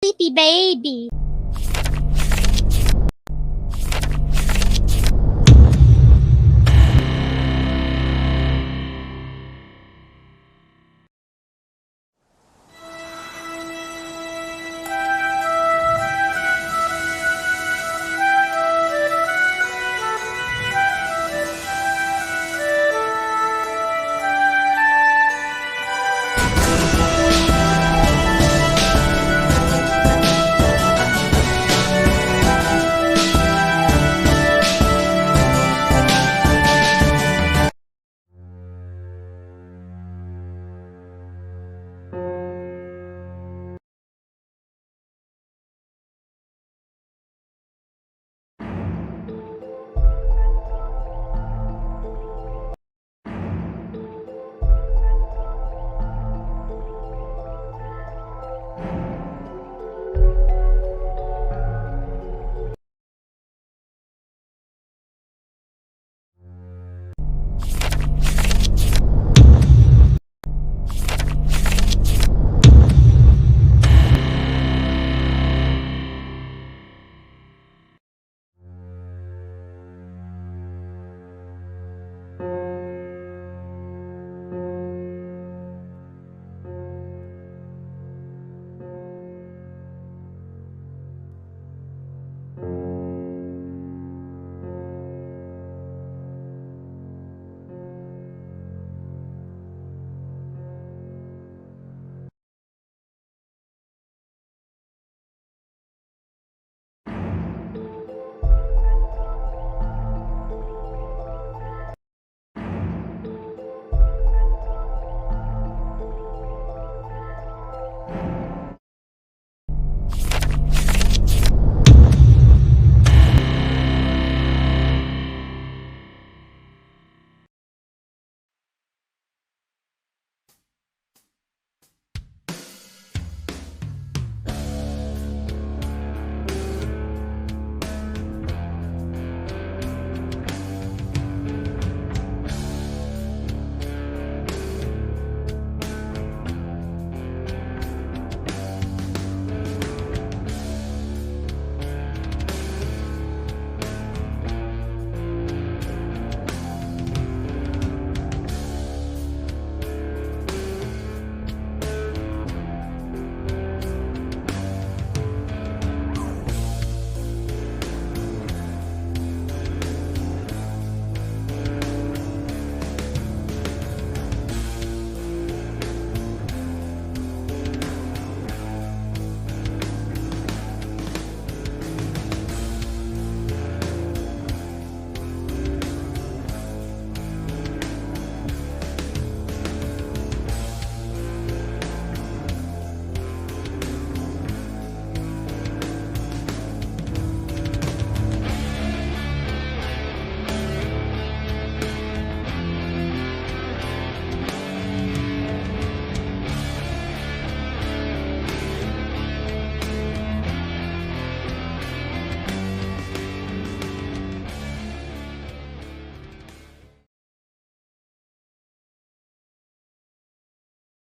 Sleepy baby.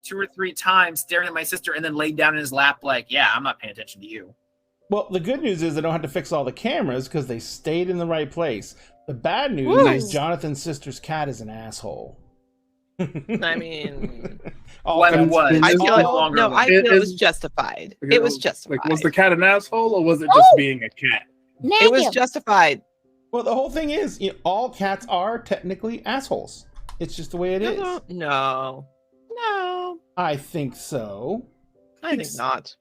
Two or three times staring at my sister and then laid down in his lap like, yeah, I'm not paying attention to you. Well, the good news is I don't have to fix all the cameras because they stayed in the right place. The bad news is Jonathan's sister's cat is an asshole. I mean, When was? I feel no longer. no, I feel it was justified. It was justified. Like, was the cat an asshole, or was it just being a cat? It was justified. Well, the whole thing is, all cats are technically assholes. It's just the way it is. No. I think so. I think not.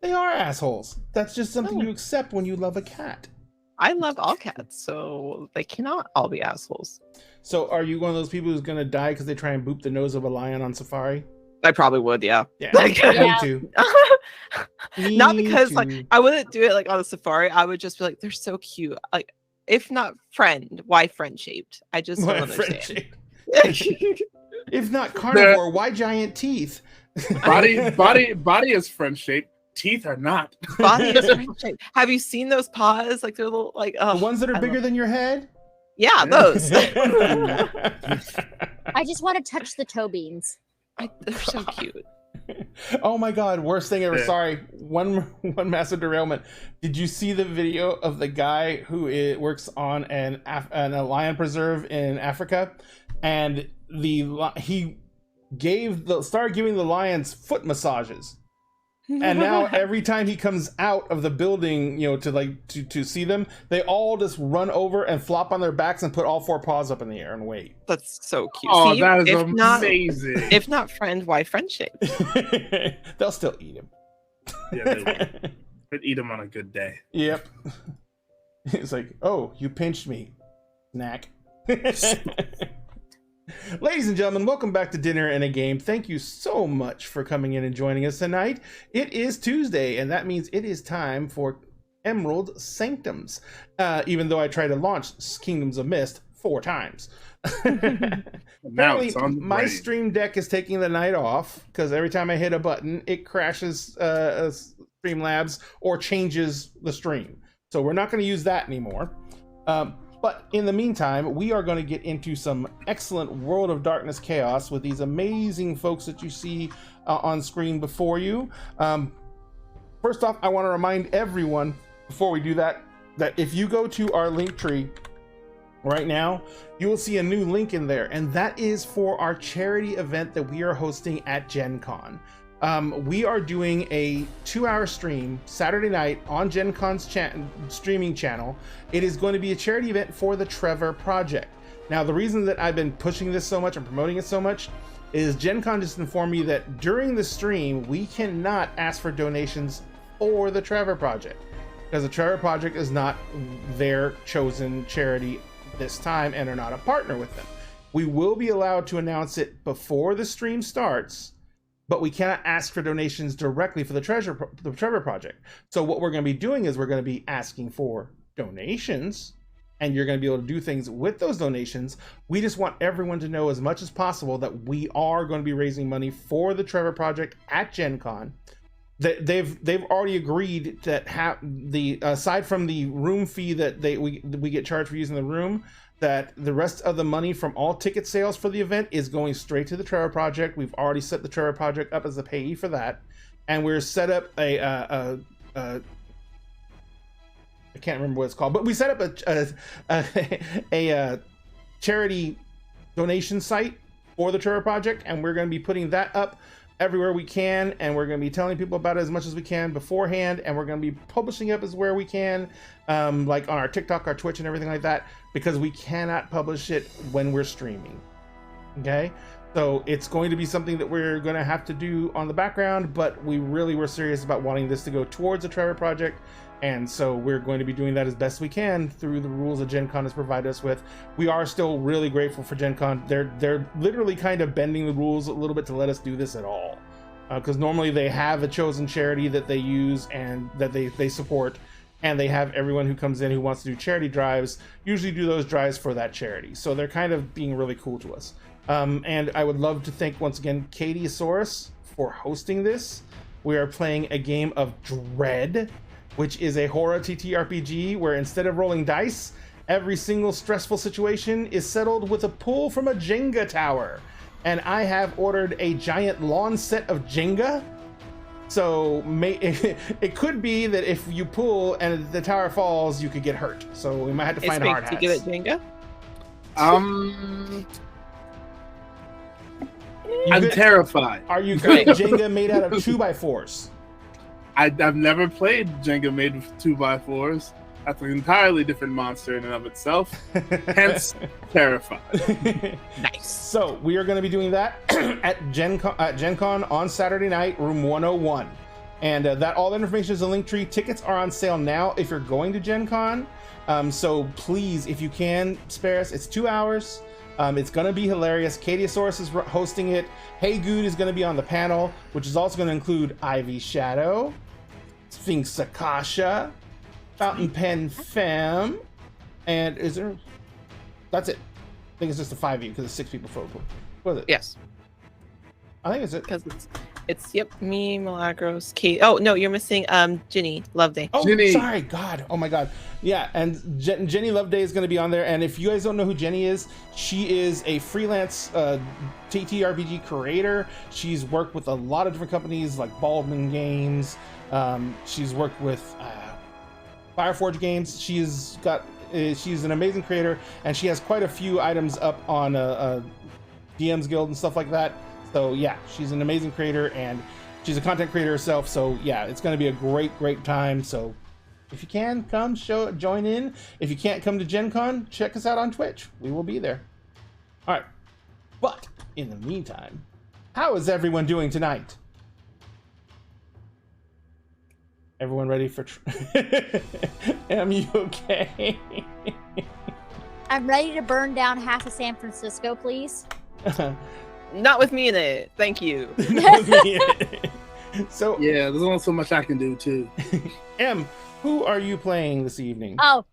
They are assholes. That's just something you accept when you love a cat. I love all cats, so they cannot all be assholes. So are you one of those people who's going to die because they try and boop the nose of a lion on safari? I probably would, yeah. Yeah, Like- me Yeah. too. Not Me because like too. I wouldn't do it like on a safari. I would just be like, they're so cute. Like, if not friend, why friend shaped? I just What don't a understand. friendship. If not carnivore, why giant teeth? Body is friend shaped. Teeth are not. Body is friend shaped. Have you seen those paws? Like they're little like The ones that are I bigger love- than your head? Yeah, those. I just want to touch the toe beans. They're so cute. Oh my god, worst thing ever. Yeah. Sorry, one massive derailment. Did you see the video of the guy who works on a lion preserve in Africa, and he started giving the lions foot massages, and now every time he comes out of the building, to see them, they all just run over and flop on their backs and put all four paws up in the air and wait. That's so cute. Oh, See, that is if not, amazing. if not friend, why friend shaped? They'll still eat him. Yeah, they'd eat them on a good day. Yep. It's like, oh, you pinched me. Snack. Ladies and gentlemen, welcome back to Dinner and a Game. Thank you so much for coming in and joining us tonight. It is Tuesday, and that means it is time for Emerald Sanctums. Even though I tried to launch Kingdoms of Mist 4 times. Now Apparently, it's on the my brain. Stream Deck is taking the night off because every time I hit a button, it crashes Streamlabs or changes the stream. So we're not going to use that anymore. But in the meantime, we are going to get into some excellent World of Darkness chaos with these amazing folks that you see on screen before you. First off, I want to remind everyone before we do that if you go to our link tree right now, you will see a new link in there, and that is for our charity event that we are hosting at Gen Con. We are doing a 2-hour stream Saturday night on Gen Con's streaming channel. It is going to be a charity event for the Trevor Project. Now, the reason that I've been pushing this so much and promoting it so much is Gen Con just informed me that during the stream, we cannot ask for donations for the Trevor Project because the Trevor Project is not their chosen charity this time and are not a partner with them. We will be allowed to announce it before the stream starts, but we cannot ask for donations directly for the Trevor Project. So what we're going to be doing is we're going to be asking for donations, and you're going to be able to do things with those donations. We just want everyone to know as much as possible that we are going to be raising money for the Trevor Project at Gen Con. They've already agreed that aside from the room fee that we get charged for using the room, that the rest of the money from all ticket sales for the event is going straight to the Trevor Project. We've already set the Trevor Project up as a payee for that, and we're set up I can't remember what it's called, but we set up a charity donation site for the Trevor Project, and we're going to be putting that up everywhere we can, and we're going to be telling people about it as much as we can beforehand, and we're going to be publishing up as where we can, like on our TikTok, our Twitch, and everything like that, because we cannot publish it when we're streaming. Okay, so it's going to be something that we're going to have to do on the background, but we really were serious about wanting this to go towards the Trevor Project, and so we're going to be doing that as best we can through the rules that Gen Con has provided us with. We are still really grateful for Gen Con. They're literally kind of bending the rules a little bit to let us do this at all, because normally they have a chosen charity that they use and that they support, and they have everyone who comes in who wants to do charity drives usually do those drives for that charity. So they're kind of being really cool to us. And I would love to thank once again Katiesaurus for hosting this. We are playing a game of Dread, which is a horror TTRPG where instead of rolling dice, every single stressful situation is settled with a pull from a Jenga tower. And I have ordered a giant lawn set of Jenga. So it could be that if you pull and the tower falls, you could get hurt. So we might have to find hard hats. To give it Jenga? I'm terrified. Are you good at Jenga made out of 2x4s? I've never played Jenga made with 2x4s. That's an entirely different monster in and of itself. Hence, terrified. Nice. So we are going to be doing that at Gen Con on Saturday night, room 101. And that all that information is in the Linktree. Tickets are on sale now if you're going to Gen Con. So please, if you can, spare us. It's 2 hours. It's going to be hilarious. Katiosaurus is hosting it. Hey Good is going to be on the panel, which is also going to include Ivy Shadow, Sphinx Akasha, Fountain Pen Femme, and is there... That's it. I think it's just the 5 of you because it's 6 people for what is it? Yes. I think it's it. Because it's me, Milagros, Kate. Oh no, you're missing Ginny Loveday. Oh, Jenny. sorry, God. Oh my God. Yeah, and Jenny Loveday is going to be on there. And if you guys don't know who Jenny is, she is a freelance TTRPG creator. She's worked with a lot of different companies like Baldwin Games. She's worked with Fireforge Games. She's an amazing creator, and she has quite a few items up on DM's Guild and stuff like that. So yeah, she's an amazing creator, and she's a content creator herself. So yeah, it's going to be a great time. So if you can come, join in. If you can't come to Gen Con, check us out on Twitch. We will be there. All right, but in the meantime, how is everyone doing tonight? Everyone ready for? Am you okay? I'm ready to burn down half of San Francisco, please. Not with me in it. Thank you. So Yeah, there's only so much I can do too. Em, who are you playing this evening? Oh,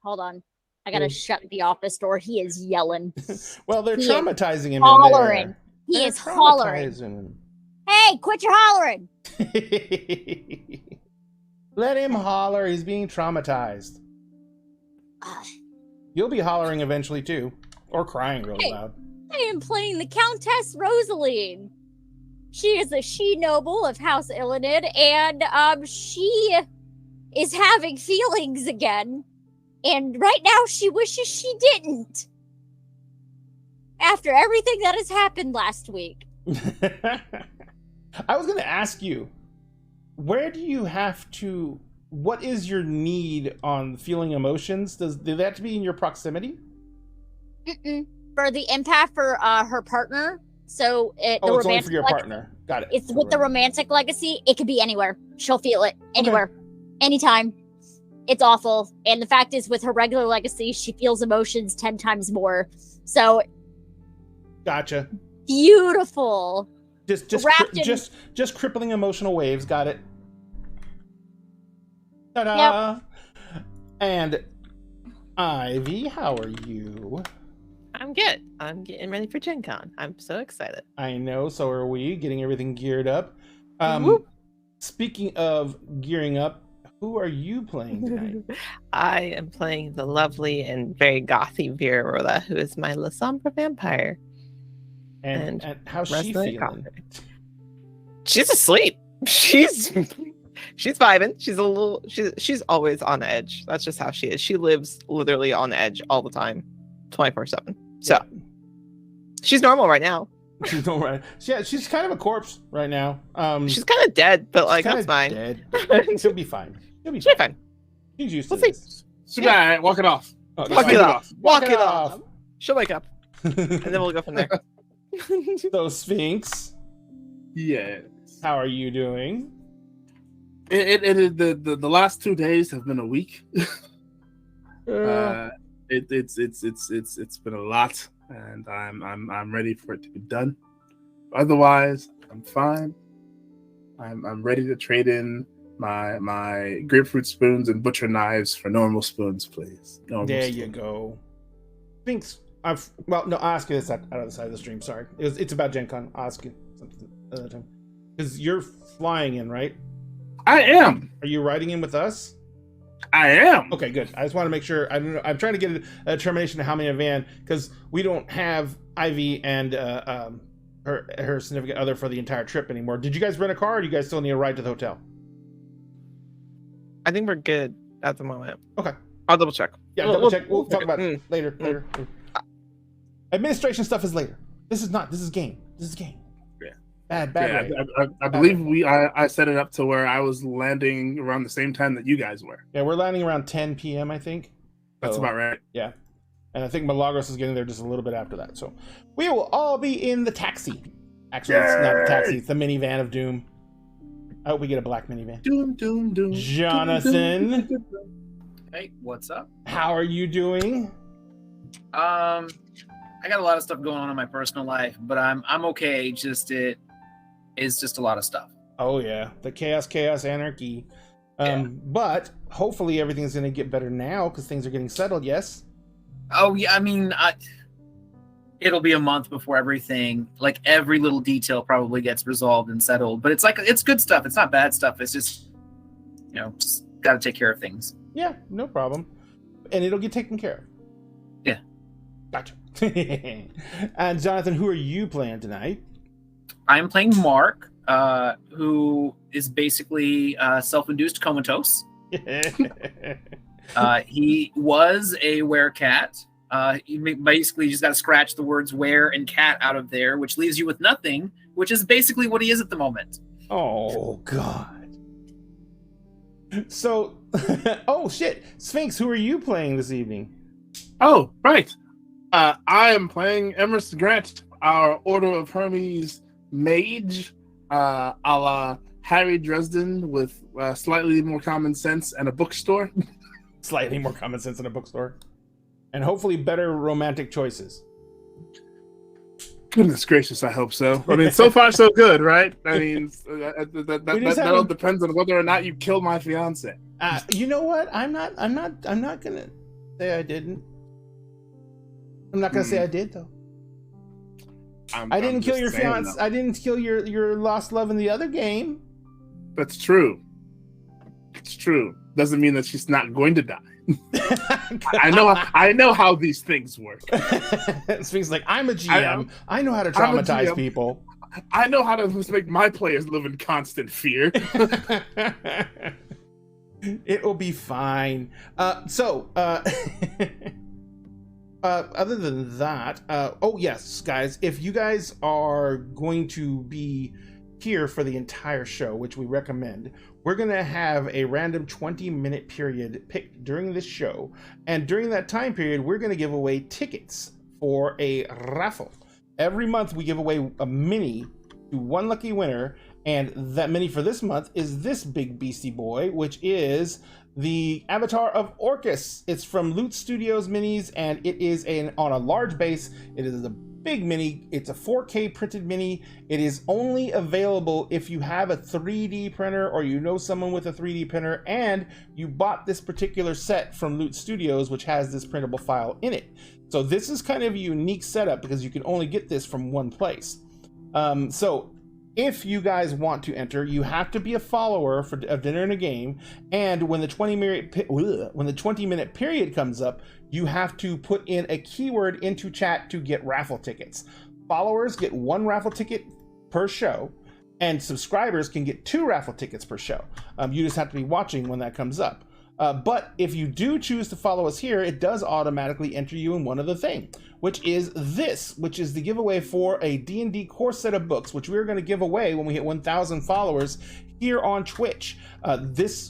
hold on. I gotta shut the office door. He is yelling. Well, they're He is traumatizing him. hollering. In He there. is hollering. Traumatizing Hey, quit your hollering. him. Let him holler. He's being traumatized. You'll be hollering eventually too, or crying really Hey. loud. I am playing the Countess Rosaline. She is a she-noble of House Illinid, and she is having feelings again. And right now she wishes she didn't. After everything that has happened last week. I was going to ask you, where do you have to? What is your need on feeling emotions? Do they have to be in your proximity? Mm-mm. For the empath for her partner. So the Oh, it's only romantic for your partner. Got it. It's with the romantic legacy. It could be anywhere. She'll feel it anywhere, anytime. It's awful. And the fact is, with her regular legacy, she feels emotions 10 times more. So Gotcha. beautiful. Wrapped in- Just crippling emotional waves. Got it. Ta-da! And Ivy, how are you? I'm good. I'm getting ready for Gen Con. I'm so excited. I know, so are we, getting everything geared up. Whoop. Speaking of gearing up, who are you playing tonight? I am playing the lovely and very gothy Vera Rola, who is my La Sombra vampire. And how's she Resident feeling? Gothic. She's asleep. She's vibing. She's always on edge. That's just how she is. She lives literally on edge all the time, 24/7. So she's normal right now. She's all right. Yeah, she's kind of a corpse right now. She's kind of dead, but like kinda that's fine. Dead. She'll be fine. She'll She's fine. She's used We'll to see. this. So yeah, walk it off. Oh, Walk fine. it off. Walk Walk it it off. off. She'll wake up, and then we'll go from there. So Sphinx, Yes. how are you doing? The last 2 days have been a week. It's been a lot, and I'm ready for it to be done. Otherwise, I'm fine. I'm ready to trade in my grapefruit spoons and butcher knives for normal spoons, please. There you go. Sphinx, I'll ask you this out of the side of the stream. Sorry, it's about Gen Con. I'll ask you something another time because you're flying in, right? I am. Are you riding in with us? I am. Okay, good. I just want to make sure. I don't know. I'm trying to get a determination of how many in a van because we don't have Ivy and her significant other for the entire trip anymore. Did you guys rent a car, or do you guys still need a ride to the hotel? I think we're good at the moment. Okay. I'll double check. Yeah, We'll- double check. We'll we'll talk check about it. it later. Later. Administration stuff is later. This is not. This is game. This is game. Yeah. Bad Yeah, way. I believe I set it up to where I was landing around the same time that you guys were. Yeah, we're landing around 10 p.m. I think. That's So, about right. Yeah. And I think Milagros is getting there just a little bit after that. So we will all be in the taxi. Actually, it's not the taxi. It's the minivan of doom. I hope we get a black minivan. Doom, doom, doom. Jonathan. Doom, doom, doom. Hey, what's up? How are you doing? I got a lot of stuff going on in my personal life, but I'm okay. Just it is just a lot of stuff. Oh yeah, the chaos, anarchy. Yeah. But hopefully everything's gonna get better now because things are getting settled. Yes. Oh yeah, I mean, it'll be a month before everything, like every little detail, probably gets resolved and settled. But it's good stuff. It's not bad stuff. It's just just got to take care of things. Yeah, no problem, and it'll get taken care of. Yeah. Gotcha. And Jonathan, who are you playing tonight? I'm playing Mark, who is basically self-induced comatose. He was a werecat. You basically just got to scratch the words "were" and "cat" out of there, which leaves you with nothing, which is basically what he is at the moment. Oh God. So, oh shit, Sphinx, who are you playing this evening? Oh, right. I am playing Emerson Grant, our Order of Hermes mage, a la Harry Dresden with slightly more common sense and a bookstore. Slightly more common sense in a bookstore. And hopefully better romantic choices. Goodness gracious, I hope so. I mean, so far so good, right? I mean, that all depends on whether or not you kill my fiance. You know what? I'm not gonna say I didn't. I'm not gonna say I did though. I didn't kill your fiance. I didn't kill your lost love in the other game. That's true. It's true. Doesn't mean that she's not going to die. I know how these things work. Sphinx like, I'm a GM. I know how to traumatize people. I know how to make my players live in constant fear. It will be fine. Other than that, oh yes, guys, if you guys are going to be here for the entire show, which we recommend, we're going to have a random 20-minute period picked during this show. And during that time period, we're going to give away tickets for a raffle. Every month, we give away a mini to one lucky winner. And that mini for this month is this big beastie boy, which is the Avatar of Orcus. It's from Loot Studios Minis, and it is on a large base. It is a big mini. It's a 4K printed mini. It is only available if you have a 3D printer or you know someone with a 3D printer and you bought this particular set from Loot Studios, which has this printable file in it. So this is kind of a unique setup because you can only get this from one place. So if you guys want to enter, you have to be a follower of Dinner in a Game, and when the 20-minute period comes up, you have to put in a keyword into chat to get raffle tickets. Followers get 1 raffle ticket per show, and subscribers can get 2 raffle tickets per show. You just have to be watching when that comes up. But if you do choose to follow us here, it does automatically enter you in one other thing, which is the giveaway for a D&D core set of books, which we're going to give away when we hit 1,000 followers here on Twitch.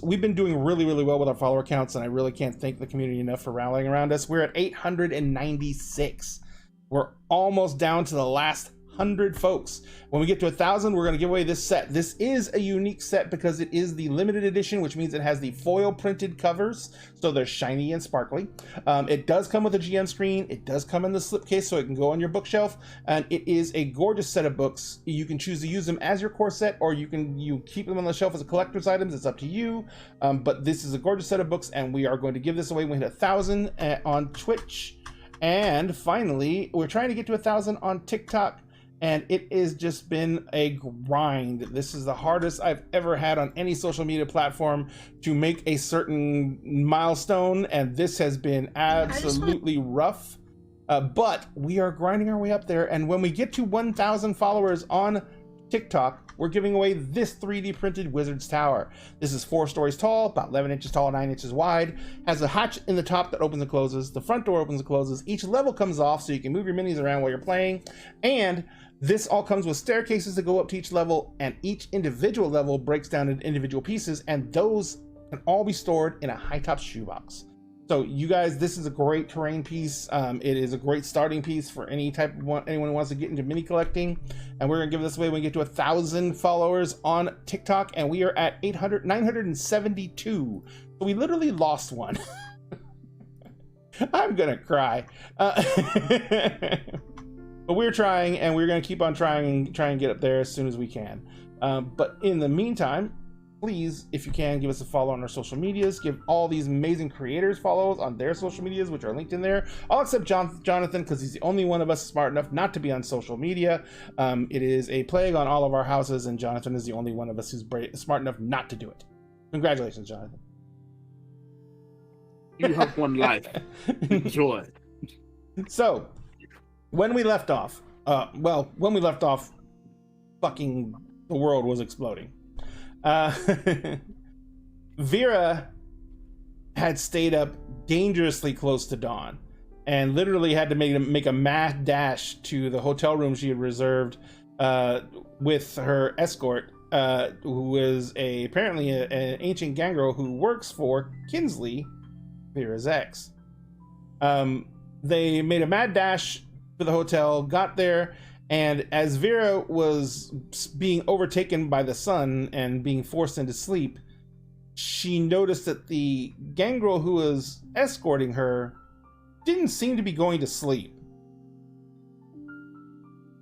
We've been doing really, really well with our follower counts, and I really can't thank the community enough for rallying around us. We're at 896. We're almost down to the last 100 folks. When we get to 1,000, we're going to give away this set. This is a unique set because it is the limited edition, which means it has the foil printed covers, so they're shiny and sparkly. It does come with a GM screen. It does come in the slipcase, so it can go on your bookshelf, and it is a gorgeous set of books. You can choose to use them as your core set, or you keep them on the shelf as a collector's items. It's up to you. But this is a gorgeous set of books, and we are going to give this away when we hit 1,000 on Twitch. And finally, we're trying to get to 1,000 on TikTok. And it has just been a grind. This is the hardest I've ever had on any social media platform to make a certain milestone, and this has been absolutely rough. But we are grinding our way up there, and when we get to 1,000 followers on TikTok, we're giving away this 3D printed Wizard's Tower. This is 4 stories tall, about 11 inches tall, 9 inches wide. Has a hatch in the top that opens and closes. The front door opens and closes. Each level comes off so you can move your minis around while you're playing. And this all comes with staircases that go up to each level, and each individual level breaks down into individual pieces, and those can all be stored in a high-top shoebox. So you guys, this is a great terrain piece. It is a great starting piece for anyone who wants to get into mini collecting. And we're gonna give this away when we get to 1,000 followers on TikTok, and we are at 972. So we literally lost one. I'm gonna cry. But we're trying, and we're gonna keep on trying and get up there as soon as we can. But in the meantime, please, if you can, give us a follow on our social medias. Give all these amazing creators follows on their social medias, which are linked in there. All except Jonathan, because he's the only one of us smart enough not to be on social media. It is a plague on all of our houses, and Jonathan is the only one of us who's smart enough not to do it. Congratulations, Jonathan. You have one life. Enjoy. So, when we left off, fucking the world was exploding. Vera had stayed up dangerously close to dawn and literally had to make a mad dash to the hotel room she had reserved with her escort, who is apparently an ancient gangrel who works for Kinsley, Vera's ex. They made a mad dash to the hotel, got there, and as Vera was being overtaken by the sun and being forced into sleep, she noticed that the gangrel who was escorting her didn't seem to be going to sleep.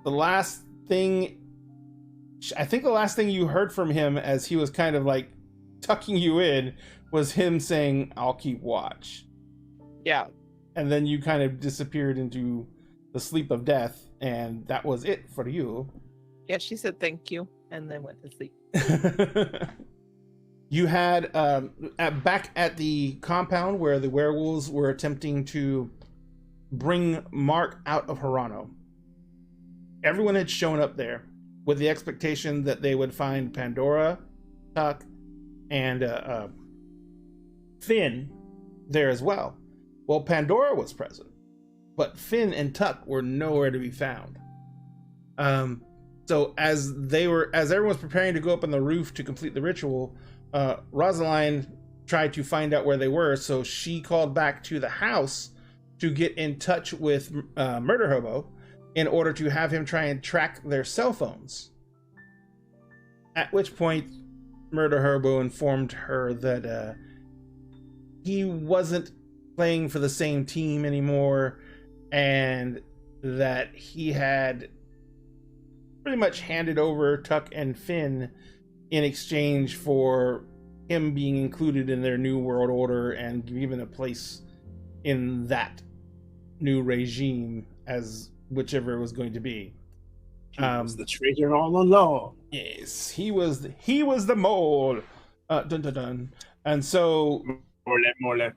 The last thing you heard from him as he was kind of like tucking you in was him saying, "I'll keep watch." Yeah. And then you kind of disappeared into the sleep of death, and that was it for you. Yeah, she said thank you and then went to sleep. You had back at the compound where the werewolves were attempting to bring Mark out of Hirano. Everyone had shown up there with the expectation that they would find Pandora, Tuck, and Finn there as well. Well, Pandora was present, but Finn and Tuck were nowhere to be found. So as everyone was preparing to go up on the roof to complete the ritual, Rosaline tried to find out where they were, so she called back to the house to get in touch with Murder Hobo in order to have him try and track their cell phones. At which point, Murder Hobo informed her that he wasn't playing for the same team anymore, and that he had pretty much handed over Tuck and Finn in exchange for him being included in their new world order and given a place in that new regime as whichever it was going to be. He was the traitor all along. Yes, he was the mole. Dun dun dun. And so More.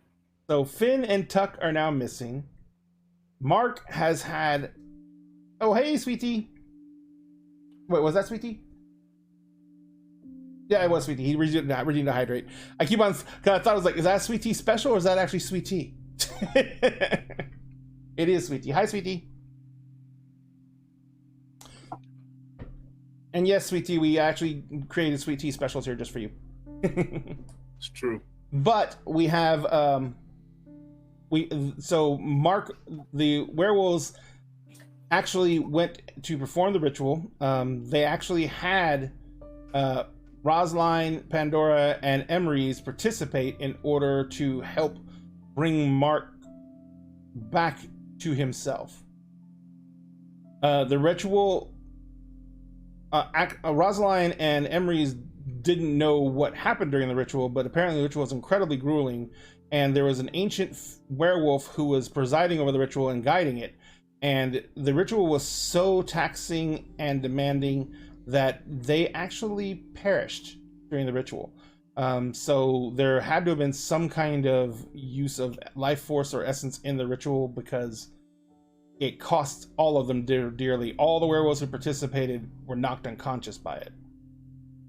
So Finn and Tuck are now missing. Mark has had... Oh, hey, Sweetie. Wait, was that Sweetie? Yeah, it was Sweetie. He redeemed to hydrate. I keep on... Cause I thought it was like, is that Sweet Tea special or is that actually Sweet Tea? It is Sweet Tea. Hi, Sweetie. And yes, Sweet Tea, we actually created Sweet Tea specials here just for you. It's true. But we have... So Mark, the werewolves actually went to perform the ritual. They actually had Rosaline, Pandora, and Emery's participate in order to help bring Mark back to himself. The ritual, Rosaline and Emery's didn't know what happened during the ritual, but apparently the ritual was incredibly grueling, and there was an ancient werewolf who was presiding over the ritual and guiding it. And the ritual was so taxing and demanding that they actually perished during the ritual. So there had to have been some kind of use of life force or essence in the ritual, because it cost all of them dearly. All the werewolves who participated were knocked unconscious by it.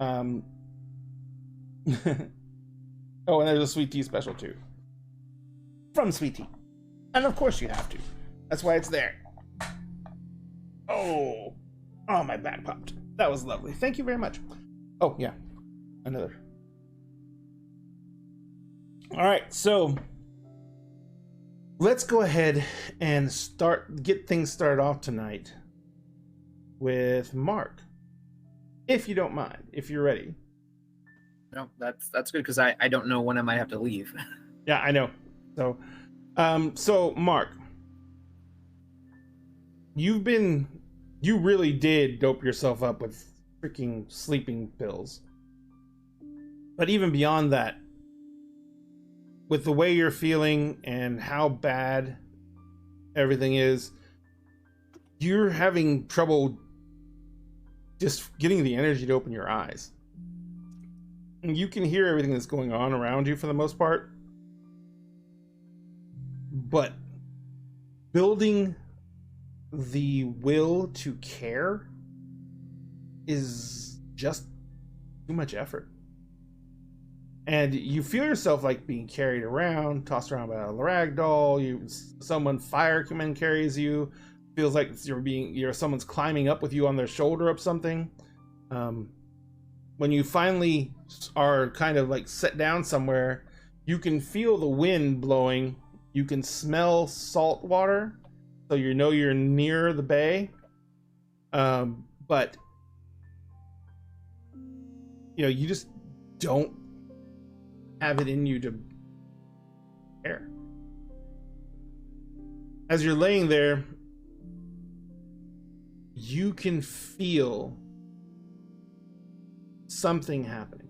Oh, and there's a Sweet Tea special too. From Sweet Tea. And of course you have to. That's why it's there. Oh, my back popped. That was lovely. Thank you very much. Oh, yeah. Another. All right, so let's go ahead and get things started off tonight with Mark, if you don't mind, if you're ready. No, that's good because I don't know when I might have to leave. Yeah, I know. So Mark, you really did dope yourself up with freaking sleeping pills. But even beyond that, with the way you're feeling and how bad everything is, you're having trouble just getting the energy to open your eyes. And you can hear everything that's going on around you for the most part. But building the will to care is just too much effort. And you feel yourself like being carried around, tossed around by a rag doll. Fireman carries you. Feels like someone's climbing up with you on their shoulder up something. When you finally are kind of like set down somewhere, you can feel the wind blowing. You can smell salt water, so you know you're near the bay. But you just don't have it in you to care. As you're laying there, you can feel something happening.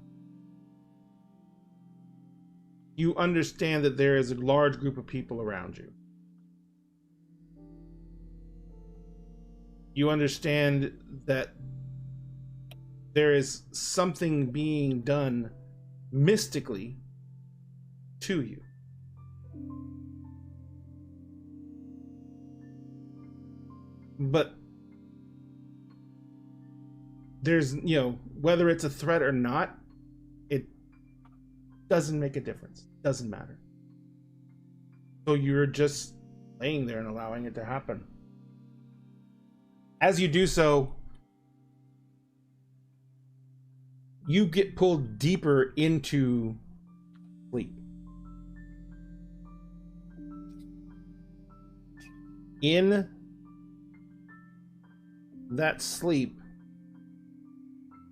You understand that there is a large group of people around you. You understand that there is something being done mystically to you. But there's, whether it's a threat or not, it doesn't make a difference. It doesn't matter. So you're just laying there and allowing it to happen. As you do so, you get pulled deeper into sleep. In that sleep,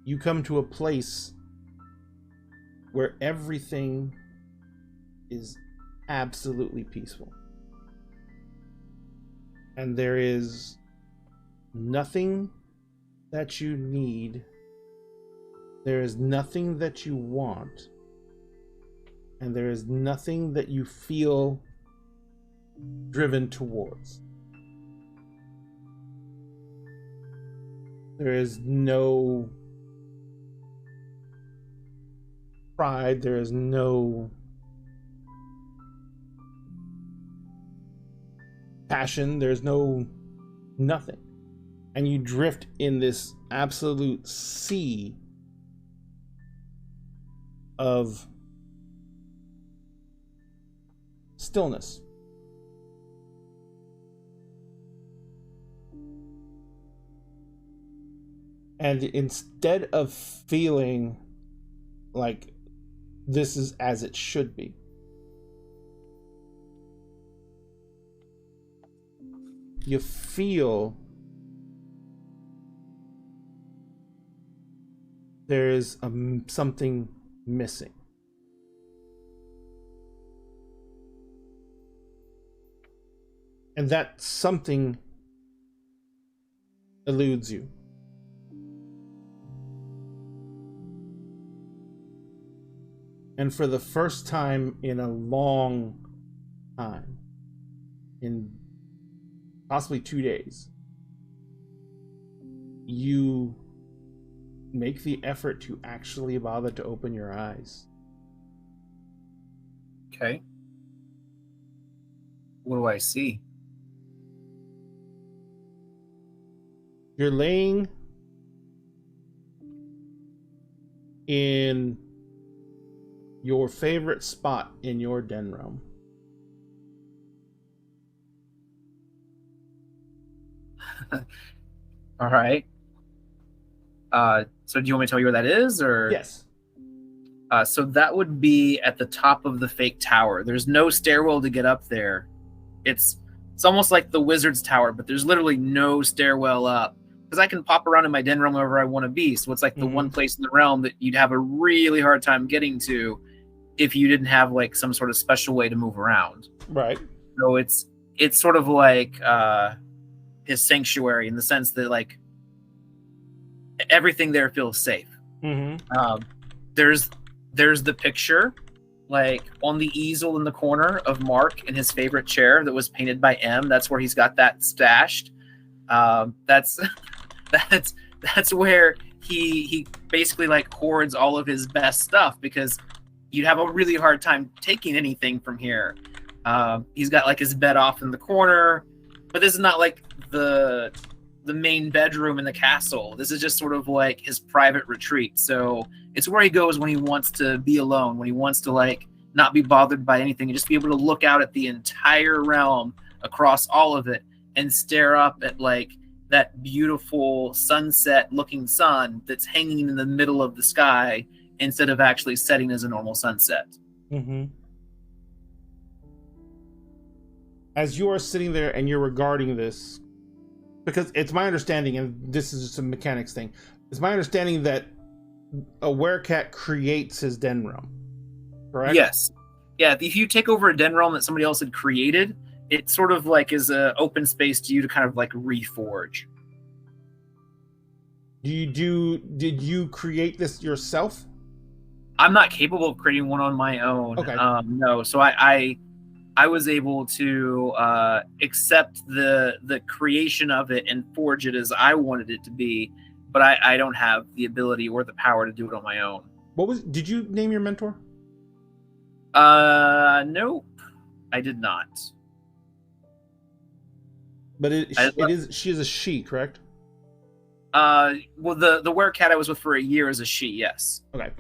you come to a place where everything is absolutely peaceful. And there is nothing that you need. There is nothing that you want. And there is nothing that you feel driven towards. There is no pride. There is no passion. There's no nothing. And you drift in this absolute sea of stillness. And instead of feeling like this is as it should be, you feel there is something missing. And that something eludes you. And for the first time in a long time, in possibly 2 days, you make the effort to actually bother to open your eyes. Okay. What do I see? You're laying in your favorite spot in your den room. All right. So do you want me to tell you where that is, or? Yes. So that would be at the top of the fake tower. There's no stairwell to get up there. it's almost like the Wizard's Tower, but there's literally no stairwell up. Because I can pop around in my den realm wherever I want to be. So it's like the one place in the realm that you'd have a really hard time getting to if you didn't have like some sort of special way to move around. Right. So it's sort of like his sanctuary in the sense that like everything there feels safe. There's the picture like on the easel in the corner of Mark in his favorite chair that was painted by M. That's where he's got that stashed. That's where he basically like hoards all of his best stuff, because you'd have a really hard time taking anything from here. He's got like his bed off in the corner, but this is not like the main bedroom in the castle. This is just sort of like his private retreat. So it's where he goes when he wants to be alone, when he wants to like not be bothered by anything and just be able to look out at the entire realm across all of it and stare up at like that beautiful sunset looking sun that's hanging in the middle of the sky instead of actually setting as a normal sunset. As you are sitting there and you're regarding this, because it's my understanding, and this is just a mechanics thing, it's my understanding that a werecat creates his den realm, correct? Yes. Yeah, if you take over a den realm that somebody else had created, it sort of like is an open space to you to kind of like reforge. Did you create this yourself? I'm not capable of creating one on my own. Okay. No, so I was able to accept the creation of it and forge it as I wanted it to be, but I don't have the ability or the power to do it on my own. Did you name your mentor? Nope, I did not. But she is a she, correct? Well, the werecat I was with for a year is a she, yes. Okay.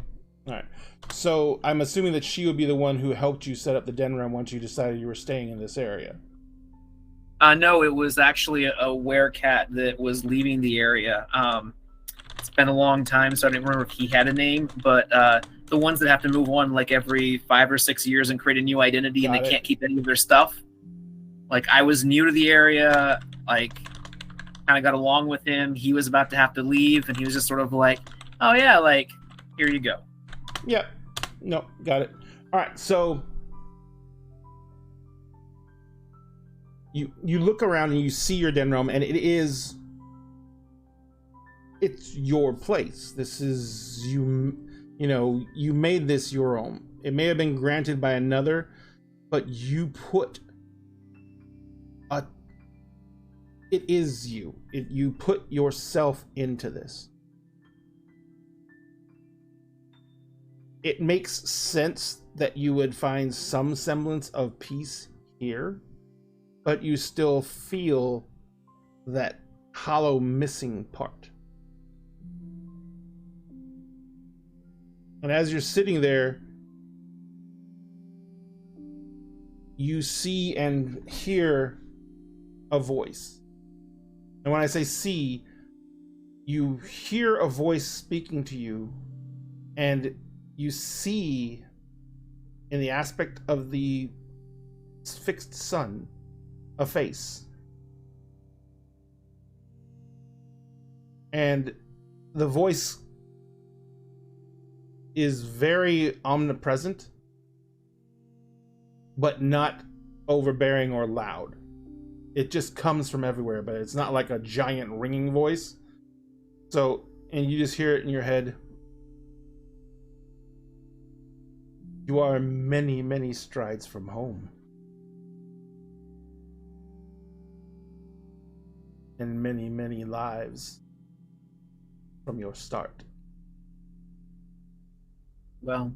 All right. So I'm assuming that she would be the one who helped you set up the den realm once you decided you were staying in this area. No, it was actually a werecat that was leaving the area. It's been a long time, so I don't remember if he had a name, but the ones that have to move on like every 5 or 6 years and create a new identity and they can't keep any of their stuff. Like, I was new to the area, like, kind of got along with him. He was about to have to leave, and he was just sort of like, oh yeah, like, here you go. Yep. No, got it. All right, so you look around and you see your den realm, and it's your place. This is you made this your own. It may have been granted by another, but you put it is you. You put yourself into this. It makes sense that you would find some semblance of peace here, but you still feel that hollow missing part. And as you're sitting there, you see and hear a voice. And when I say see, you hear a voice speaking to you, and you see in the aspect of the fixed sun a face. And the voice is very omnipresent, but not overbearing or loud. It just comes from everywhere, but it's not like a giant ringing voice. So, and you just hear it in your head. You are many, many strides from home. And many, many lives from your start. Well,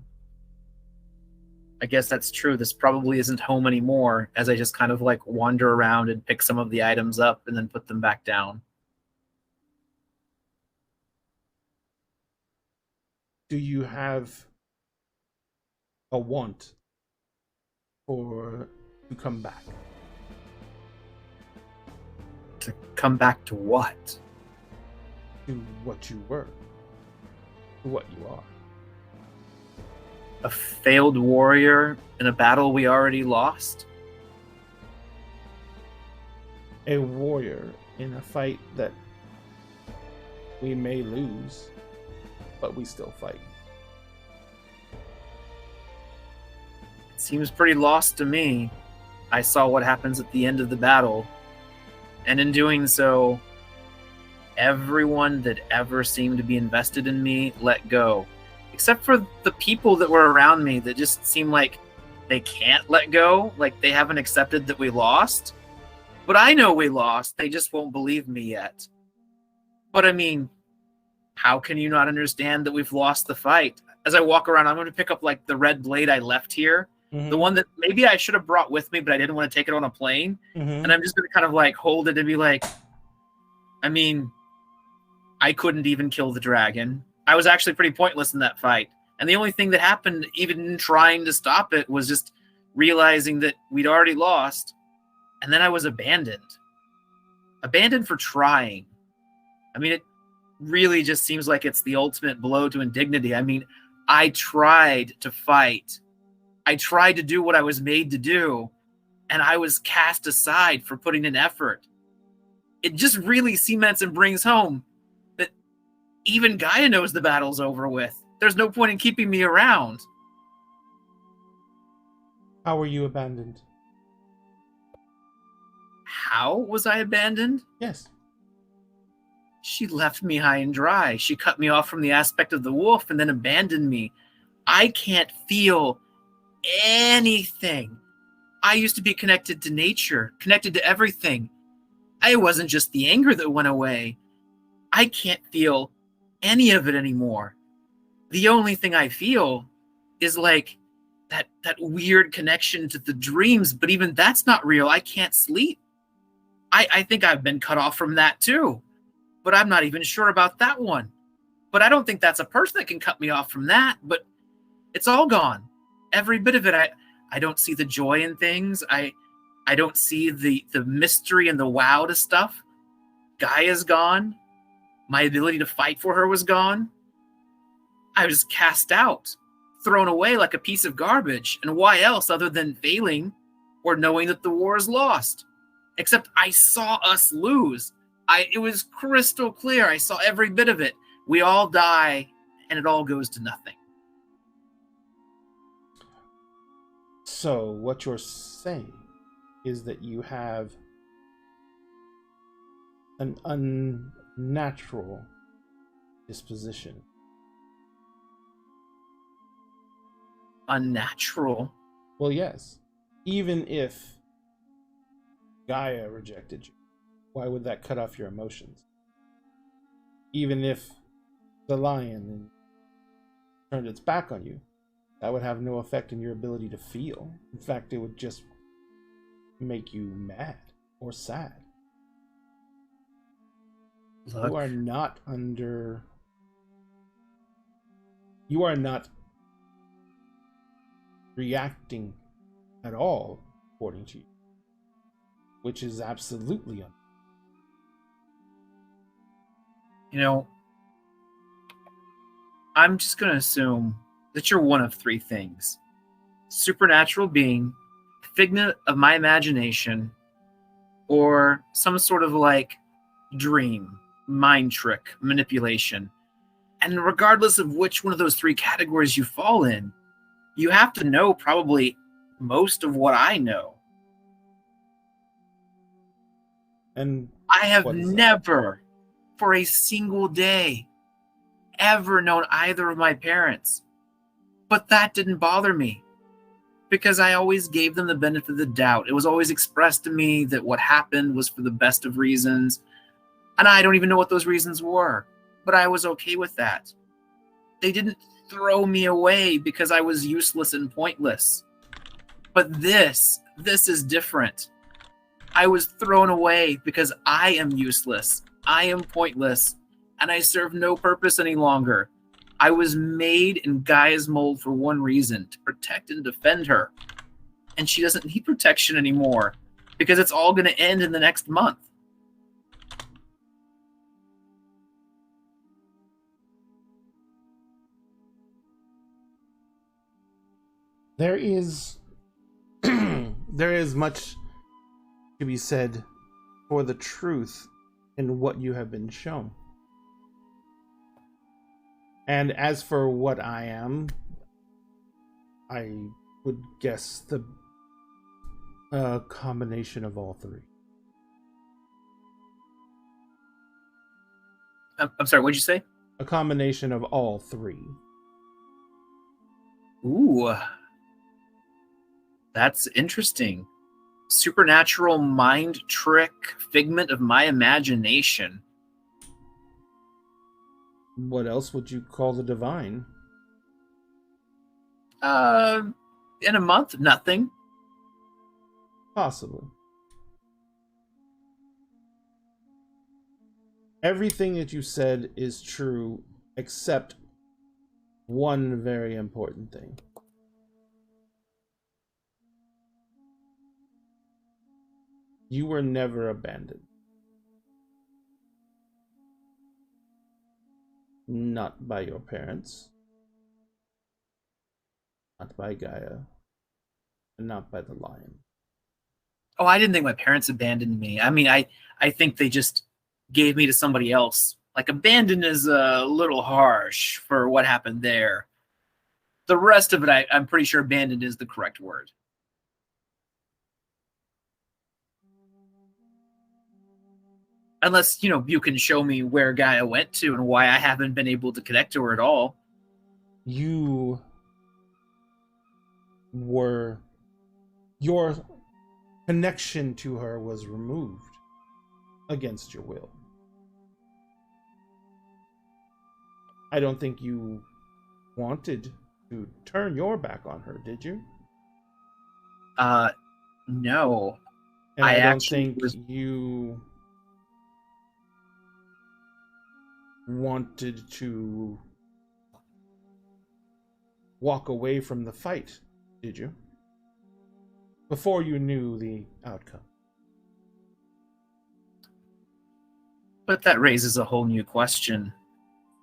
I guess that's true. This probably isn't home anymore, as I just kind of like wander around and pick some of the items up and then put them back down. Do you have a want to come back? To come back to what? To what you were. To what you are. A failed warrior in a battle we already lost? a warrior in a fight that we may lose, but we still fight. Seems pretty lost to me. I saw what happens at the end of the battle, and in doing so, everyone that ever seemed to be invested in me let go, except for the people that were around me that just seem like they can't let go, like they haven't accepted that we lost. But I know we lost, they just won't believe me yet. But I mean, how can you not understand that we've lost the fight? As I walk around, I'm going to pick up like the red blade I left here, the one that maybe I should have brought with me, but I didn't want to take it on a plane. And I'm just going to kind of like hold it and be like, I mean, I couldn't even kill the dragon. I was actually pretty pointless in that fight. And the only thing that happened, even in trying to stop it, was just realizing that we'd already lost. And then I was abandoned. Abandoned for trying. I mean, it really just seems like it's the ultimate blow to indignity. I mean, I tried to fight. I tried to do what I was made to do, and I was cast aside for putting in effort. It just really cements and brings home that even Gaia knows the battle's over with. There's no point in keeping me around. How were you abandoned? How was I abandoned? Yes. She left me high and dry. She cut me off from the aspect of the wolf and then abandoned me. I can't feel anything. I used to be connected to nature, connected to everything. It wasn't just the anger that went away. I can't feel any of it anymore. The only thing I feel is like that weird connection to the dreams, but even that's not real. I can't sleep. I think I've been cut off from that too, but I'm not even sure about that one. But I don't think that's a person that can cut me off from that, but it's all gone. Every bit of it. I don't see the joy in things. I don't see the mystery and the wow to stuff. Gaia's gone. My ability to fight for her was gone. I was cast out, thrown away like a piece of garbage. And why else other than failing or knowing that the war is lost? Except I saw us lose. It was crystal clear. I saw every bit of it. We all die, and it all goes to nothing. So what you're saying is that you have an unnatural disposition. Unnatural? Well, yes. Even if Gaia rejected you, why would that cut off your emotions? Even if the lion turned its back on you, that would have no effect on your ability to feel. In fact, it would just make you mad or sad. Look. You are not reacting at all according to you, which is absolutely You know, I'm just going to assume that you're one of three things. Supernatural being, figment of my imagination, or some sort of like dream, mind trick, manipulation. And regardless of which one of those three categories you fall in, you have to know probably most of what I know. And I have never, for a single day, ever known either of my parents. But that didn't bother me, because I always gave them the benefit of the doubt. It was always expressed to me that what happened was for the best of reasons, and I don't even know what those reasons were, but I was okay with that. They didn't throw me away because I was useless and pointless. But this is different. I was thrown away because I am useless, I am pointless, and I serve no purpose any longer. I was made in Gaia's mold for one reason, to protect and defend her. And she doesn't need protection anymore, because it's all going to end in the next month. There is much to be said for the truth in what you have been shown. And as for what I am, I would guess the combination of all three. I'm sorry, what'd you say? A combination of all three. Ooh, that's interesting. Supernatural mind trick, figment of my imagination. What else would you call the divine? In a month, nothing. Possibly. Everything that you said is true, except one very important thing. You were never abandoned. Not by your parents. Not by Gaia. And not by the lion. Oh, I didn't think my parents abandoned me. I mean, I think they just gave me to somebody else. Like, abandon is a little harsh for what happened there. The rest of it, I'm pretty sure abandoned is the correct word. Unless, you can show me where Gaia went to and why I haven't been able to connect to her at all. Your connection to her was removed against your will. I don't think you wanted to turn your back on her, did you? No. And I don't actually think you wanted to walk away from the fight, did you? Before you knew the outcome. But that raises a whole new question.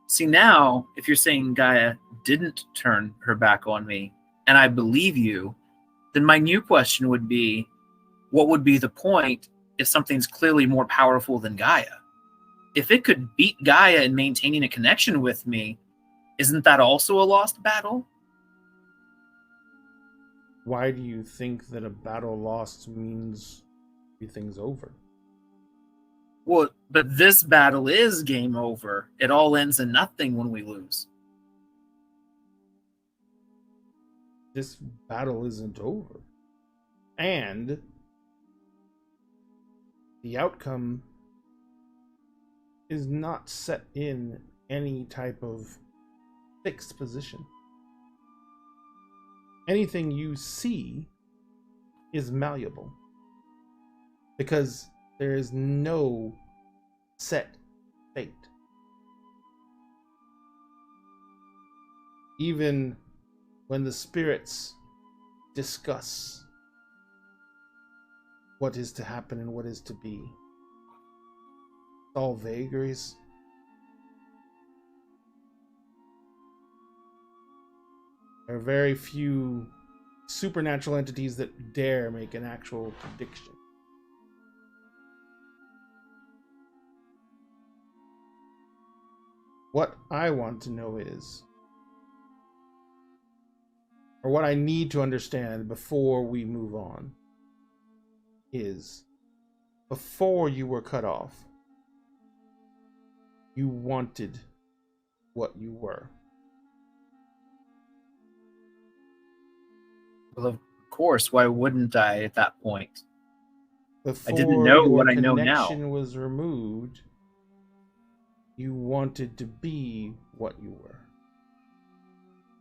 See, now, if you're saying Gaia didn't turn her back on me, and I believe you, then my new question would be, what would be the point if something's clearly more powerful than Gaia? If it could beat Gaia in maintaining a connection with me, isn't that also a lost battle? Why do you think that a battle lost means everything's over? Well, but this battle is game over. It all ends in nothing when we lose. This battle isn't over. And the outcome is not set in any type of fixed position. Anything you see is malleable because there is no set fate. Even when the spirits discuss what is to happen and what is to be, it's all vagaries. There are very few supernatural entities that dare make an actual prediction. What I want to know is, or what I need to understand before we move on, is before you were cut off, you wanted what you were. Well, of course, why wouldn't I at that point? Before I didn't know your what I know now. connection was removed, you wanted to be what you were.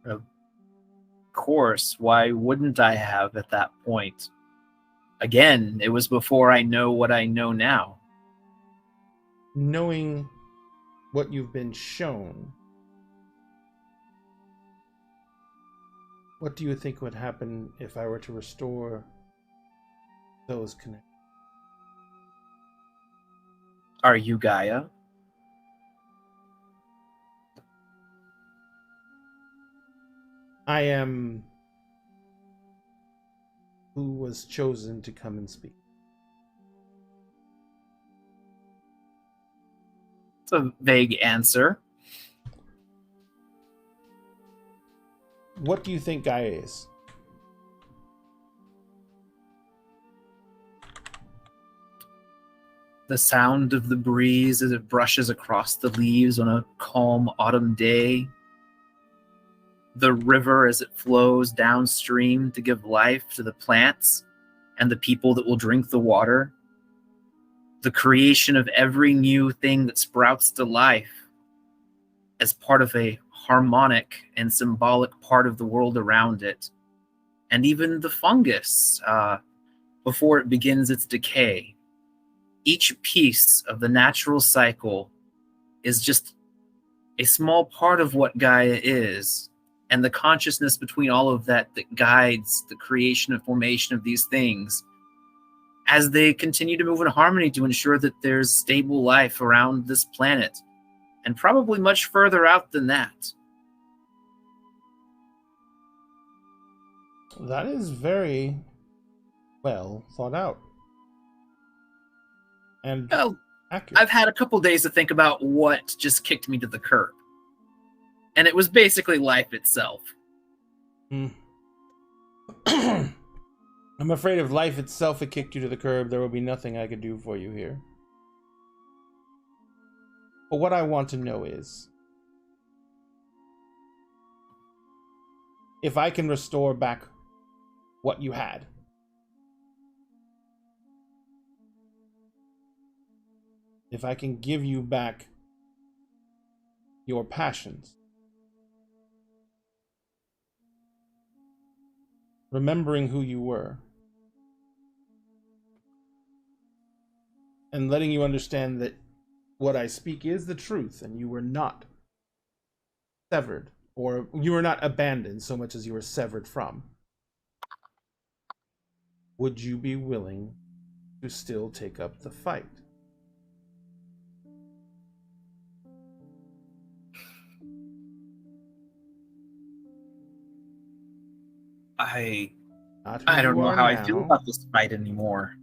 Of course, why wouldn't I have at that point? Again, it was before I know what I know now. Knowing what you've been shown, what do you think would happen if I were to restore those connections? Are you Gaia? I am who was chosen to come and speak. It's a vague answer. What do you think Gaia is? The sound of the breeze as it brushes across the leaves on a calm autumn day. The river as it flows downstream to give life to the plants and the people that will drink the water. The creation of every new thing that sprouts to life as part of a harmonic and symbolic part of the world around it. And even the fungus before it begins its decay. Each piece of the natural cycle is just a small part of what Gaia is, and the consciousness between all of that guides the creation and formation of these things as they continue to move in harmony to ensure that there's stable life around this planet, and probably much further out than that. That is very well thought out. And Well, accurate. I've had a couple days to think about what just kicked me to the curb. And it was basically life itself. I'm afraid if life itself had kicked you to the curb, there will be nothing I could do for you here. But what I want to know is, if I can restore back what you had. If I can give you back your passions. Remembering who you were. And letting you understand that what I speak is the truth, and you were not severed, or you were not abandoned so much as you were severed from. Would you be willing to still take up the fight? I Not who don't you know are how I now. feel about this fight anymore.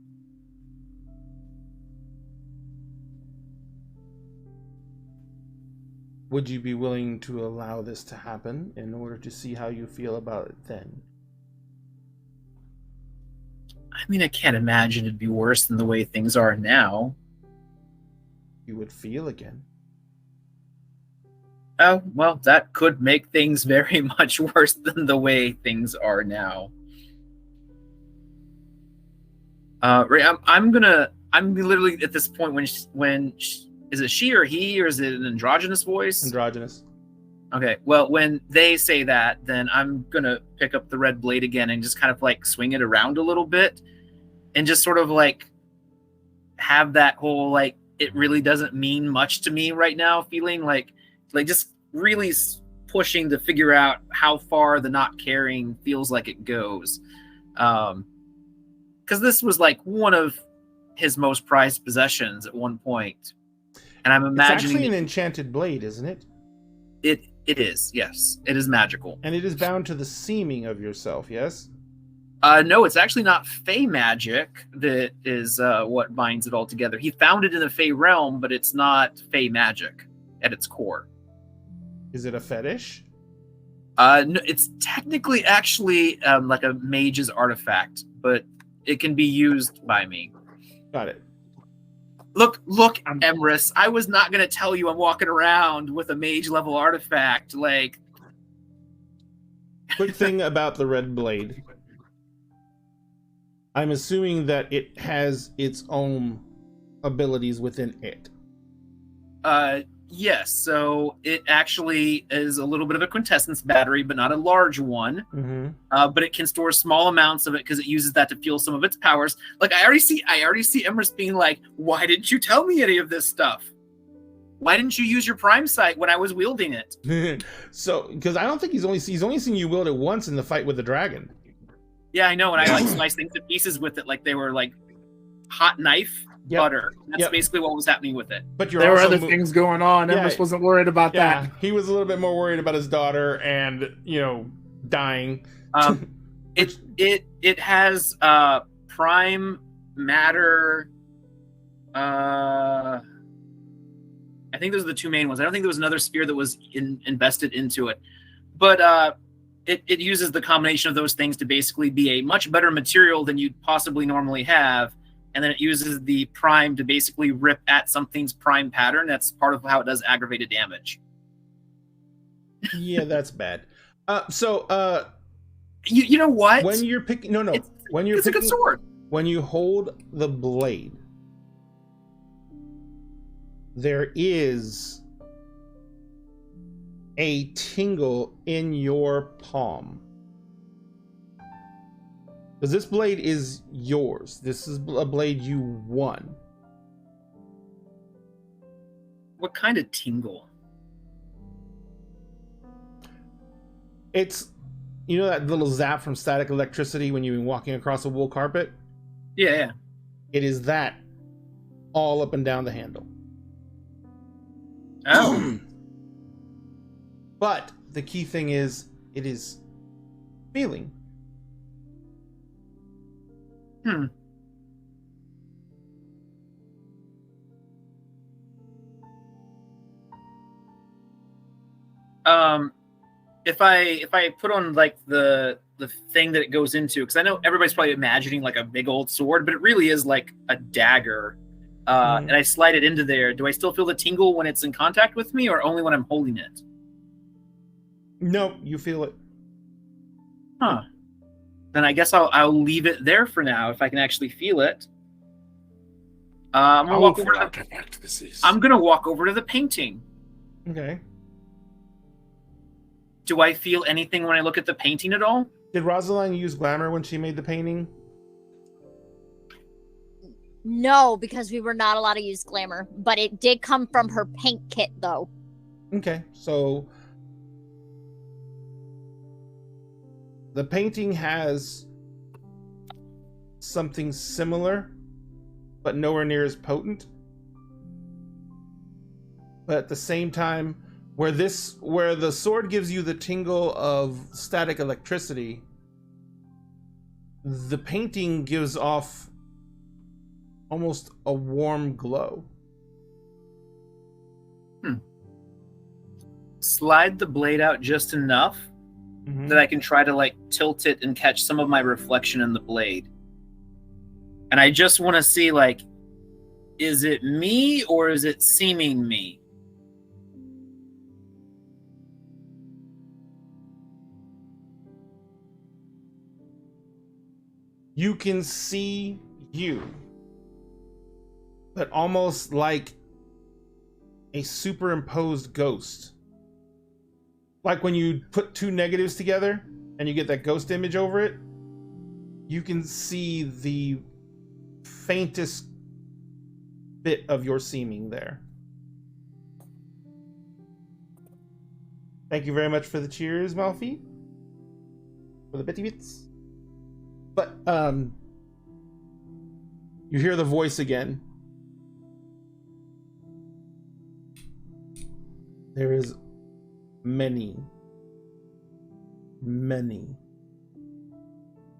Would you be willing to allow this to happen in order to see how you feel about it then? I mean, I can't imagine it'd be worse than the way things are now. You would feel again. Oh, well, that could make things very much worse than the way things are now. Right, I'm literally at this point is it she or he, or is it an androgynous voice? Androgynous. Okay, well, when they say that, then I'm gonna pick up the red blade again and just kind of like swing it around a little bit and just sort of like have that whole like it really doesn't mean much to me right now feeling, like just really pushing to figure out how far the not caring feels like it goes. Because this was like one of his most prized possessions at one point. And I'm imagining... It's actually an enchanted blade, isn't it? It is, yes. It is magical. And it is bound to the seeming of yourself, yes? No, it's actually not Fey magic that is what binds it all together. He found it in the Fey realm, but it's not Fey magic at its core. Is it a fetish? No, it's technically actually like a mage's artifact, but it can be used by me. Got it. Look, Emrys, I was not going to tell you I'm walking around with a mage level artifact. Like, Quick thing about the red blade. I'm assuming that it has its own abilities within it. yes. So it actually is a little bit of a quintessence battery, but not a large one. Mm-hmm. But it can store small amounts of it because it uses that to fuel some of its powers. Like I already see Emrys being like, "Why didn't you tell me any of this stuff? Why didn't you use your prime sight when I was wielding it?" So, because I don't think he's only seen you wield it once in the fight with the dragon. Yeah, I know, and I like sliced things to pieces with it, like they were like hot knife butter. That's basically what was happening with it. But There were other things going on. Yeah, Emrys wasn't worried about that. He was a little bit more worried about his daughter and dying. It has prime matter. I I think those are the two main ones. I don't think there was another spear that was invested into it. But it uses the combination of those things to basically be a much better material than you'd possibly normally have. And then it uses the prime to basically rip at something's prime pattern. That's part of how it does aggravated damage. Yeah, that's bad. You know what? When you're picking, It's picking, a good sword. when you hold the blade, there is a tingle in your palm. Because this blade is yours. This is a blade you won. What kind of tingle? It's, you know that little zap from static electricity when you're walking across a wool carpet? Yeah. It is that all up and down the handle. Oh. But the key thing is, it is feeling. If I put on like the thing that it goes into, because I know everybody's probably imagining like a big old sword, but it really is like a dagger. And I slide it into there. Do I still feel the tingle when it's in contact with me, or only when I'm holding it? No, you feel it. Huh. Then I guess I'll leave it there for now if I can actually feel it. I'm gonna walk over to the painting. Okay. Do I feel anything when I look at the painting at all? Did Rosaline use glamour when she made the painting? No, because we were not allowed to use glamour, but it did come from her paint kit, though. Okay, so the painting has something similar, but nowhere near as potent. But at the same time, where the sword gives you the tingle of static electricity, the painting gives off almost a warm glow. Slide the blade out just enough that I can try to like tilt it and catch some of my reflection in the blade. And I just want to see, like, is it me or is it seeming me? You can see you, but almost like a superimposed ghost. Like when you put two negatives together and you get that ghost image over it, you can see the faintest bit of your seeming there. Thank you very much for the cheers, Malfi. For the bitty bits. But, you hear the voice again. There is many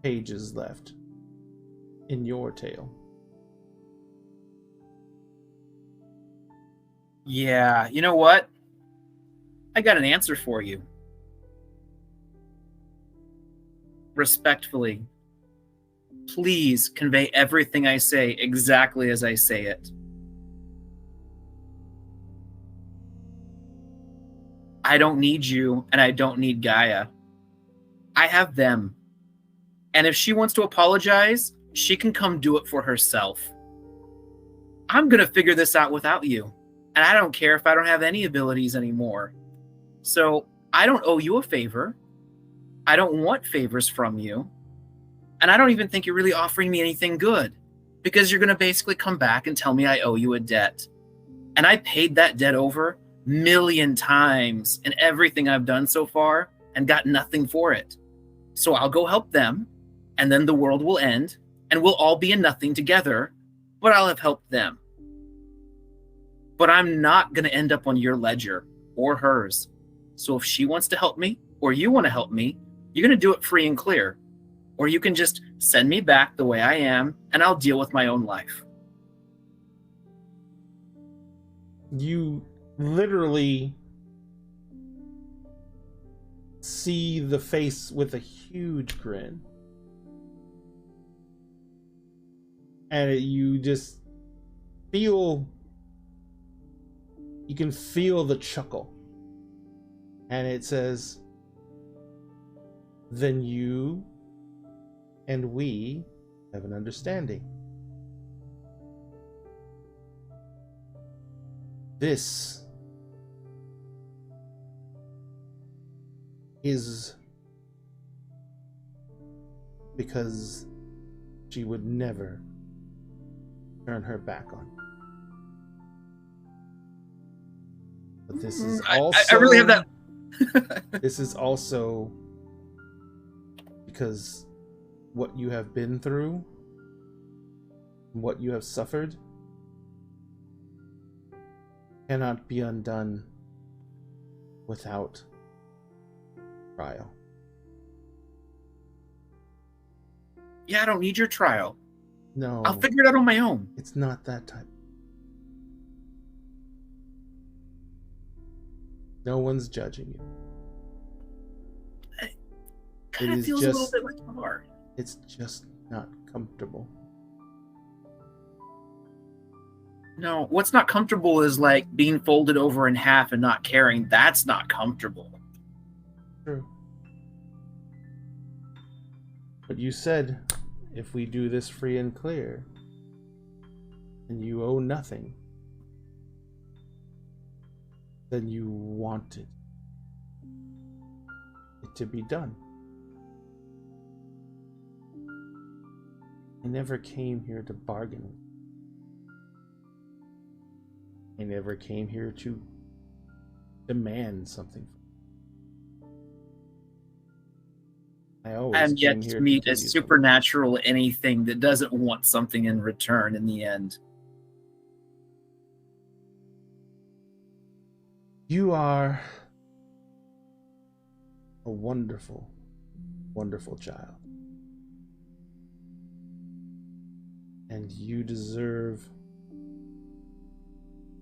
pages left in your tale. Yeah, you know what? I got an answer for you. Respectfully, please convey everything I say exactly as I say it. I don't need you, and I don't need Gaia. I have them. And if she wants to apologize, she can come do it for herself. I'm going to figure this out without you. And I don't care if I don't have any abilities anymore. So I don't owe you a favor. I don't want favors from you. And I don't even think you're really offering me anything good, because you're going to basically come back and tell me I owe you a debt. And I paid that debt over 1,000,000 times in everything I've done so far and got nothing for it. So I'll go help them, and then the world will end and we'll all be in nothing together, but I'll have helped them. But I'm not going to end up on your ledger or hers. So if she wants to help me or you want to help me, you're going to do it free and clear. Or you can just send me back the way I am and I'll deal with my own life. You literally see the face with a huge grin. And you just you can feel the chuckle. And it says, then you and we have an understanding. This is because she would never turn her back on you. But this is also... I really have that... This is also because what you have been through, what you have suffered, cannot be undone without trial. Yeah, I don't need your trial. No. I'll figure it out on my own. It's not that type. No one's judging you. It kind of feels a little bit like hard. It's just not comfortable. No, what's not comfortable is like being folded over in half and not caring. That's not comfortable. True. But you said, if we do this free and clear, and you owe nothing, then you wanted it to be done. I never came here to bargain. I never came here to demand something. I always And yet came here to meet give a you something. supernatural anything that doesn't want something in return in the end. You are a wonderful, wonderful child. And you deserve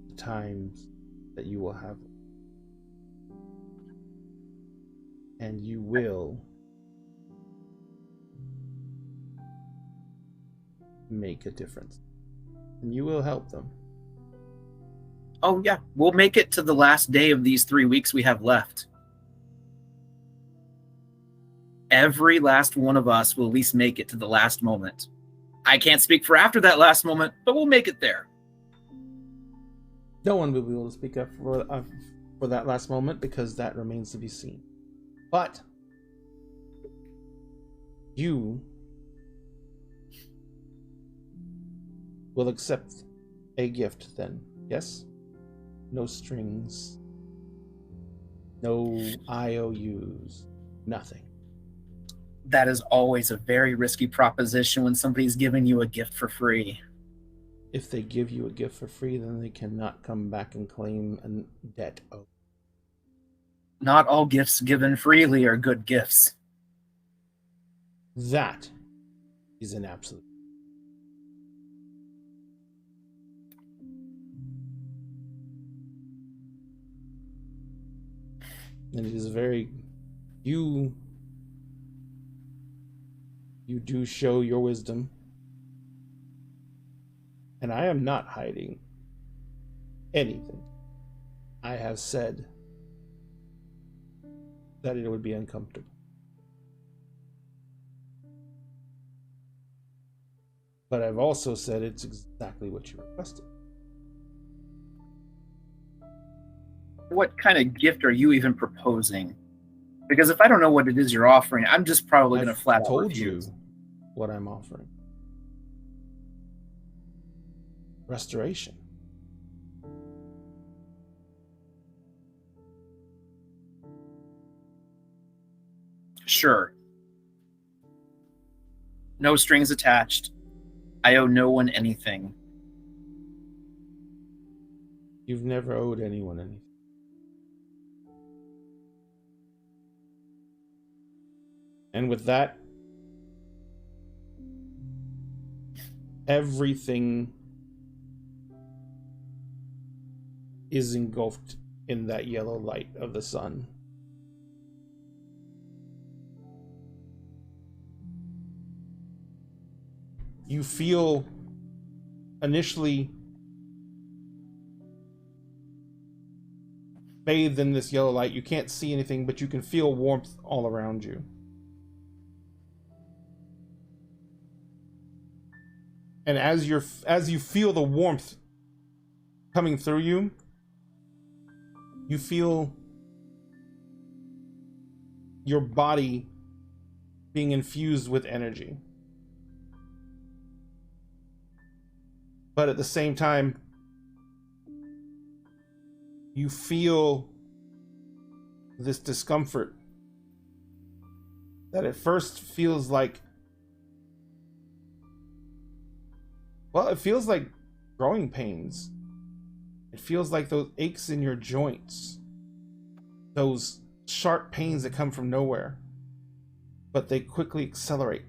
the times that you will have. And you will make a difference. And you will help them. Oh yeah, we'll make it to the last day of these 3 weeks we have left. Every last one of us will at least make it to the last moment. I can't speak for after that last moment, but we'll make it there. No one will be able to speak up for that last moment because that remains to be seen. But you will accept a gift then, yes? No strings, no IOUs, nothing. That is always a very risky proposition when somebody's giving you a gift for free. If they give you a gift for free, then they cannot come back and claim a debt owed. Not all gifts given freely are good gifts. That is an absolute. And it is very... You do show your wisdom. And I am not hiding anything. I have said that it would be uncomfortable. But I've also said it's exactly what you requested. What kind of gift are you even proposing? Because if I don't know what it is you're offering, I'm just probably going to flat out told you refuse. what I'm offering. Restoration. Sure. No strings attached. I owe no one anything. You've never owed anyone anything. And with that, everything is engulfed in that yellow light of the sun. You feel initially bathed in this yellow light. You can't see anything, but you can feel warmth all around you. And as you feel the warmth coming through you, you feel your body being infused with energy. But at the same time, you feel this discomfort that at first feels like, well, it feels like growing pains. It feels like those aches in your joints, those sharp pains that come from nowhere, but they quickly accelerate.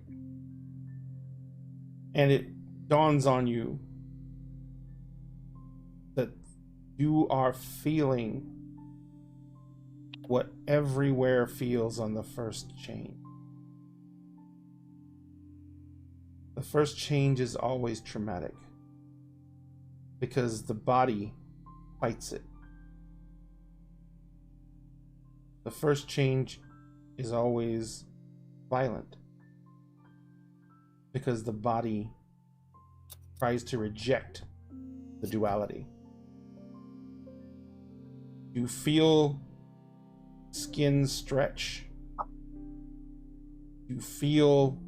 And it dawns on you that you are feeling what everywhere feels on the first change. The first change is always traumatic because the body fights it. The first change is always violent because the body tries to reject the duality. You feel skin stretch. You feel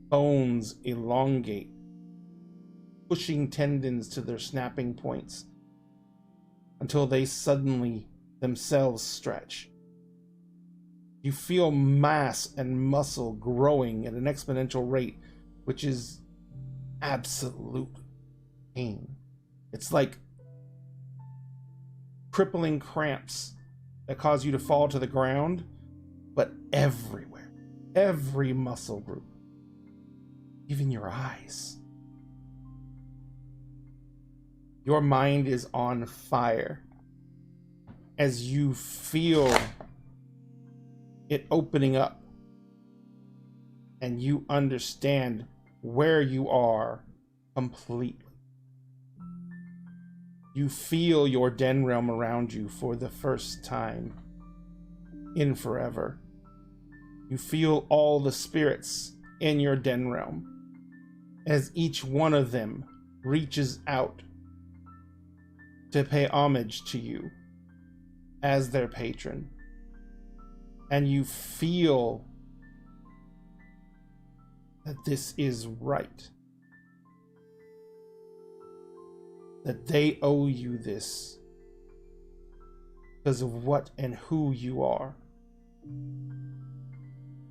bones elongate, pushing tendons to their snapping points until they suddenly themselves stretch. You feel mass and muscle growing at an exponential rate, which is absolute pain. It's like crippling cramps that cause you to fall to the ground, but everywhere, every muscle group, even your eyes. Your mind is on fire as you feel it opening up and you understand where you are completely. You feel your den realm around you for the first time in forever. You feel all the spirits in your den realm as each one of them reaches out to pay homage to you as their patron. And you feel that this is right. That they owe you this because of what and who you are.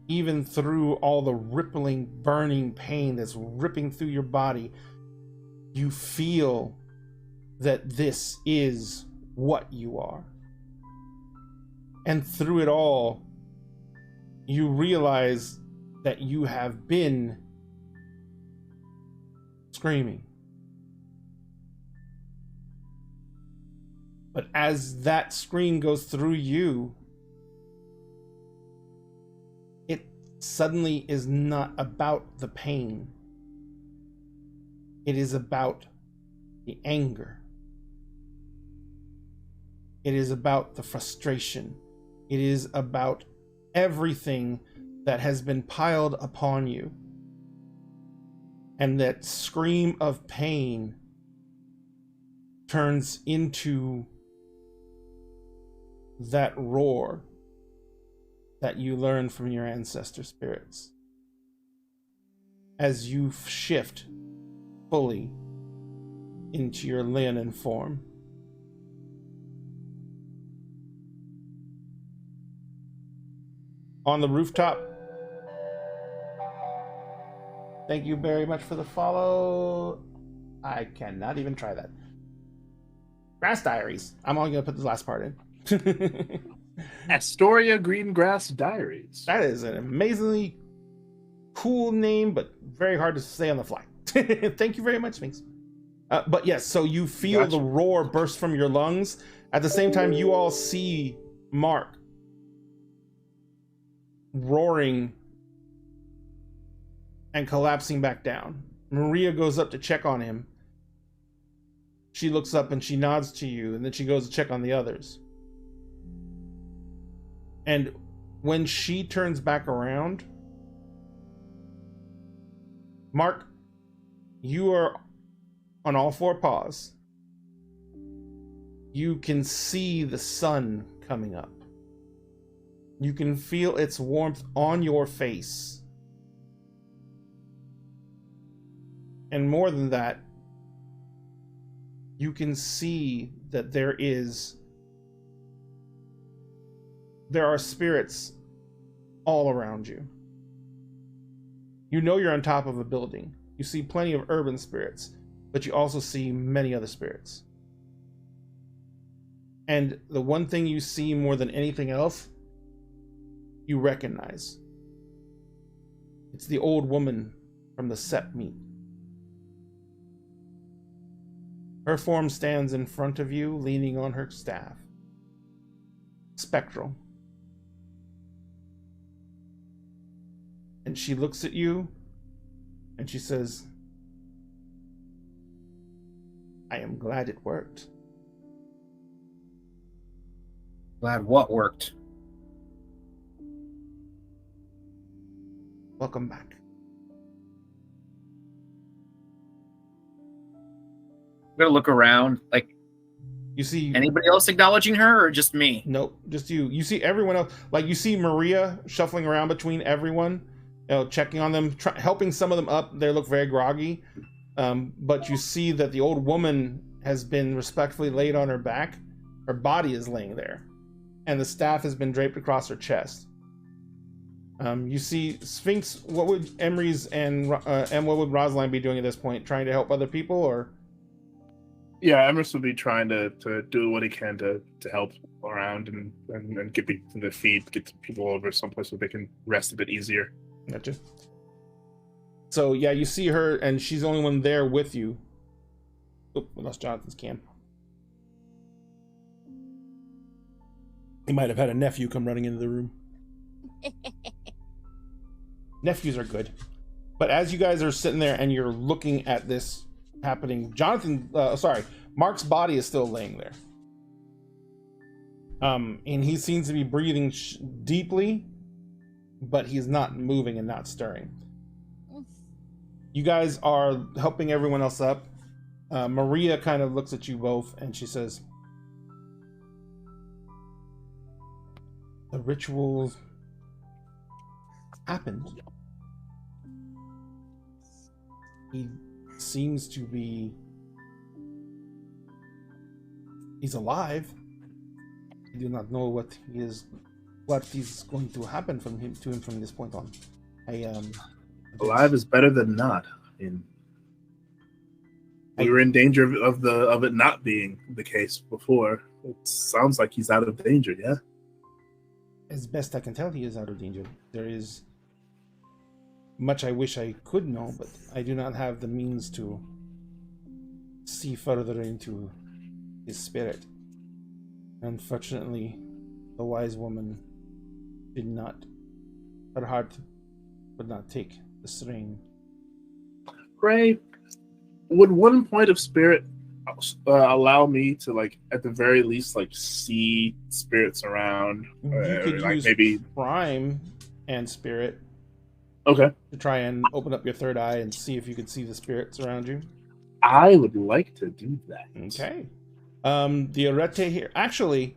Even through all the rippling, burning pain that's ripping through your body, you feel that this is what you are. And through it all, you realize that you have been screaming. But as that scream goes through you, it suddenly is not about the pain. It is about the anger. It is about the frustration. It is about everything that has been piled upon you. And that scream of pain turns into that roar that you learn from your ancestor spirits as you shift fully into your Leonin form. On the rooftop, thank you very much for the follow. I cannot even try that. Grass Diaries. I'm only going to put the last part in. Astoria Greengrass Diaries. That is an amazingly cool name, but very hard to say on the fly. Thank you very much, Sphinx. But yes, so you feel Gotcha. the roar burst from your lungs. At the same time, you all see Mark roaring and collapsing back down. Maria goes up to check on him. She looks up and she nods to you, and then she goes to check on the others. And when she turns back around, Mark, you are on all four paws. You can see the sun coming up. You can feel its warmth on your face. And more than that, you can see that there are spirits all around you. You know you're on top of a building. You see plenty of urban spirits, but you also see many other spirits. And the one thing you see more than anything else, you recognize. It's the old woman from the Sept meet. Her form stands in front of you, leaning on her staff. Spectral. And she looks at you, and she says, I am glad it worked. Glad what worked? Welcome back. I'm gonna look around. Like, You see anybody else acknowledging her, or just me? Nope, just you. You see everyone else. Like, you see Maria shuffling around between everyone, checking on them, helping some of them up. They look very groggy. But you see that the old woman has been respectfully laid on her back. Her body is laying there, and the staff has been draped across her chest. You see Sphinx. What would Emery's and what would Rosaline be doing at this point? Trying to help other people, or? Yeah, Emerson will be trying to do what he can to help around and get people to their feet, get people over someplace where they can rest a bit easier. Gotcha. So yeah, you see her, and she's the only one there with you. Oh, we lost Jonathan's cam. He might have had a nephew come running into the room. Nephews are good. But as you guys are sitting there and you're looking at this happening, Mark's body is still laying there. And he seems to be breathing deeply, but he's not moving and not stirring. You guys are helping everyone else up. Maria kind of looks at you both and she says, the ritual happened. He seems to be... He's alive. I do not know what is going to happen to him from this point on. Alive is better than not. I mean, we were in danger of it not being the case before. It sounds like he's out of danger, yeah? As best I can tell, he is out of danger. There is much I wish I could know, but I do not have the means to see further into his spirit. Unfortunately, the wise woman her heart would not take the strain. Ray, would one point of spirit allow me to, like, at the very least, like, see spirits around? You could like use maybe Prime and Spirit. Okay. To try and open up your third eye and see if you could see the spirits around you. I would like to do that. Okay. The arete here, actually,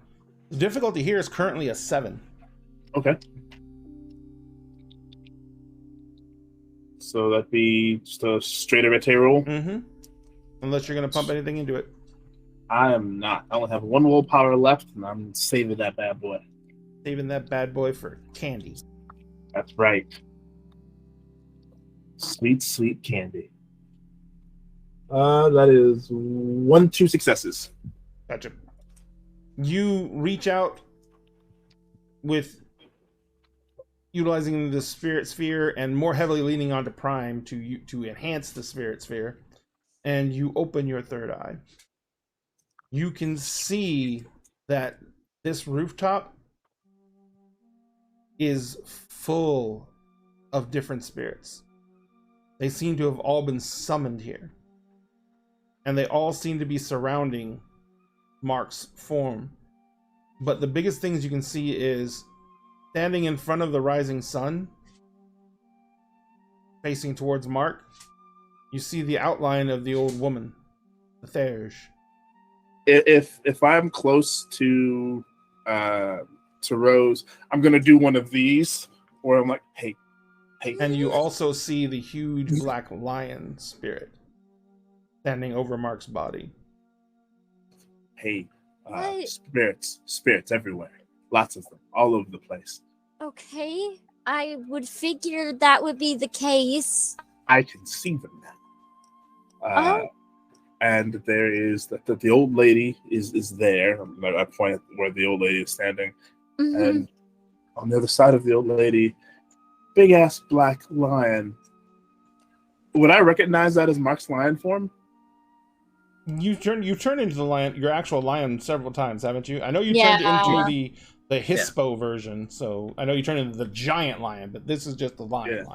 the difficulty here is currently a 7. Okay. So that'd be just a straight arete roll? Mm-hmm. Unless you're going to pump anything into it. I am not. I only have one willpower left, and I'm saving that bad boy. Saving that bad boy for candy. That's right. Sweet, sweet candy. That is 2 successes. Gotcha. You reach out with utilizing the spirit sphere and more heavily leaning onto Prime to enhance the spirit sphere. and you open your third eye, you can see that this rooftop is full of different spirits. They seem to have all been summoned here. And they all seem to be surrounding Mark's form. But the biggest things you can see is standing in front of the rising sun, facing towards Mark, you see the outline of the old woman, the Therge. If I'm close to Rose, I'm gonna do one of these, where I'm like, hey. And you also see the huge black lion spirit standing over Mark's body. Hey, What? spirits everywhere, lots of them, all over the place. Okay, I would figure that would be the case. I can see them now. And there is that the old lady is there. I point at where the old lady is standing, and on the other side of the old lady, big ass black lion. Would I recognize that as Mark's lion form? You turn into the lion, your actual lion, several times, haven't you? I know you turned into the Hispo version, so I know you turned into the giant lion, but this is just the lion.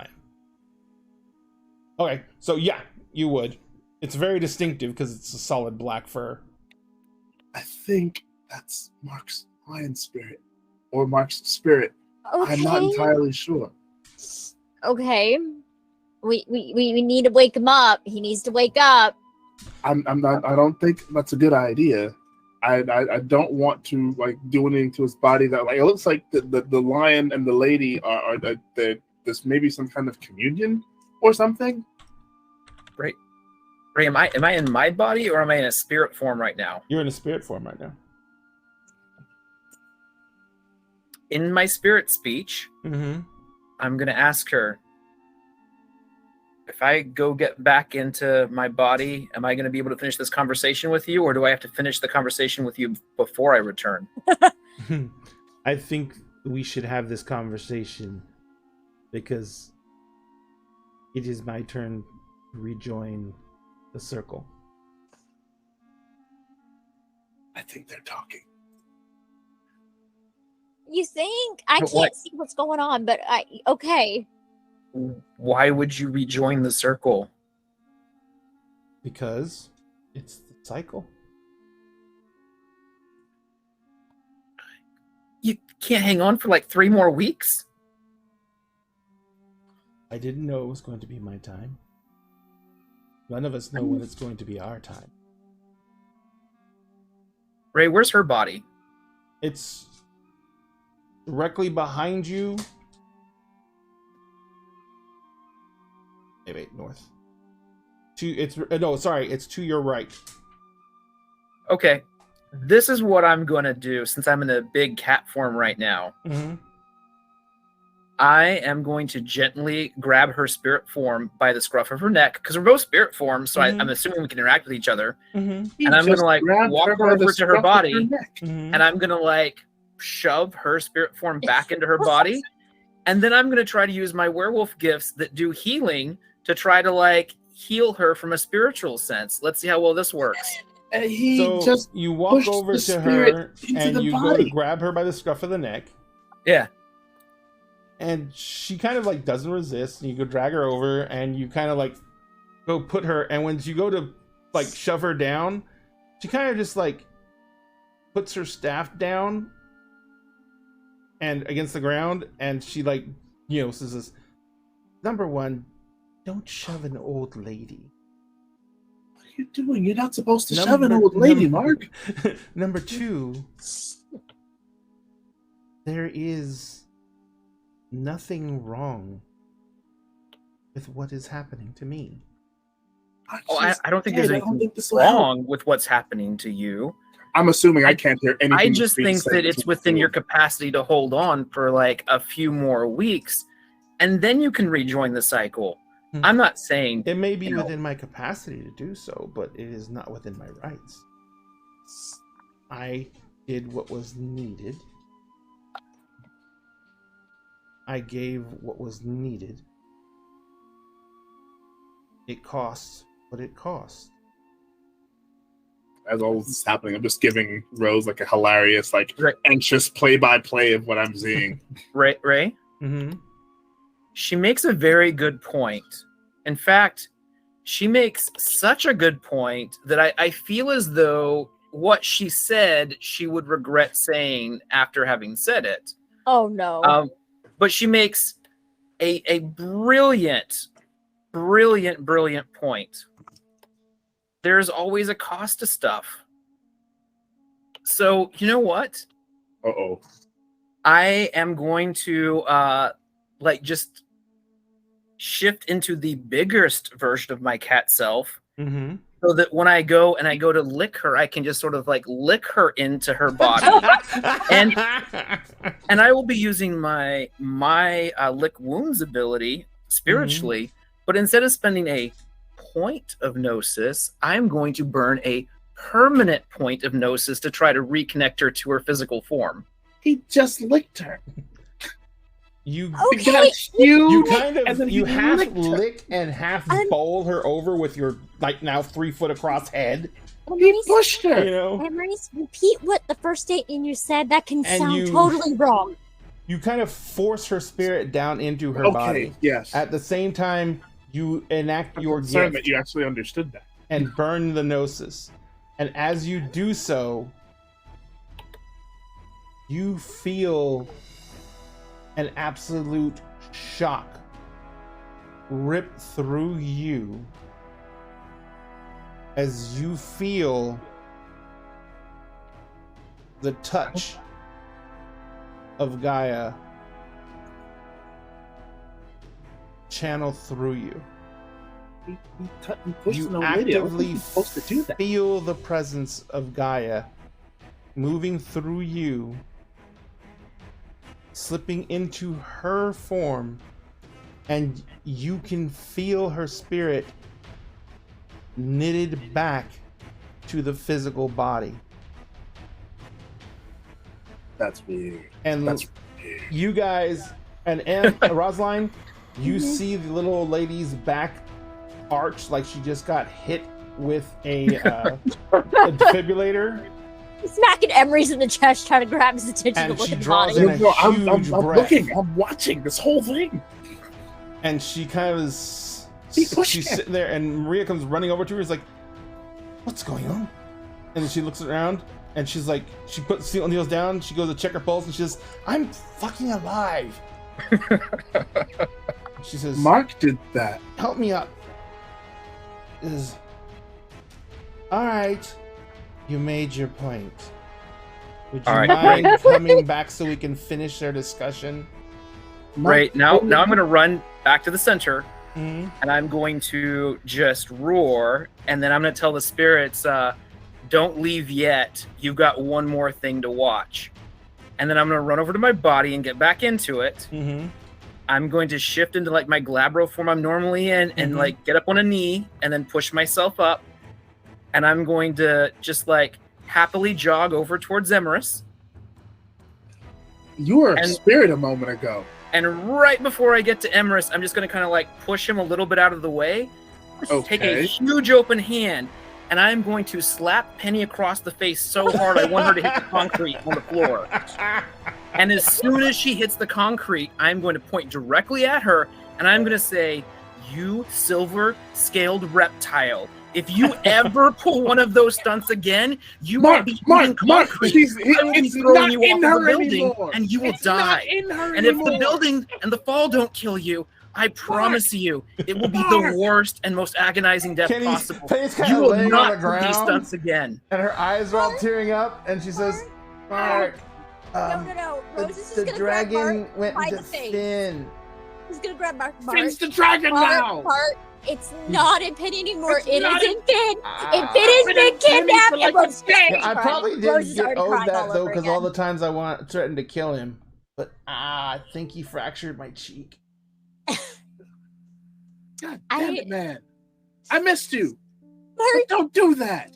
Okay, so yeah, you would. It's very distinctive because it's a solid black fur. I think that's Mark's lion spirit, or Mark's spirit. Okay. I'm not entirely sure. Okay. We need to wake him up. He needs to wake up. I'm not. I don't think that's a good idea. I don't want to like do anything to his body that like it looks like the lion and the lady are there's maybe some kind of communion or something. Right. Ray, am I in my body or am I in a spirit form right now? You're in a spirit form right now. In my spirit speech, I'm going to ask her, if I go get back into my body, am I going to be able to finish this conversation with you, or do I have to finish the conversation with you before I return? I think we should have this conversation because it is my turn to rejoin the circle. I think they're talking. You think? I But can't see what's going on, but okay. Why would you rejoin the circle? Because it's the cycle. You can't hang on for like 3 more weeks? I didn't know it was going to be my time. None of us know when it's going to be our time. Ray, where's her body? It's directly behind you. Wait, north. It's to your right. Okay. This is what I'm going to do since I'm in a big cat form right now. I am going to gently grab her spirit form by the scruff of her neck, because we're both spirit forms, so I'm assuming we can interact with each other. And I'm going to like walk over to her body, and I'm going to like shove her spirit form back into her body. And then I'm going to try to use my werewolf gifts that do healing to try to like heal her from a spiritual sense. Let's see how well this works. You walk over to her and you go to grab her by the scruff of the neck. Yeah. And she kind of like doesn't resist. And you go drag her over and you kind of like go put her. And when you go to like shove her down, she kind of just like puts her staff down and against the ground. And she like, says this, number one, don't shove an old lady. What are you doing? You're not supposed to shove an old lady, Mark. Number two, there is nothing wrong with what is happening to me. I don't think there's anything wrong with what's happening to you. I'm assuming I can't hear anything. I just think that it's within your capacity to hold on for like a few more weeks, and then you can rejoin the cycle. I'm not saying it may be within my capacity to do so, but it is not within my rights. I did what was needed. I gave what was needed. It costs what it costs. as all this is happening, I'm just giving Rose like a hilarious, like Right. anxious play-by-play of what I'm seeing. Ray, Mm-hmm. she makes a very good point. In fact, she makes such a good point that I feel as though what she said she would regret saying after having said it. Oh no. But she makes a brilliant point. There's always a cost to stuff. So you know what? Uh-oh. I am going to just shift into the biggest version of my cat self, Mm-hmm. so that when I go to lick her, I can just sort of like lick her into her body, and I will be using my lick wounds ability spiritually, but instead of spending a point of gnosis, I'm going to burn a permanent point of gnosis to try to reconnect her to her physical form. He just licked her. You Okay. you kind and of then you he half licked her. lick and half bowl her over with your like now 3 foot across head. He pushed her. You know, Emery's, repeat what the first statement you said. That can And sound you- totally wrong. you kind of force her spirit down into her Okay, body. yes. At the same time, you enact I'm your concerned gift that you actually understood that. and burn the gnosis. And as you do so, you feel an absolute shock rip through you as you feel the touch of Gaia channel through you. He pushed You an old lady. I wasn't actively supposed to do that. feel the presence of Gaia moving through you, slipping into her form, and you can feel her spirit knitted back to the physical body. That's weird. And That's weird. you guys and Rosaline, you see the little old lady's back arch like she just got hit with a defibrillator, Smacking Emery's in the chest, trying to grab his attention And to look she at the draws body. in a huge I'm breath. looking. I'm watching this whole thing. and she kind of He pushed she's him. sitting there, and Maria comes running over to her. Is like, "What's going on?" And she looks around, and she's like, she puts steel needles down. She goes to check her pulse, and she says, "I'm fucking alive." She says, Mark did that. "Help me up." Is all right. You made your point. Would you All right, mind coming back so we can finish their discussion? Right now I'm going to run back to the center, Mm-hmm. and I'm going to just roar, and then I'm going to tell the spirits, don't leave yet. You've got one more thing to watch. And then I'm going to run over to my body and get back into it. Mm-hmm. I'm going to shift into like my Glabro form I'm normally in, and Mhm. like get up on a knee and then push myself up. And I'm going to just like happily jog over towards Emerus. You were a And- spirit a moment ago. And right before I get to Emerus, I'm just going to kind of like push him a little bit out of the way. Take a Okay. huge open hand, and I'm going to slap Penny across the face so hard I want her to hit the concrete on the floor. And as soon as she hits the concrete, I'm going to point directly at her, and I'm going to say, "You silver-scaled reptile. If you ever pull one of those stunts again, you will be eating concrete. I will be it's throwing not you in off her the building, anymore. and you will It's not die. in her And if the anymore. building and the fall don't kill you, I promise you, it will be the worst and most agonizing death possible. Penny's kind You of will laying on not the do these ground, stunts again." and her eyes are all tearing up, and she says, "Mark, No. Rose is just the gonna grab Mark. dragon went by into the face. spin." He's gonna grab Mark. Face the dragon now. Mark. It's not in Penny anymore. It's It not is in Finn. Ah. If Finn has been Penny kidnapped, for like and a Rose day. is I crying. probably Rose didn't is get already owed crying that all though, over because all again. the times I threatened to kill him, but I think he fractured my cheek. God I- damn it, man. I missed you. Mark, But don't do that.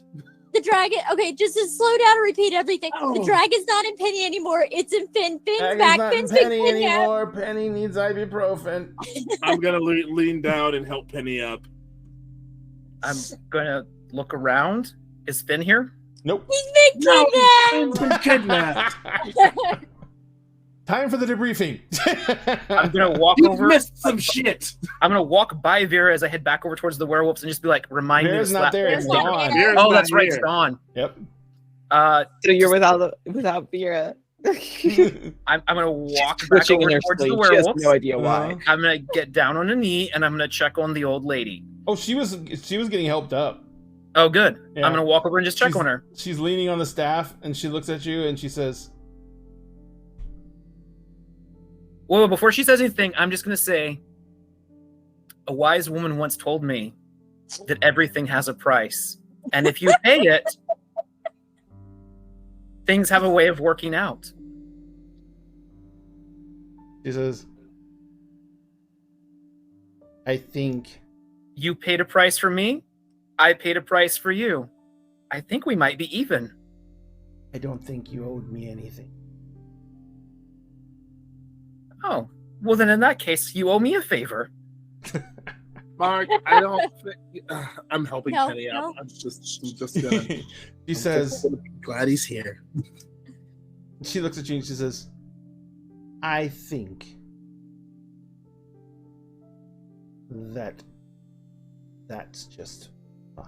the dragon. Okay, just to slow down and repeat everything. Oh. The dragon's not in Penny anymore. It's in Finn. Finn's Dragon's back. not in Finn's been Penny kidnapped. anymore. Penny needs ibuprofen. I'm gonna lean down and help Penny up. I'm going to look around. Is Finn here? Nope. He's No, been he's been kidnapped. kidnapped. Time for the debriefing. I'm gonna walk You over. missed some shit. I'm gonna walk by Vera as I head back over towards the werewolves and just be like, remind Vera's me to not slap. there. It's Vera's not Dawn. there. Vera's Oh, not that's right. here. It's gone. Yep. So you're without Vera. I'm gonna walk She's back twitching in over her towards the sleep. She has werewolves. no idea why. Uh-huh. I'm gonna get down on a knee and I'm gonna check on the old lady. Oh, she was getting helped up. Oh, good. Yeah. I'm gonna walk over and just check She's- on her. She's leaning on the staff and she looks at you and she says, Well, before she says anything, I'm just gonna say, a wise woman once told me that everything has a price, and if you pay it, things have a way of working out. she says, I think You paid a price for me. I paid a price for you. I think we might be even. I don't think you owed me anything. Oh, well then in that case, you owe me a favor. Mark, I don't think I'm helping No, Penny out. no. I'm just gonna. She says, glad he's here. she looks at you and she says, I think that's just fine.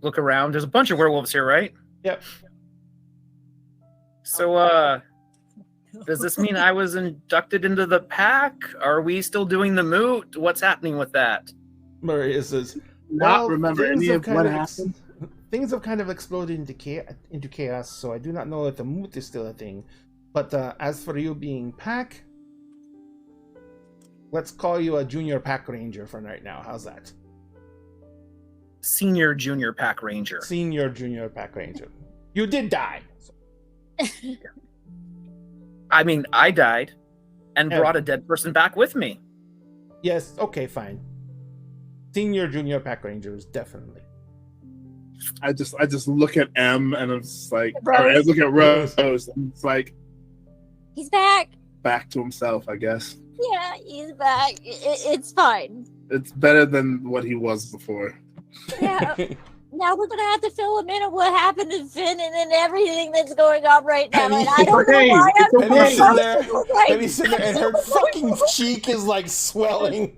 Look around. There's a bunch of werewolves here, right? Yep. So, does this mean I was inducted into the pack? Are we still doing the moot? What's happening with that? Maria says, Not "Well, remember things any have of kind what of happened. Things have kind of exploded into chaos, so I do not know if the moot is still a thing. But as for you being pack, let's call you a junior pack ranger for right now. How's that? Senior junior pack ranger. Senior junior pack ranger. You did die. I mean, I died and Yeah. brought a dead person back with me. Yes, okay, fine. Senior junior pack rangers, definitely. I just look at M and I'm just like, Rose. or I look at Rose and it's like He's back. back to himself, I guess. Yeah, he's back. It's fine. It's better than what he was before. Yeah. Now we're gonna have to fill him in on what happened to Finn and everything that's going on right now. And I don't know okay. why I'm It's okay. Penny's sitting there, right. Penny's sitting there, and her fucking cheek is like swelling.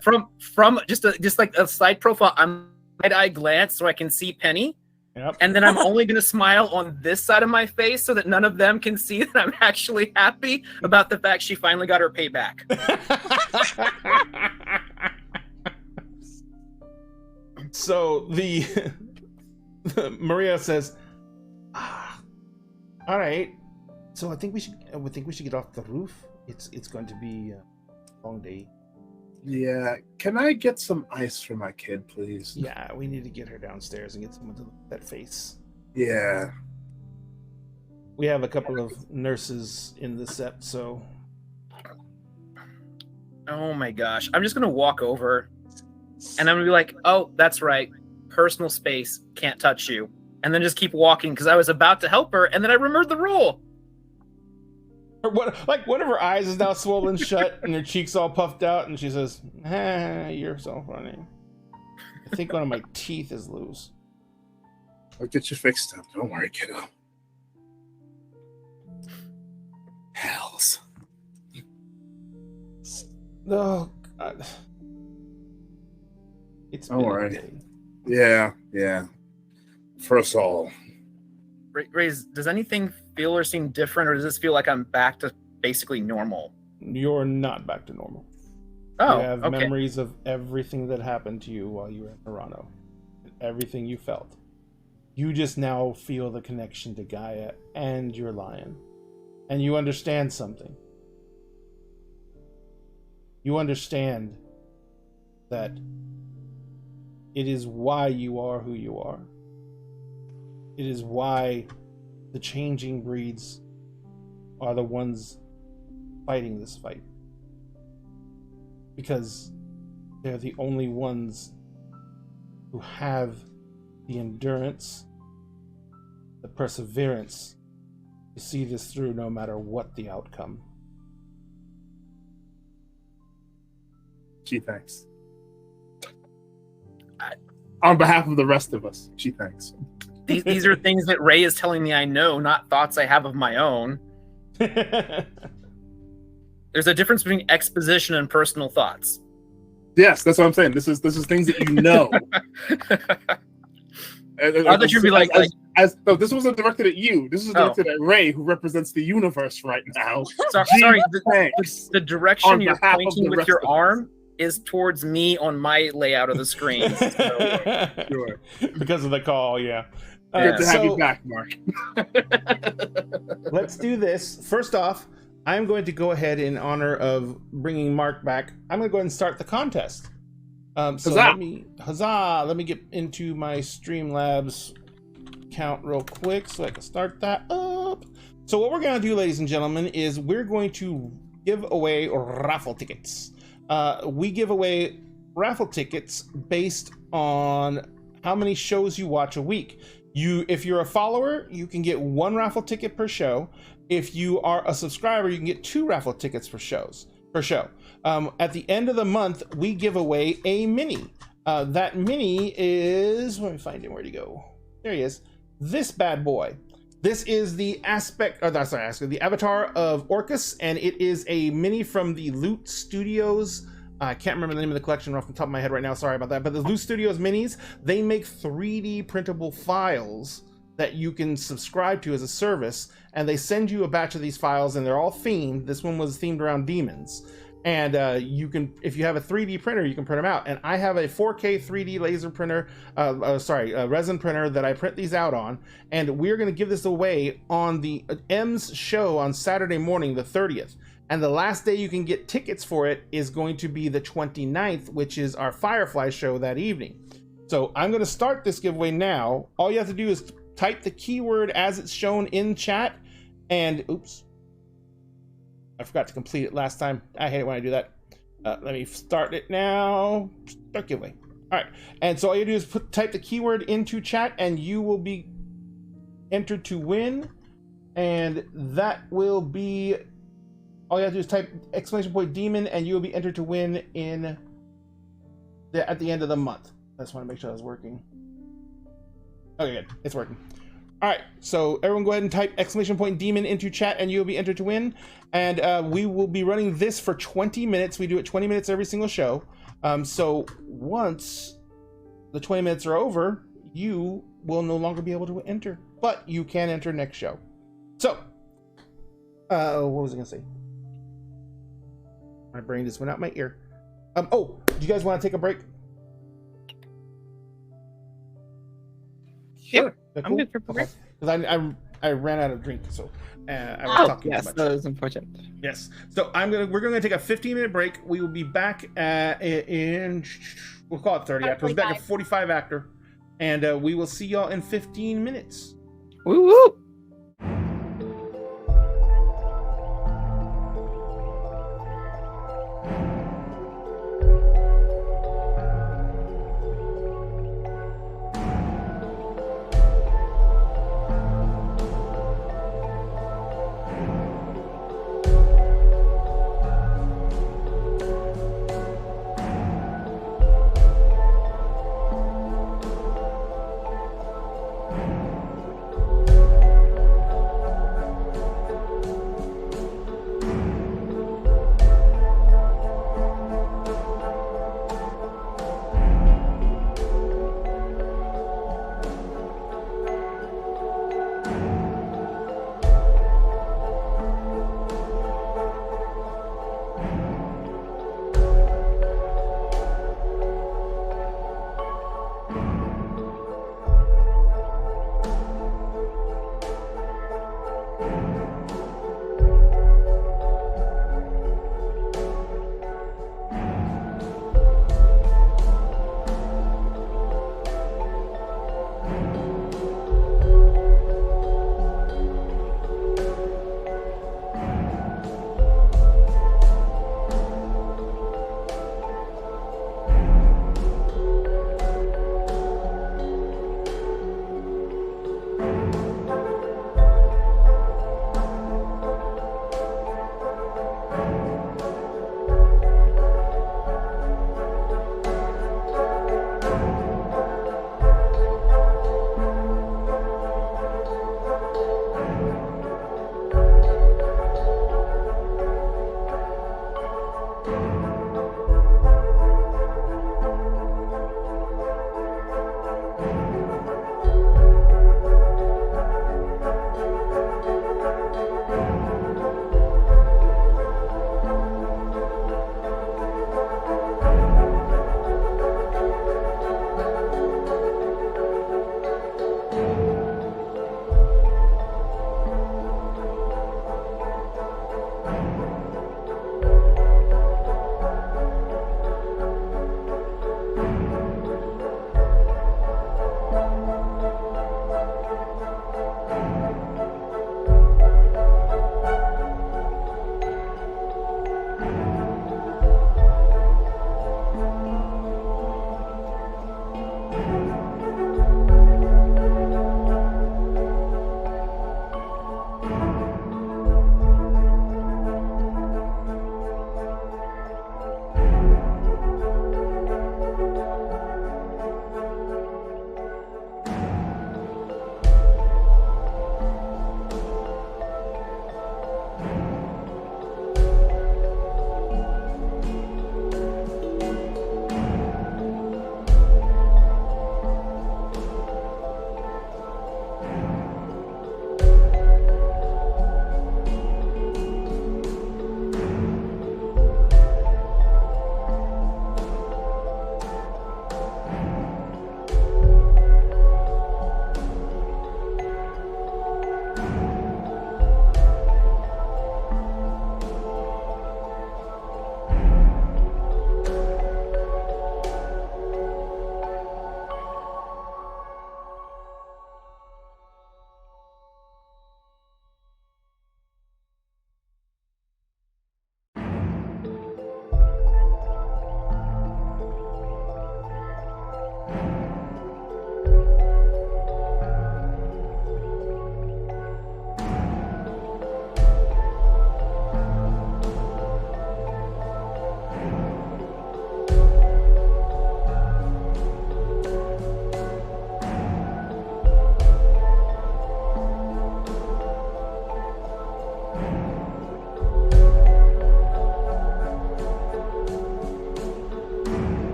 From just like a side profile, I'm side-eye glance so I can see Penny, Yep. and then I'm only gonna smile on this side of my face so that none of them can see that I'm actually happy about the fact she finally got her payback. So the Maria says, all right. So I think we should get off the roof. It's going to be a long day. Yeah. Can I get some ice for my kid, please? Yeah, we need to get her downstairs and get someone to look at that face. Yeah. We have a couple of nurses in the set, so Oh my gosh. I'm just gonna walk over and I'm gonna be like, oh, that's right. Personal space, can't touch you. And then just keep walking because I was about to help her and then I remembered the rule. one of her eyes is now swollen shut and her cheeks all puffed out, and she says, you're so funny. I think one of my teeth is loose. I'll get you fixed up. Don't worry, kiddo. Hells. Oh, God. It's been All a right. day. Yeah. For us all. Raze, does anything feel or seem different, or does this feel like I'm back to basically normal? You're not back to normal. Oh, You have okay. memories of everything that happened to you while you were in Murano. Everything you felt. You just now feel the connection to Gaia and your lion. And you understand something. You understand that it is why you are who you are. It is why the changing breeds are the ones fighting this fight. Because they're the only ones who have the endurance, the perseverance to see this through no matter what the outcome. Gee, thanks. On behalf of the rest of us, she thanks. These are things that Ray is telling me I know, not thoughts I have of my own. There's a difference between exposition and personal thoughts. Yes, that's what I'm saying. This is things that you know. I thought you'd be like, no, this wasn't directed at you. This is directed at Ray, who represents the universe right now. sorry, the direction On you're behalf of pointing the with rest your of us. arm is towards me on my layout of the screen. So, Sure. Because of the call, yeah. Good to have So you back, Mark. let's do this. First off, I'm going to go ahead in honor of bringing Mark back. I'm going to go ahead and start the contest. So Huzzah! Let me get into my Streamlabs account real quick so I can start that up. So what we're going to do, ladies and gentlemen, is we're going to give away raffle tickets. We give away raffle tickets based on how many shows you watch a week. If you're a follower, you can get 1 raffle ticket per show. If you are a subscriber, you can get 2 raffle tickets per show. At the end of the month, we give away a mini. That mini is, let me find him. Where'd he go? There he is. This bad boy. This is the the avatar of Orcus, and it is a mini from the Loot Studios. I can't remember the name of the collection off the top of my head right now. Sorry about that. But the Loot Studios minis, they make 3D printable files that you can subscribe to as a service, and they send you a batch of these files, and they're all themed. This one was themed around demons. And you can, if you have a 3D printer, you can print them out. And I have a 4K 3D laser printer, resin printer that I print these out on. And we're going to give this away on the M's show on Saturday morning, the 30th. And the last day you can get tickets for it is going to be the 29th, which is our Firefly show that evening. So I'm going to start this giveaway now. All you have to do is type the keyword as it's shown in chat. And oops, I forgot to complete it last time. I hate it when I do that. Let me start it now. Start giveaway. All right. And so all you do is type the keyword into chat, and you will be entered to win. And that will be, all you have to do is type !demon, and you will be entered to win at the end of the month. I just want to make sure that was working. Okay, good. It's working. All right, so everyone go ahead and type !demon into chat, and you'll be entered to win. And we will be running this for 20 minutes. We do it 20 minutes every single show. So once the 20 minutes are over, you will no longer be able to enter, but you can enter next show. So, what was I gonna say? My brain just went out my ear. Do you guys want to take a break? Sure. Cool? I'm good for break. Because I ran out of drink, so I was talking too yes, much. that is important. Yes. So we're gonna take a 15-minute break. We will be back in we'll call it 30 after. We'll be back at 45 after, and we will see y'all in 15 minutes. Woo woo.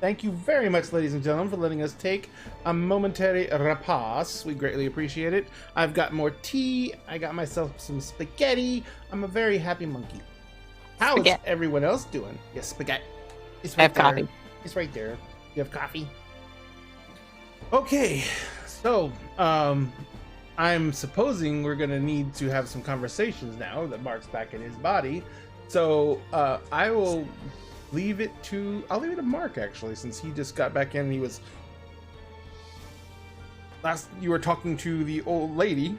Thank you very much, ladies and gentlemen, for letting us take a momentary repas. We greatly appreciate it. I've got more tea. I got myself some spaghetti. I'm a very happy monkey. How is everyone else doing? Yes, spaghetti. It's right I have there. coffee. It's right there. You have coffee? Okay, so I'm supposing we're gonna need to have some conversations now that Mark's back in his body. So I'll leave it to Mark, actually, since he just got back in. He was you were talking to the old lady.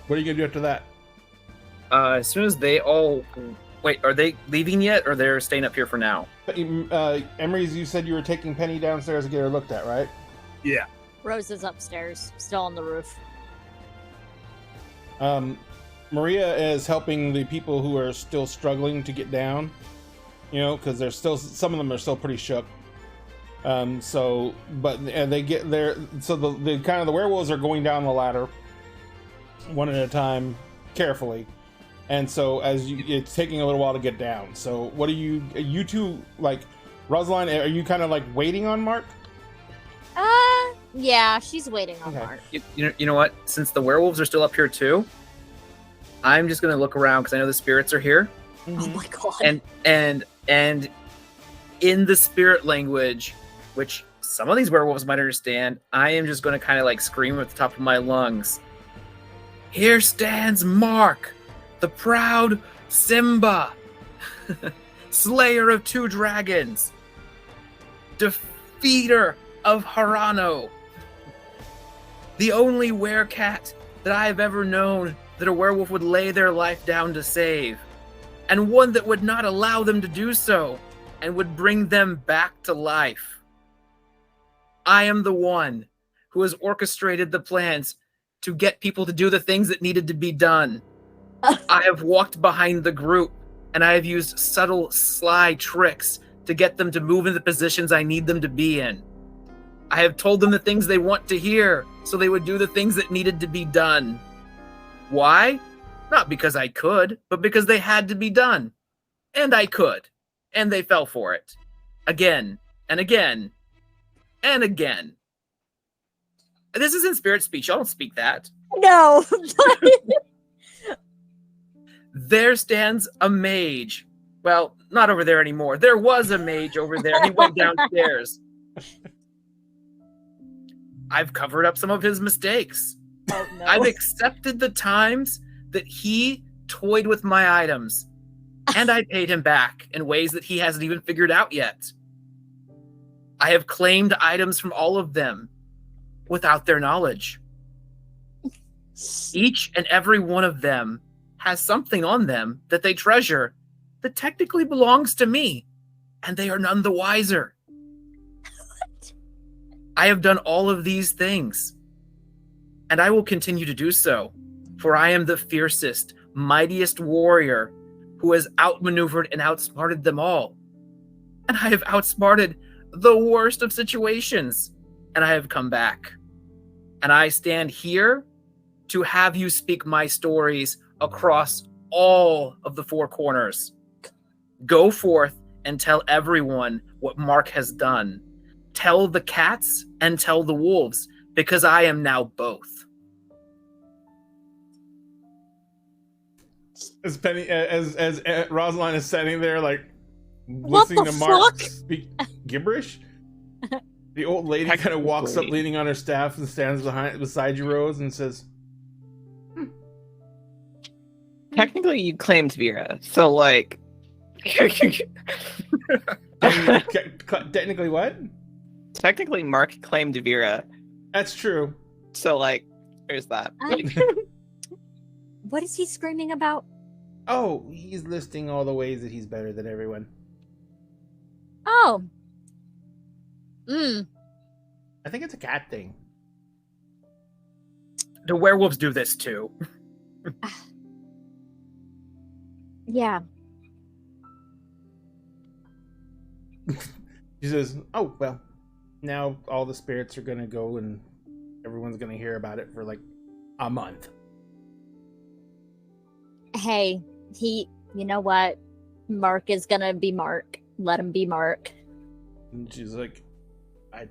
What are you gonna do after that? As soon as they all wait, are they leaving yet, or they're staying up here for now? Emery's, you said you were taking Penny downstairs to get her looked at, right? Yeah. Rose is upstairs, still on the roof. Maria is helping the people who are still struggling to get down, you know, because there's still some of them are still pretty shook. They get there. So the kind of the werewolves are going down the ladder one at a time, carefully, and so it's taking a little while to get down. So what are you two, like, Rosalind? Are you kind of like waiting on Mark? Yeah, she's waiting on Okay. Mark. You know what? Since the werewolves are still up here too, I'm just gonna look around because I know the spirits are here. Oh my god. And in the spirit language, which some of these werewolves might understand, I am just gonna kind of like scream at the top of my lungs. Here stands Mark, the proud Simba, slayer of 2 dragons, defeater of Harano, the only werecat that I have ever known that a werewolf would lay their life down to save, and one that would not allow them to do so, and would bring them back to life. I am the one who has orchestrated the plans to get people to do the things that needed to be done. I have walked behind the group, and I have used subtle, sly tricks to get them to move in the positions I need them to be in. I have told them the things they want to hear, so they would do the things that needed to be done. Why? Not because I could, but because they had to be done. And I could. And they fell for it. Again, and again, and again. This is in spirit speech. I don't speak that. No. There stands a mage. Well, not over there anymore. There was a mage over there. He went downstairs. I've covered up some of his mistakes. Oh, no. I've accepted the times that he toyed with my items, and I paid him back in ways that he hasn't even figured out yet. I have claimed items from all of them without their knowledge. Each and every one of them has something on them that they treasure that technically belongs to me, and they are none the wiser. I have done all of these things, and I will continue to do so, for I am the fiercest, mightiest warrior who has outmaneuvered and outsmarted them all. And I have outsmarted the worst of situations, and I have come back. And I stand here to have you speak my stories across all of the 4 corners. Go forth and tell everyone what Mark has done. Tell the cats and tell the wolves, because I am now both. As Penny, as Rosalind is standing there, like, What listening the to Mark fuck? speak gibberish, the old lady kind of walks up, leaning on her staff, and stands beside you, Rose, and says, Technically, you claimed Vera, so like. technically what? Technically, Mark claimed Vera, That's true. so like, there's that. What is he screaming about? Oh, he's listing all the ways that he's better than everyone. Oh. I think it's a cat thing. The werewolves do this too. Yeah. She says, oh, well, now all the spirits are going to go and everyone's going to hear about it for like a month. Hey, you know what? Mark is gonna be Mark. Let him be Mark. And she's like, I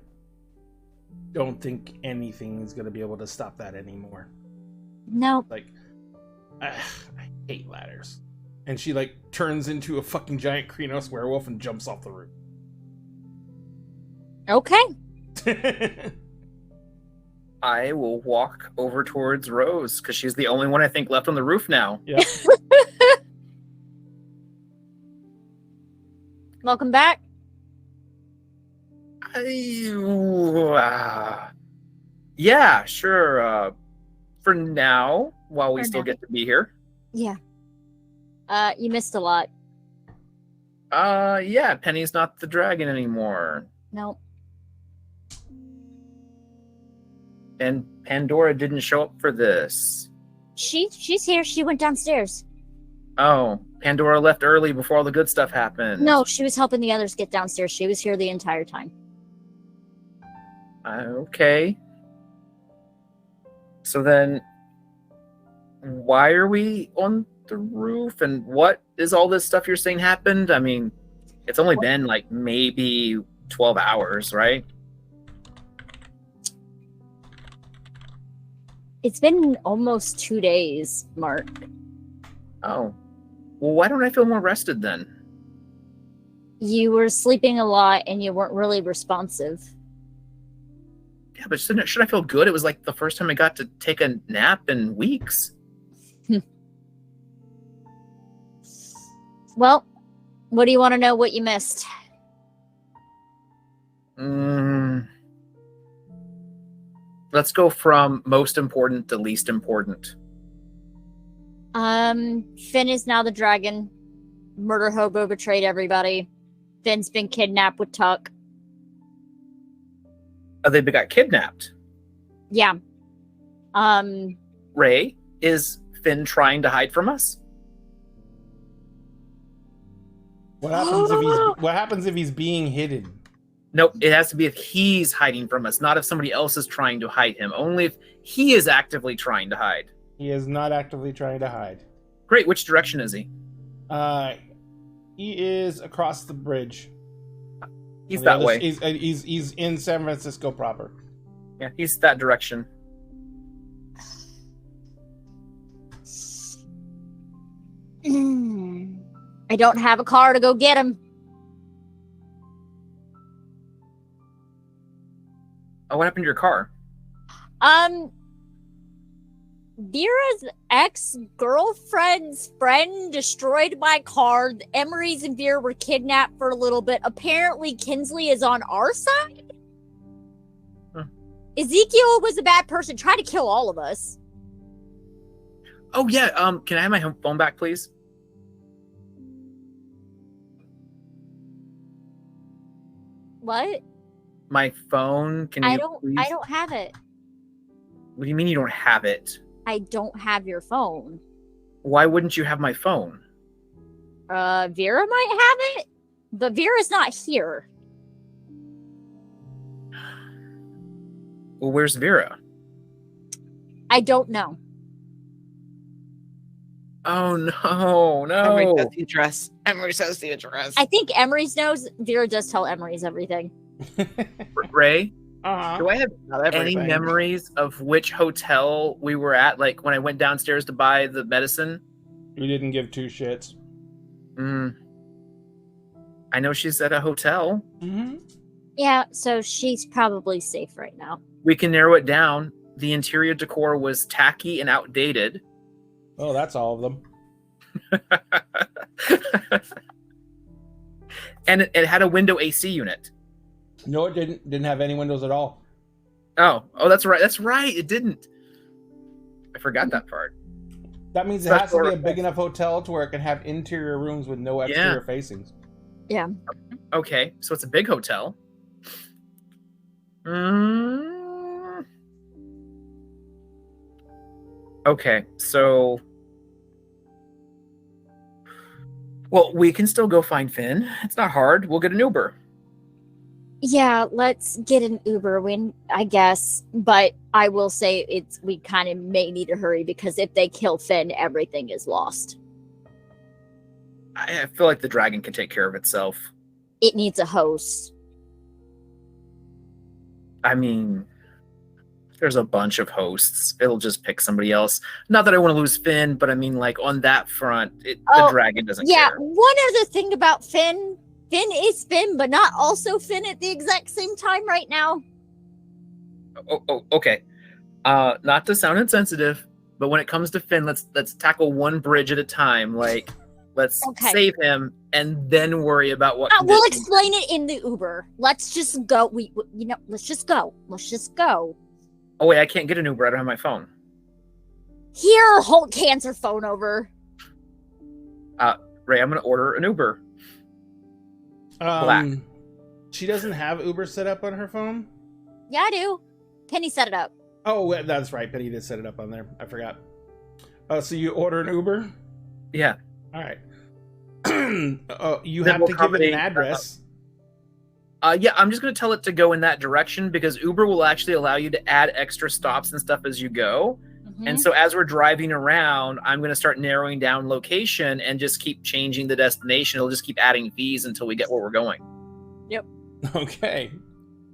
don't think anything is going to be able to stop that anymore. Nope. Like, I hate ladders. And she, like, turns into a fucking giant Krenos werewolf and jumps off the roof. Okay. I will walk over towards Rose because she's the only one I think left on the roof now. Yeah. Welcome back. Yeah, sure. For now, while we For still now. get to be here. Yeah. You missed a lot. Yeah, Penny's not the dragon anymore. Nope. And Pandora didn't show up for this. She's here. She went downstairs. Oh, Pandora left early before all the good stuff happened. No, she was helping the others get downstairs. She was here the entire time. Okay. So then, why are we on the roof? And what is all this stuff you're saying happened? I mean, it's only been like maybe 12 hours, right? It's been almost 2 days, Mark. Oh. Well, why don't I feel more rested then? You were sleeping a lot and you weren't really responsive. Yeah, but should I feel good? It was like the first time I got to take a nap in weeks. Well, what do you want to know what you missed? Let's go from most important to least important. Finn is now the dragon. Murder Hobo betrayed everybody. Finn's been kidnapped with Tuck. Oh, they got kidnapped. Yeah. Ray, is Finn trying to hide from us? What happens if he's being hidden? Nope, it has to be if he's hiding from us, not if somebody else is trying to hide him. Only if he is actively trying to hide. He is not actively trying to hide. Great, which direction is he? He is across the bridge. He's that way. He's in San Francisco proper. Yeah, he's that direction. I don't have a car to go get him. Oh, what happened to your car? Vera's ex-girlfriend's friend destroyed my car. Emery's and Vera were kidnapped for a little bit. Apparently, Kinsley is on our side. Ezekiel was a bad person, tried to kill all of us. Oh yeah. Can I have my phone back, please? What? My phone? Can you? I don't have it. What do you mean you don't have it? I don't have your phone. Why wouldn't you have my phone? Vera might have it, but Vera's not here. Well, where's Vera? I don't know. Oh no, Emery no. says the address. Emery says the address. I think Emery's knows. Vera does tell Emery's everything. Ray, Uh-huh. do I have Not any everything. memories of which hotel we were at? Like when I went downstairs to buy the medicine? You didn't give two shits. I know she's at a hotel. Mm-hmm. Yeah, so she's probably safe right now. We can narrow it down. The interior decor was tacky and outdated. Oh, that's all of them. And it had a window AC unit. No, it didn't. Didn't have any windows at all. Oh, that's right. That's right. It didn't. I forgot that part. That means it has to be a big enough hotel to where it can have interior rooms with no exterior facings. Yeah. Okay, so it's a big hotel. Okay, so... Well, we can still go find Finn. It's not hard. We'll get an Uber. Yeah, let's get an Uber I guess. But I will say we kind of may need to hurry because if they kill Finn, everything is lost. I feel like the dragon can take care of itself. It needs a host. I mean, there's a bunch of hosts. It'll just pick somebody else. Not that I want to lose Finn, but I mean, like, on that front, the dragon doesn't care. One other thing about Finn. Finn is Finn, but not also Finn at the exact same time right now. Oh, okay. Not to sound insensitive, but when it comes to Finn, let's tackle one bridge at a time. Like, let's save him and then worry about what. We'll explain it in the Uber. Let's just go. Let's just go. Let's just go. Oh wait, I can't get an Uber. I don't have my phone. Here, Hulk hands her phone over. Ray, I'm gonna order an Uber. Black. She doesn't have Uber set up on her phone? Yeah, I do. Penny set it up. Oh, that's right. Penny did set it up on there. I forgot. So you order an Uber? Yeah. All right. You have to give it an address. Yeah, I'm just going to tell it to go in that direction because Uber will actually allow you to add extra stops and stuff as you go. Mm-hmm. And so as we're driving around, I'm going to start narrowing down location and just keep changing the destination. It'll just keep adding fees until we get where we're going. Yep. Okay.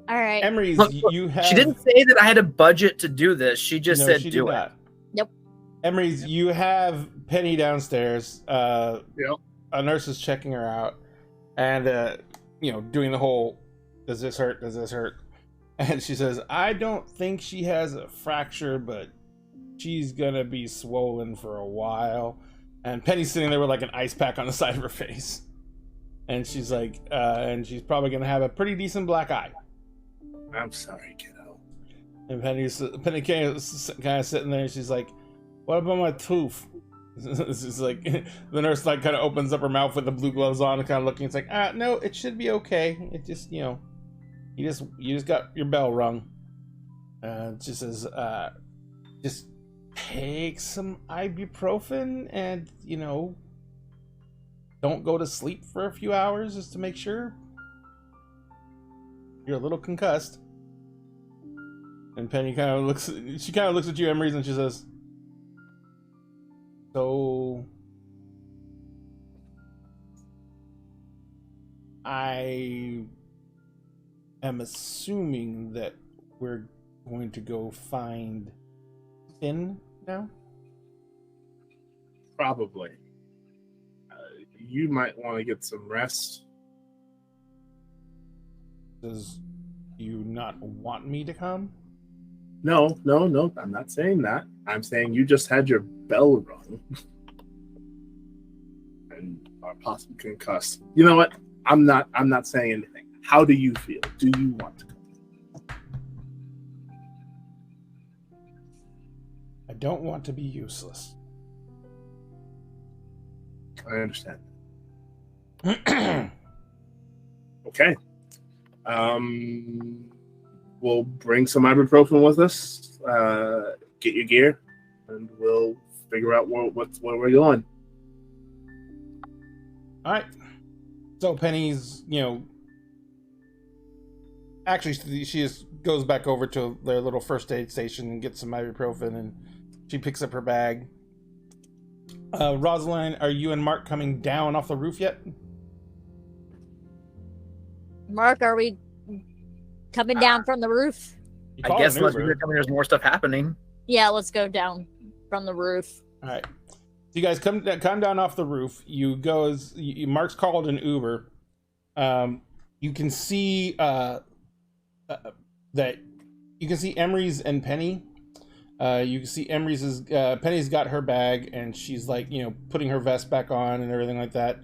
All right. Emery's, you have... She didn't say that I had a budget to do this. She just said do it. Nope. Emery's, you have Penny downstairs. Yep. A nurse is checking her out and, doing the whole, does this hurt? Does this hurt? And she says, I don't think she has a fracture, but she's gonna be swollen for a while. And Penny's sitting there with like an ice pack on the side of her face. And she's like, and she's probably gonna have a pretty decent black eye. I'm sorry, kiddo. And Penny kind of sitting there and she's like, what about my tooth? It's like the nurse like kind of opens up her mouth with the blue gloves on and kind of looking. It's like, no, it should be okay. It just, you just got your bell rung. She says, just take some ibuprofen and don't go to sleep for a few hours just to make sure. You're a little concussed. And Penny kind of looks at you, Emery, and she says, so I am assuming that we're going to go find Finn now? Probably. You might want to get some rest. Does you not want me to come? No. I'm not saying that. I'm saying you just had your bell rung and are possibly concussed. You know what? I'm not saying anything. How do you feel? Do you want to come? I don't want to be useless. I understand. Okay. We'll bring some ibuprofen with us. Get your gear, and we'll figure out where we're going. All right. So Penny's, actually, she just goes back over to their little first aid station and gets some ibuprofen, and she picks up her bag. Rosalind, are you and Mark coming down off the roof yet? Mark, are we coming down from the roof? I guess unless we're coming, there's more stuff happening. Yeah, let's go down from the roof. All right. So you guys come down off the roof. You go Mark's called an Uber. You can see that you can see Emery's and Penny. You can see Emery's Penny's got her bag and she's like, putting her vest back on and everything like that.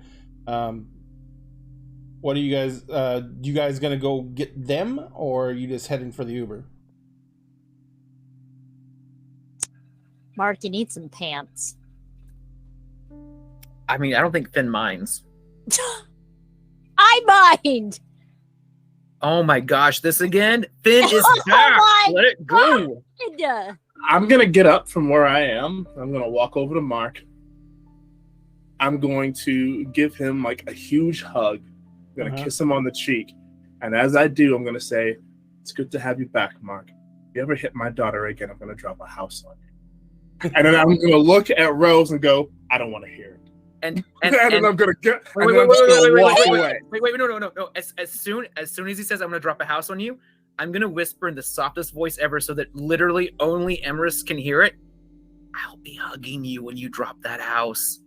What are you guys? You guys gonna go get them, or are you just heading for the Uber? Mark, you need some pants. I mean, I don't think Finn minds. I mind. Oh my gosh, this again? Finn is back. Let it go. God. I'm gonna get up from where I am. I'm gonna walk over to Mark. I'm going to give him like a huge hug. I'm going to kiss him on the cheek. And as I do, I'm going to say, it's good to have you back, Mark. If you ever hit my daughter again, I'm going to drop a house on you. And then I'm going to look at Rose and go, I don't want to hear it. And And I'm gonna get. wait, and wait, I'm wait, just wait, gonna wait, walk wait, away. wait, no. As soon as he says I'm gonna drop a house on you, I'm gonna whisper in the softest voice ever so that literally only Emerus can hear it. I'll be hugging you when you drop that house.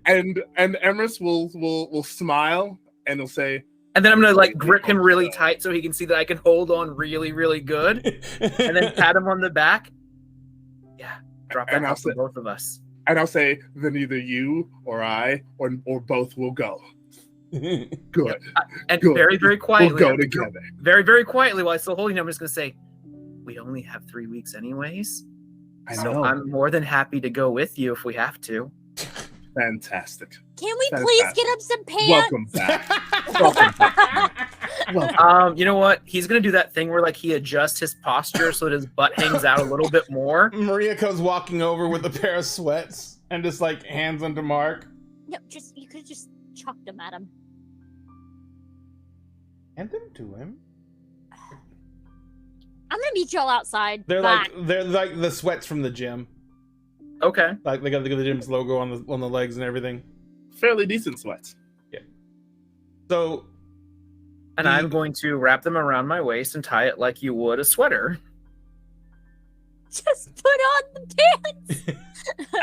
And Emrys will smile and he'll say, And then I'm gonna like grip him really tight so he can see that I can hold on really, really good. And then pat him on the back. Yeah, drop that And I'll house for say- both of us. and I'll say, then either you or I or both will go. Good. And Good. very, very quietly. We'll go I'm gonna- together. Very, very quietly while still holding him, I'm just gonna say, we only have 3 weeks anyways. I So know. I'm more than happy to go with you if we have to. Fantastic. Can we please get him some pants? Welcome back. Welcome back. Welcome. You know what? He's gonna do that thing where like he adjusts his posture so that his butt hangs out a little bit more. Maria comes walking over with a pair of sweats and just like hands onto Mark. No, you could have just chucked them at him. Hand them to him. I'm gonna meet y'all outside. They're Bye. like the sweats from the gym. Okay. Like they got the gym's logo on the legs and everything. Fairly decent sweats. So And I'm going to wrap them around my waist and tie it like you would a sweater. Just put on the pants.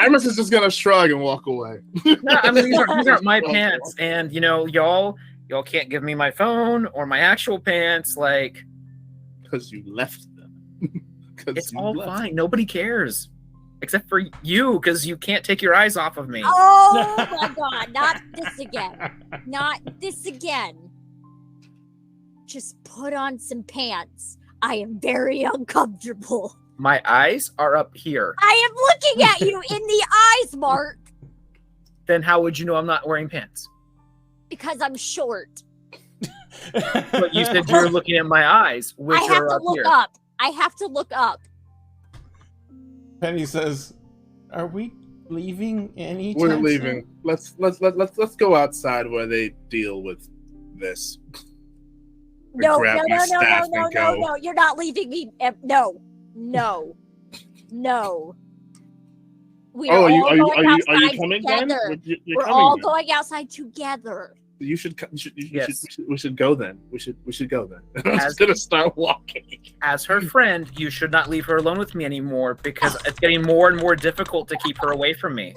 Emrys is just gonna shrug and walk away. No, I mean these aren't my pants, and you know, y'all can't give me my phone or my actual pants. Like, Because you left them. 'Cause it's you all left. fine. Nobody cares. Except for you, because you can't take your eyes off of me. Oh my god, not this again. Not this again. Just put on some pants. I am very uncomfortable. My eyes are up here. I am looking at you in the eyes, Mark, Then how would you know I'm not wearing pants? because I'm short. But you said you were looking at my eyes, which I have are to up look here. up. I have to look up. Penny says, "Are we leaving any?" We're leaving. Let's go outside where they deal with this. No, grab no, my no, no, staff no, no, and no, go. no. You're not leaving me. No, no, no. We Oh, are you going outside coming together. then? You're We're coming all then. going outside together. You should. Yes. We should go then. We should go then. I'm As- just gonna start walking. As her friend, you should not leave her alone with me anymore because it's getting more and more difficult to keep her away from me.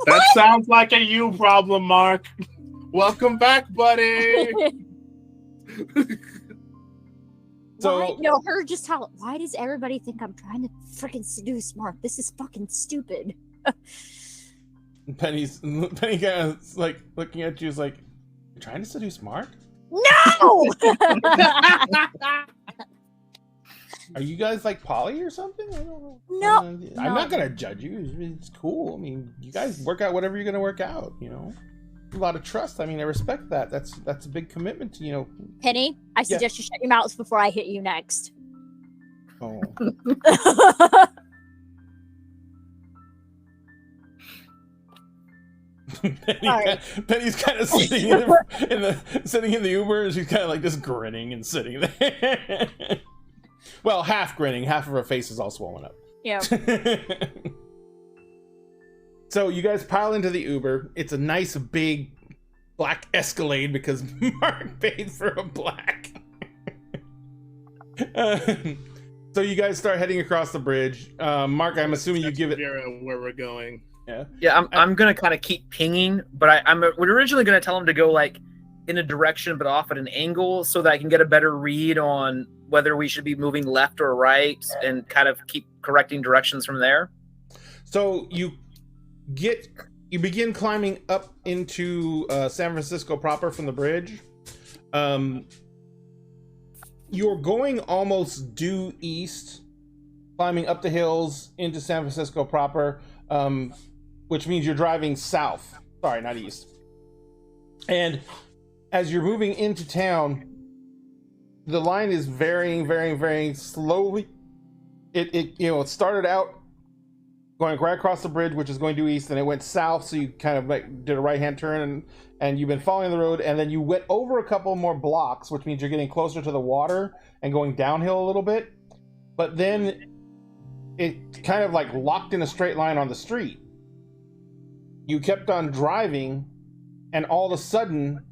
That sounds like a you problem, Mark. Welcome back, buddy. So her just tell. Why does everybody think I'm trying to freaking seduce Mark? This is fucking stupid. Penny kind of like looking at you is like, "You're trying to seduce Mark? No. Are you guys like poly or something? I don't know. No, I'm not gonna judge you. It's cool. I mean, you guys work out whatever you're gonna work out. You know, a lot of trust. I mean, I respect that. That's a big commitment to Penny, I suggest you shut your mouth before I hit you next. Oh. Penny's kind of sitting sitting in the Uber, and she's kind of like just grinning and sitting there. Well, half grinning, half of her face is all swollen up. Yeah. So you guys pile into the Uber. It's a nice big black Escalade because Mark paid for a black. So you guys start heading across the bridge. Mark, I'm assuming you give it. Where we're going. Yeah, I'm gonna kind of keep pinging, but we're originally gonna tell him to go like in a direction but off at an angle so that I can get a better read on whether we should be moving left or right and kind of keep correcting directions from there. So you begin climbing up into San Francisco proper from the bridge. You're going almost due east, climbing up the hills into San Francisco proper, which means you're driving south. Sorry, not east. And as you're moving into town, the line is varying, very slowly. It started out going right across the bridge, which is going due east, and it went south, so you kind of like did a right-hand turn, and you've been following the road, and then you went over a couple more blocks, which means you're getting closer to the water and going downhill a little bit. But then it kind of like locked in a straight line on the street. You kept on driving, and all of a sudden,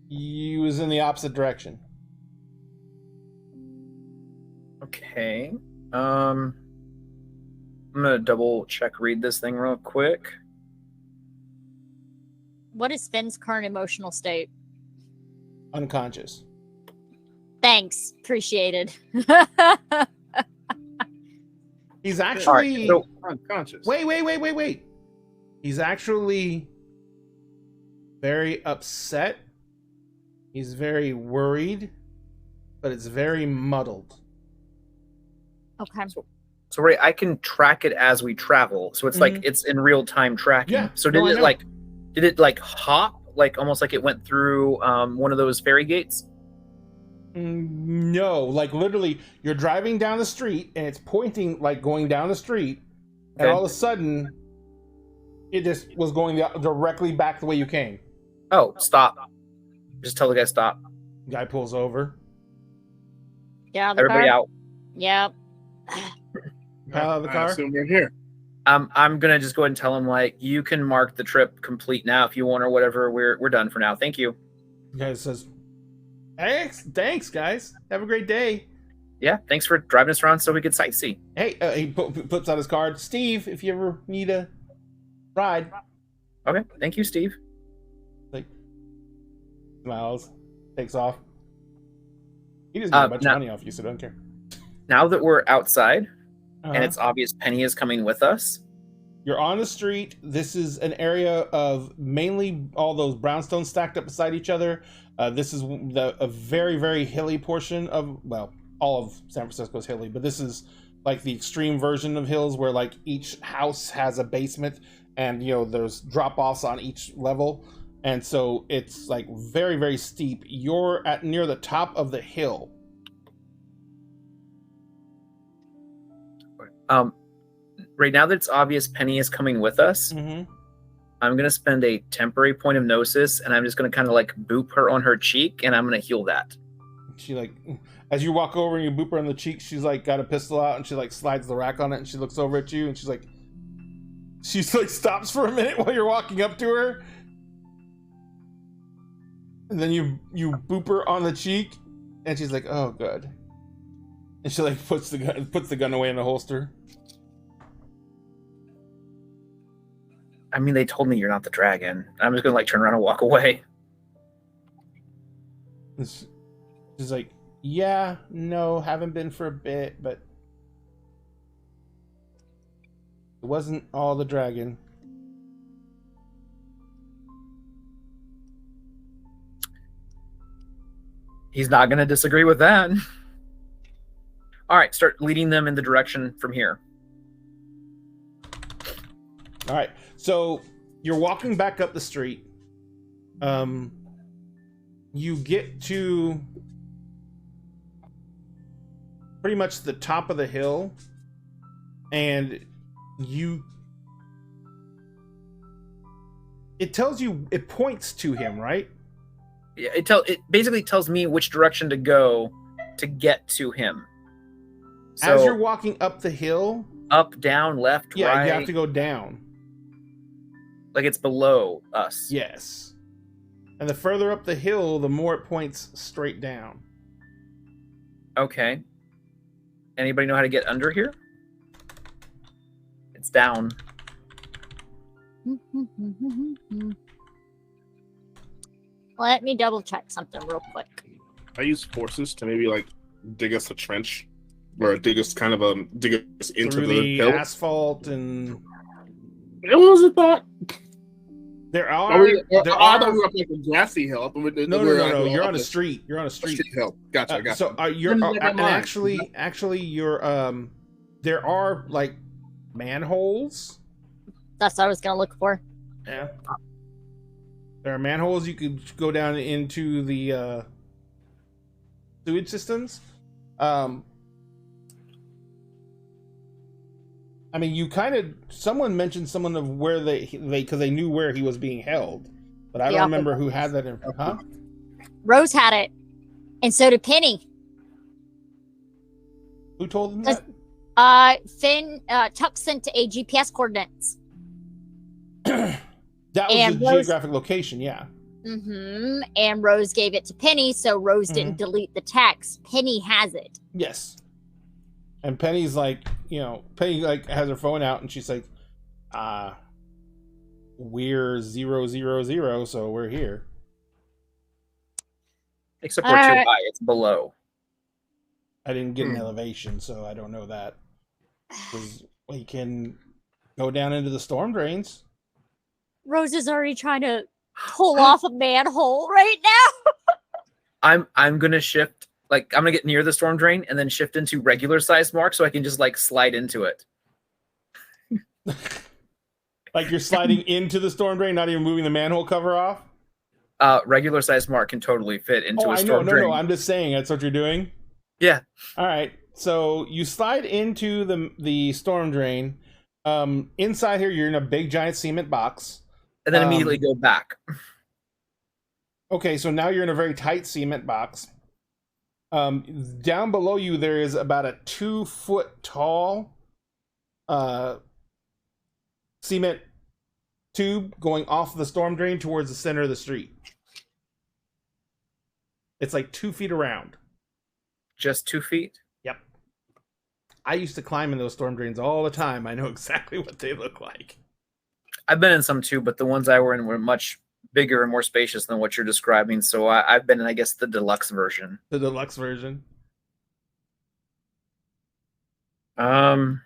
you was in the opposite direction. Okay. I'm gonna double check read this thing real quick. What is Finn's current emotional state? Unconscious. Thanks. Appreciated. He's actually... All right, Unconscious. Wait. He's actually very upset. He's very worried, but it's very muddled. Okay. So Ray, I can track it as we travel. So it's like it's in real time tracking. Yeah. So did it like hop, like almost like it went through one of those ferry gates? No, like literally, you're driving down the street and it's pointing like going down the street, and all of a sudden, it just was going directly back the way you came. Oh, stop! Just tell the guy stop. Guy pulls over. Yeah. The Everybody car? out. Yep. Out of the I car. assume we're here. I'm gonna just go ahead and tell him like you can mark the trip complete now if you want or whatever. We're done for now. Thank you. The guy says, Thanks, guys. Have a great day." Yeah, thanks for driving us around so we could sightsee. Hey, he puts out his card. "Steve, if you ever need a ride." Okay, thank you, Steve. Like, smiles, takes off. He doesn't get a bunch of money off you, so don't care. Now that we're outside Uh-huh. and it's obvious Penny is coming with us, You're on the street. This is an area of mainly all those brownstones stacked up beside each other. This is a very, very hilly portion of, well, all of San Francisco is hilly, but this is like the extreme version of hills where like each house has a basement and, you know, there's drop-offs on each level. And so it's like very, very steep. You're at near the top of the hill. right now that it's obvious Penny is coming with us, Mm-hmm. I'm going to spend a temporary point of gnosis and I'm just going to kind of like boop her on her cheek and I'm going to heal that. She like, as you walk over and you boop her on the cheek, she's like got a pistol out and she like slides the rack on it and she looks over at you and she's like stops for a minute while you're walking up to her. And then you boop her on the cheek and she's like, "Oh, good." And she like puts the gun away in the holster. I mean, they told me you're not the dragon. I'm just going to like turn around and walk away. She's like, "Yeah, no, haven't been for a bit, but it wasn't all the dragon." He's not going to disagree with that. All right, start leading them in the direction from here. All right, so you're walking back up the street. You get to pretty much the top of the hill, and it tells you, it points to him, right? Yeah, it basically tells me which direction to go to get to him. So, As you're walking up the hill, up, down, left, yeah, right. you have to go down. Like it's below us. Yes. And the further up the hill, the more it points straight down. Okay. Anybody know how to get under here? It's down. Let me double check something real quick. I use forces to maybe like dig us a trench, or dig us into Through the the hill. asphalt, and It wasn't that. there I are. thought we were up like a grassy hill. No. You're on a street. You're on a street. Hill. Gotcha. So you're Then never and mind. actually you're there are like manholes. That's what I was gonna look for. Yeah. There are manholes you could go down into the sewage systems. I mean, you kind of, someone mentioned someone of where they because they knew where he was being held, but I don't Yeah. remember who had that. Huh? Rose had it, and so did Penny. Who told them that? Finn Tuck sent a GPS coordinates. That was And the Rose- geographic location, yeah. And Rose gave it to Penny, so Rose didn't delete the text. Penny has it. Yes. And Penny's like, Penny like has her phone out and she's like, we're 000, so we're here. Except we're too high. It's below. I didn't get an elevation, so I don't know that. Because we can go down into the storm drains. Rose is already trying to pull off a manhole right now. I'm gonna shift, like I'm gonna get near the storm drain and then shift into regular size mark so I can just like slide into it. Like you're sliding into the storm drain, not even moving the manhole cover off? Regular size mark can totally fit into a storm I know, drain. no, I'm just saying that's what you're doing. Yeah. All right. So you slide into the storm drain. Inside here, you're in a big giant cement box. And then immediately go back. Okay, so now you're in a very tight cement box. Down below you, there is about a 2-foot tall cement tube going off the storm drain towards the center of the street. It's like 2 feet around. Just 2 feet? Yep. I used to climb in those storm drains all the time. I know exactly what they look like. I've been in some too, but the ones I were in were much bigger and more spacious than what you're describing. So I've been in, I guess, the deluxe version. The deluxe version. Well,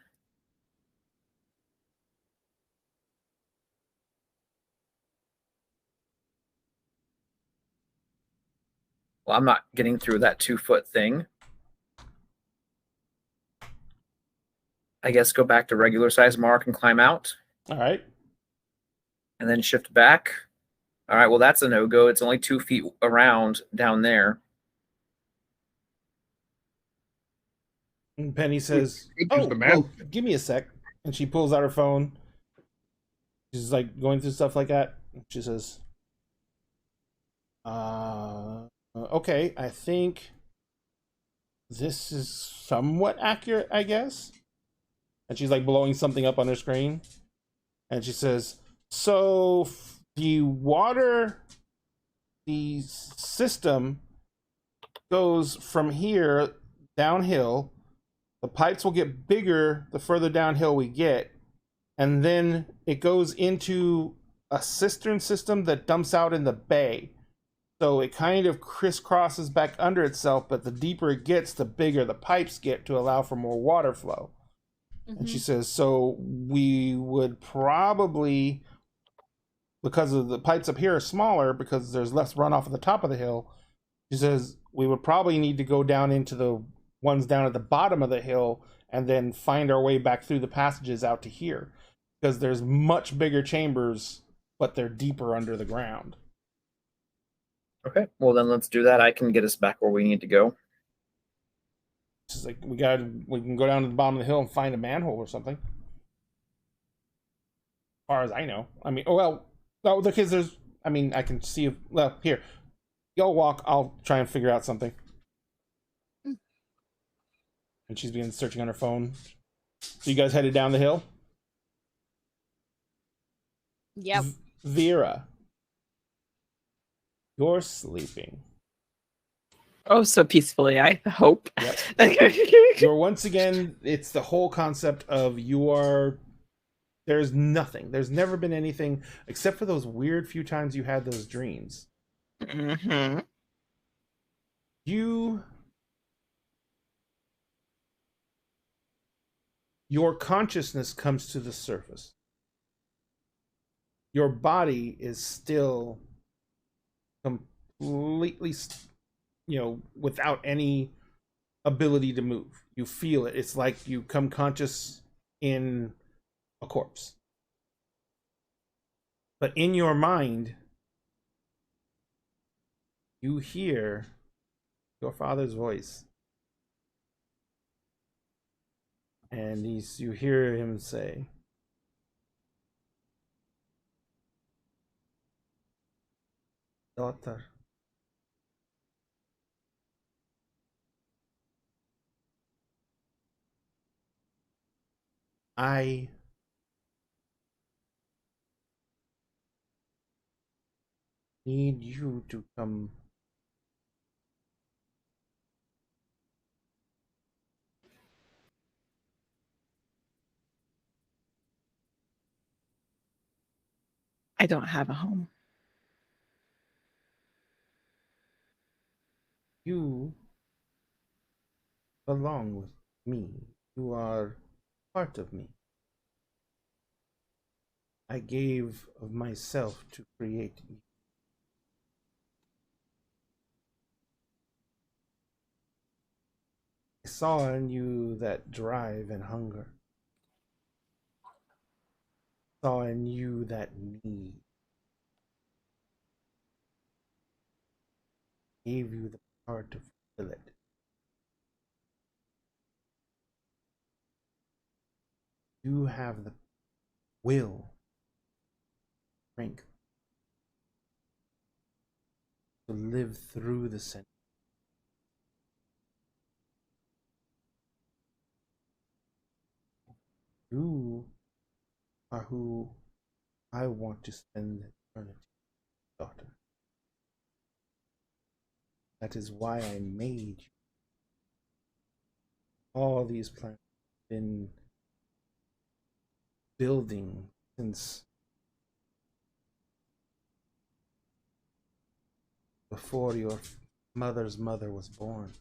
I'm not getting through that 2-foot thing. I guess go back to regular size mark and climb out. All right. And then shift back. All right, well, that's a no-go. It's only 2 feet around down there. And Penny says, the man. well, give me a sec. And she pulls out her phone. She's like going through stuff like that. She says, okay, I think this is somewhat accurate, I guess. And she's like blowing something up on her screen. And she says, so the system goes from here downhill. The pipes will get bigger the further downhill we get. And then it goes into a cistern system that dumps out in the bay. So it kind of crisscrosses back under itself, but the deeper it gets, the bigger the pipes get to allow for more water flow. And she says, so we would probably, because of the pipes up here are smaller, because there's less runoff at the top of the hill, she says, we would probably need to go down into the ones down at the bottom of the hill and then find our way back through the passages out to here. Because there's much bigger chambers, but they're deeper under the ground. Okay, well then let's do that. I can get us back where we need to go. She's like, we can go down to the bottom of the hill and find a manhole or something. As far as I know. I mean, because I can see if, well, here. Y'all walk, I'll try and figure out something. And she's beginning searching on her phone. So you guys headed down the hill? Yep. Vera. You're sleeping. Oh, so peacefully, I hope. Yep. You're once again, it's the whole concept of there's nothing. There's never been anything except for those weird few times you had those dreams. Mm-hmm. Your consciousness comes to the surface. Your body is still completely, without any ability to move. You feel it. It's like you come conscious in a corpse. But in your mind, you hear your father's voice. And you hear him say, daughter, I need you to come. I don't have a home. You belong with me. You are part of me. I gave of myself to create you. I saw in you that drive and hunger. Saw in you that need. Gave you the power to fulfill it. You have the will, strength to live through the century. You are who I want to spend eternity, daughter. That is why I made you. All these plans have been building since before your mother's mother was born.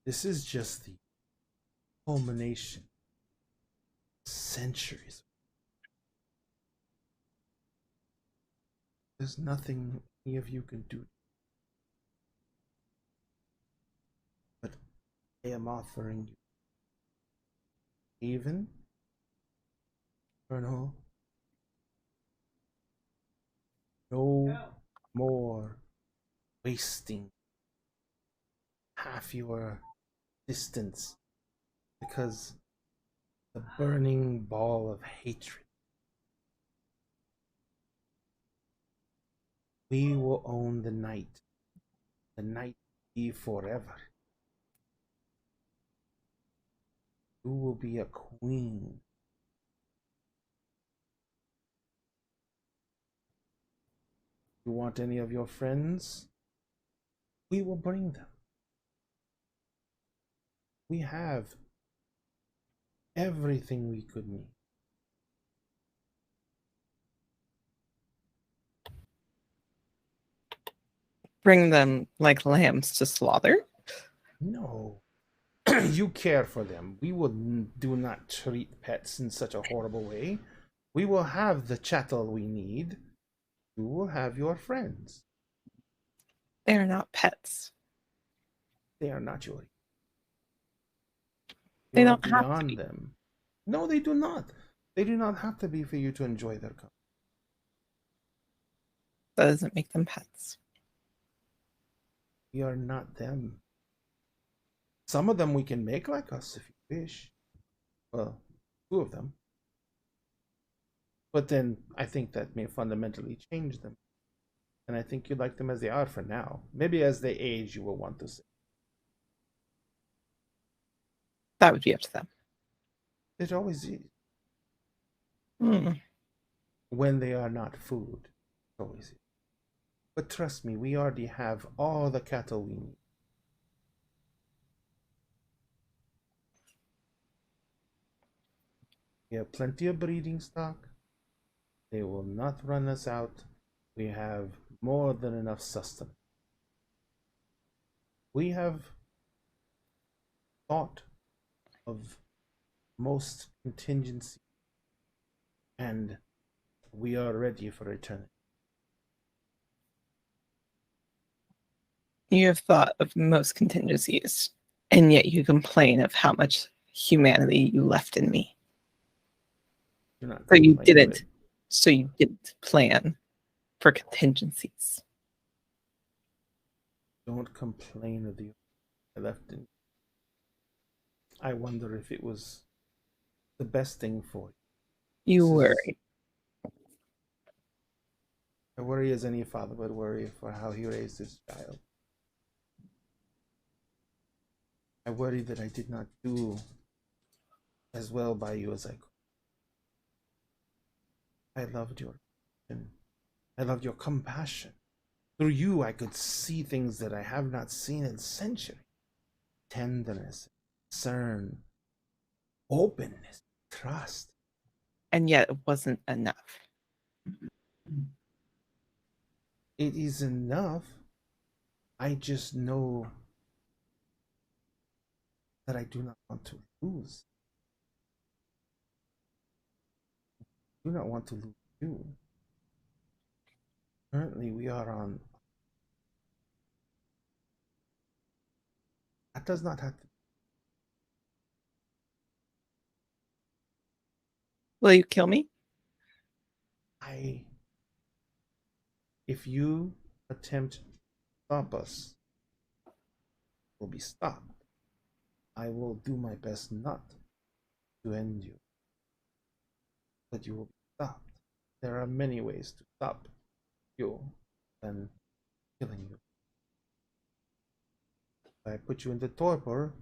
This is just the culmination of centuries. There's nothing any of you can do. But I am offering you even eternal, no more wasting half your distance because the burning ball of hatred. We will own the night be forever. You will be a queen. You want any of your friends? We will bring them. We have everything we could need. Bring them like lambs to slaughter? No. You care for them. We will do not treat pets in such a horrible way. We will have the chattel we need. You will have your friends. They are not pets. They are not yours. They You are don't have to beyond be. them. No, they do not. They do not have to be for you to enjoy their company. That doesn't make them pets. We are not them. Some of them we can make like us if you wish. Well, two of them. But then I think that may fundamentally change them. And I think you like them as they are for now. Maybe as they age, you will want to say. That would be up to them. It always is. Mm. When they are not food. It always is. But trust me, we already have all the cattle we need. We have plenty of breeding stock. They will not run us out. We have more than enough sustenance. We have thought of most contingency, and we are ready for eternity. You have thought of most contingencies, and yet you complain of how much humanity you left in me. Do not So you complain of didn't. it. So you didn't plan for contingencies. Don't complain of the I left in. I wonder if it was the best thing for you. You This is- worry. I worry as any father would worry for how he raised his child. I worry that I did not do as well by you as I could. I loved you. I loved your compassion. Through you, I could see things that I have not seen in centuries. Tenderness, concern, openness, trust. And yet it wasn't enough. It is enough. I just know that I do not want to lose. I do not want to lose you. Currently, we are on. That does not have to. Will you kill me? I. If you attempt to stop us, will be stopped. I will do my best not to end you, but you will be stopped. There are many ways to stop you than killing you. If I put you into torpor,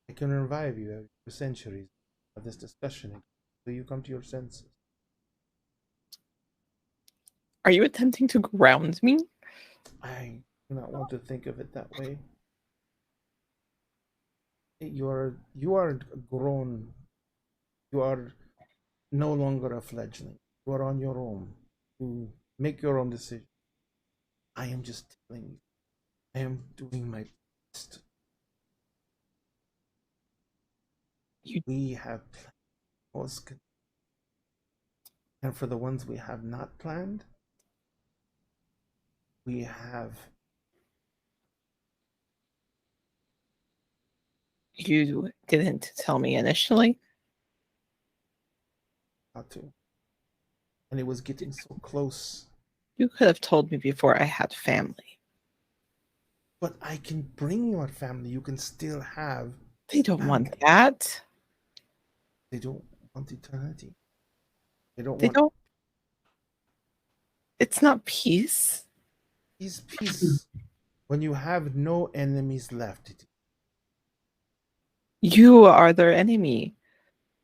I can revive you every few centuries of this discussion until you come to your senses. Are you attempting to ground me? I do not want to think of it that way. You are grown. You are no longer a fledgling. You are on your own. You make your own decision. I am just telling you. I am doing my best. We have plans, and for the ones we have not planned, we have. You didn't tell me initially. Got to. And it was getting so close. You could have told me before I had family. But I can bring your family. You can still have. They don't want that. They don't want eternity. They don't They want. don't. It's not peace. Is peace when you have no enemies left. You are their enemy.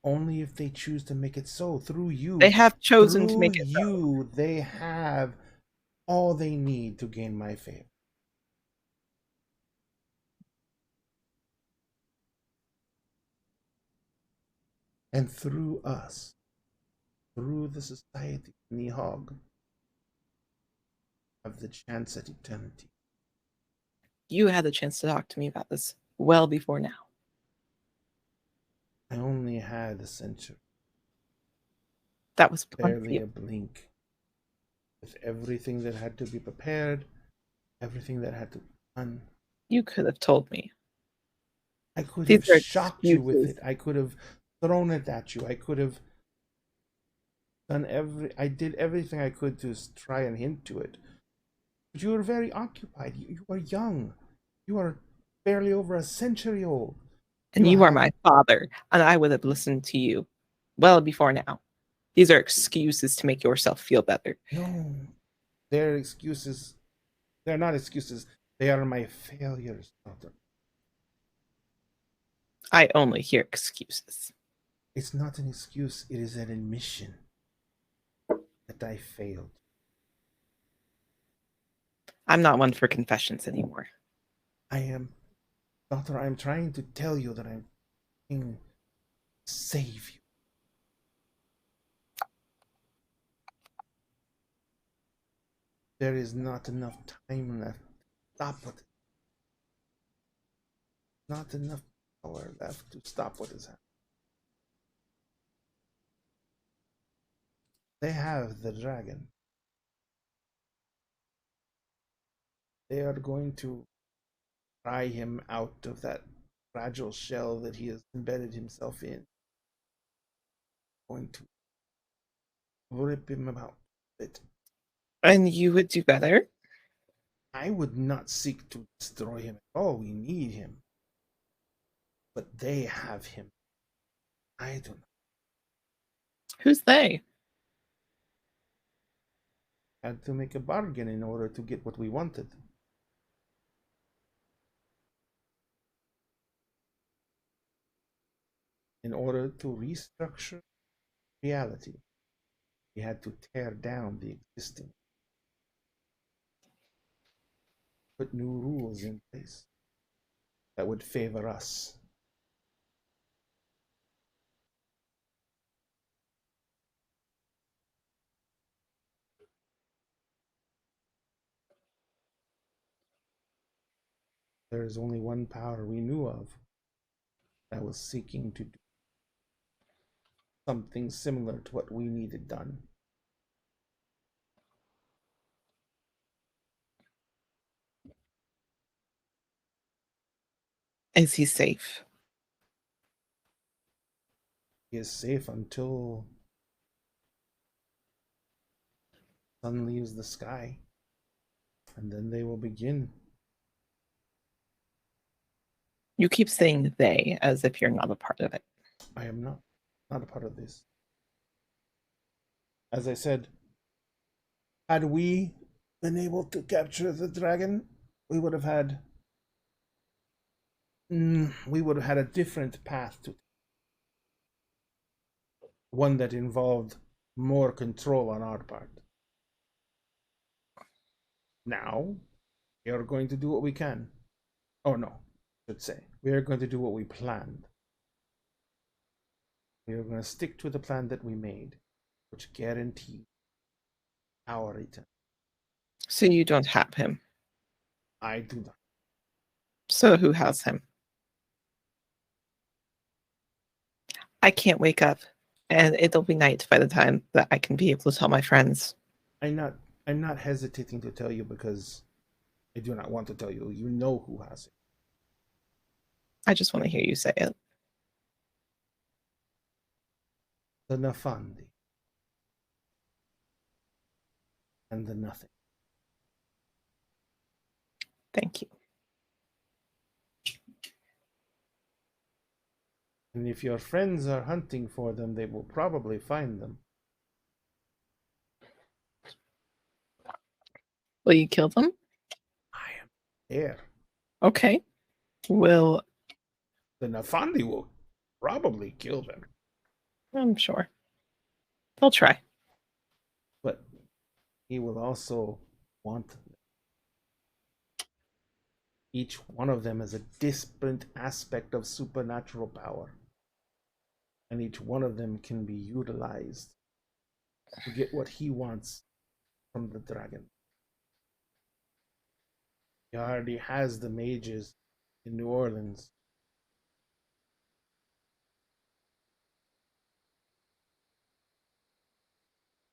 Only if they choose to make it so. Through you. They have chosen to make it so. Through you, they have all they need to gain my favor. And through us, through the society, Nihog, have the chance at eternity. You had the chance to talk to me about this well before now. I only had a century. That was barely a blink. With everything that had to be prepared, everything that had to be done. You could have told me. I could have shocked you with it. I could have thrown it at you. I could have I did everything I could to try and hint to it. But you were very occupied. You are young. You are barely over a century old. And you are my father, and I would have listened to you well before now. These are excuses to make yourself feel better. No, they're excuses. They're not excuses. They are my failures, daughter. I only hear excuses. It's not an excuse. It is an admission that I failed. I'm not one for confessions anymore. I am, daughter. I'm trying to tell you that I'm trying to save you. There is not enough time left to stop what. Not enough power left to stop what is happening. They have the dragon. They are going to pry him out of that fragile shell that he has embedded himself in. Going to rip him about it. And you would do better? I would not seek to destroy him at all. We need him. But they have him. I don't know. Who's they? Had to make a bargain in order to get what we wanted. In order to restructure reality. We had to tear down the existing, put new rules in place that would favor us. There is only one power we knew of that was seeking to do something similar to what we needed done. Is he safe? He is safe until the sun leaves the sky, and then they will begin. You keep saying they as if you're not a part of it. I am not a part of this. As I said, had we been able to capture the dragon, we would have had a different path to, one that involved more control on our part. Now, we are going to do what we can. Oh no, I should say. We are going to do what we planned. We are going to stick to the plan that we made, which guaranteed our return. So you don't have him. I do not. So who has him? I can't wake up, and it'll be night by the time that I can be able to tell my friends. I'm not hesitating to tell you because I do not want to tell you. You know who has it. I just want to hear you say it. The Nafandi. And the nothing. Thank you. And if your friends are hunting for them, they will probably find them. Will you kill them? I am there. Okay. Will The Nafandi will probably kill them. I'm sure. They'll try. But he will also want them. Each one of them is a different aspect of supernatural power. And each one of them can be utilized to get what he wants from the dragon. He already has the mages in New Orleans.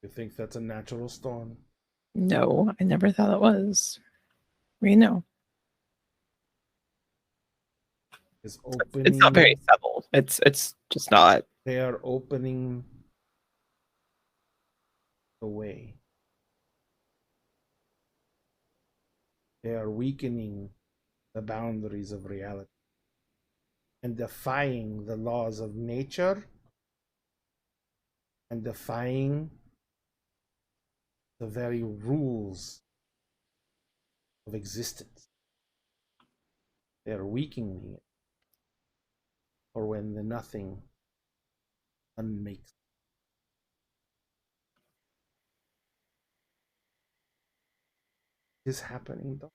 You think that's a natural storm? No, I never thought it was. We know. Is opening. It's not very settled. It's just not. They are opening the way. They are weakening the boundaries of reality and defying the laws of nature and defying the very rules of existence. They are weakening it for when the nothing unmakes. Is happening though.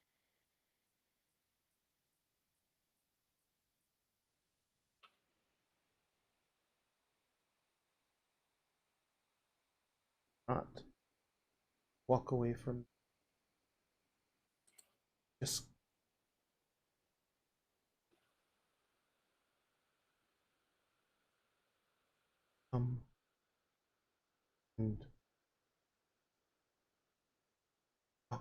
Not walk away from. Just come and talk.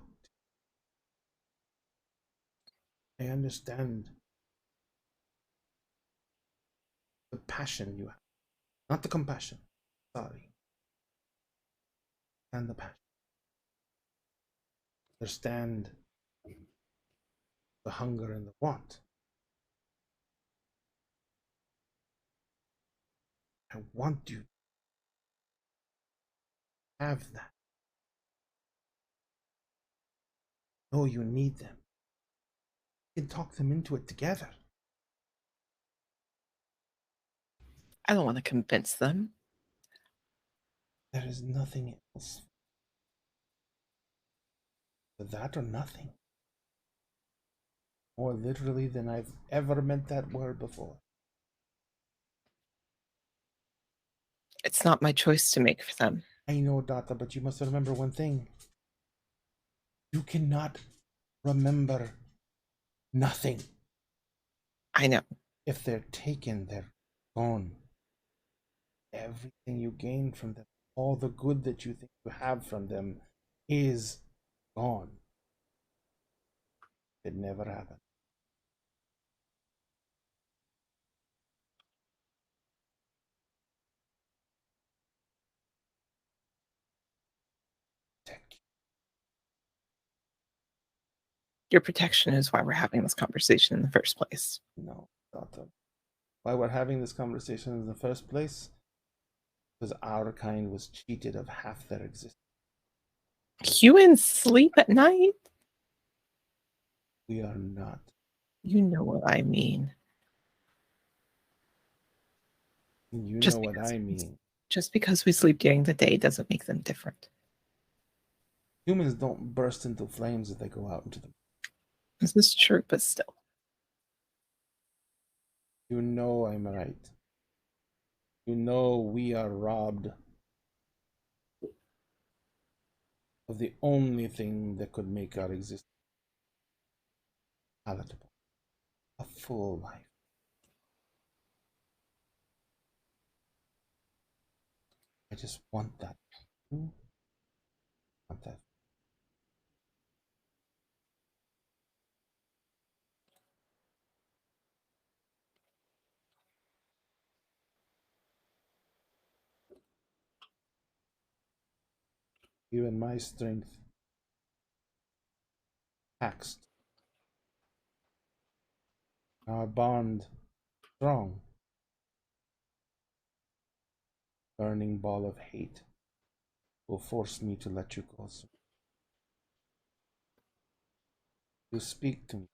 I understand the passion you have, not the compassion. Sorry. And the passion. Understand the hunger and the want. I want you to have that. Know you need them. You can talk them into it together. I don't want to convince them. There is nothing else. That or nothing. More literally than I've ever meant that word before. It's not my choice to make for them. I know, Data, but you must remember one thing. You cannot remember nothing. I know. If they're taken, they're gone. Everything you gain from them, all the good that you think you have from them, is gone. It never happened. Protect Your protection is why we're having this conversation in the first place. you. No, Data. Why we're having this conversation in the first place? Because our kind was cheated of half their existence. Humans sleep at night? We are not. You know what I mean. You Just know what because- I mean. Just because we sleep during the day doesn't make them different. Humans don't burst into flames if they go out into the. This is true, but still. You know I'm right. You know we are robbed of the only thing that could make our existence palatable. A full life. I just want that. You want that. You and my strength taxed. Our bond strong. Burning ball of hate will force me to let you go. So you speak to me.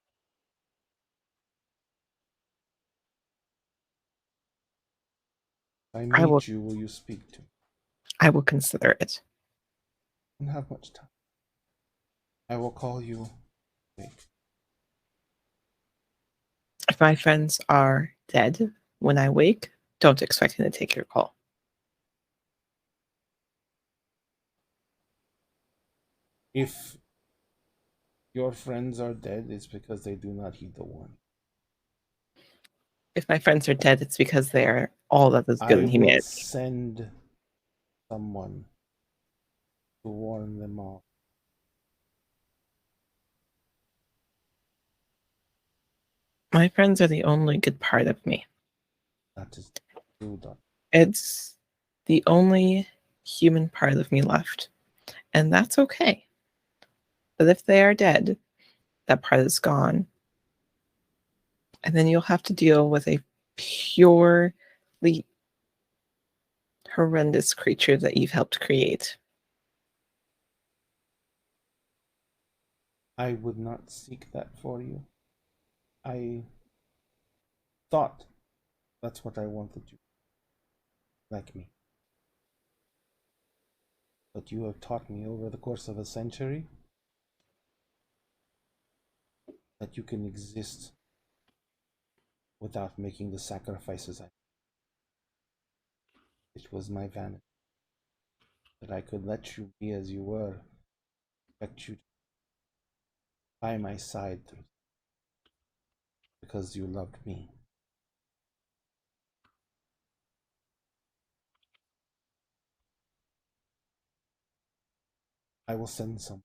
If I I will- meet you, will you speak to me? I will consider it. I don't have much time. I will call you. Wait. If my friends are dead when I wake, don't expect me to take your call. If your friends are dead, it's because they do not heed the warning. If my friends are dead, it's because they are all that is good I in will humanity. send someone to warn them all. My friends are the only good part of me. That is true, Doc. It's the only human part of me left. And that's okay. But if they are dead, that part is gone. And then you'll have to deal with a purely horrendous creature that you've helped create. I would not seek that for you. I thought that's what I wanted you, like me. But you have taught me over the course of a century that you can exist without making the sacrifices I. It was my vanity that I could let you be as you were, expect you to by my side through because you loved me. I will send some.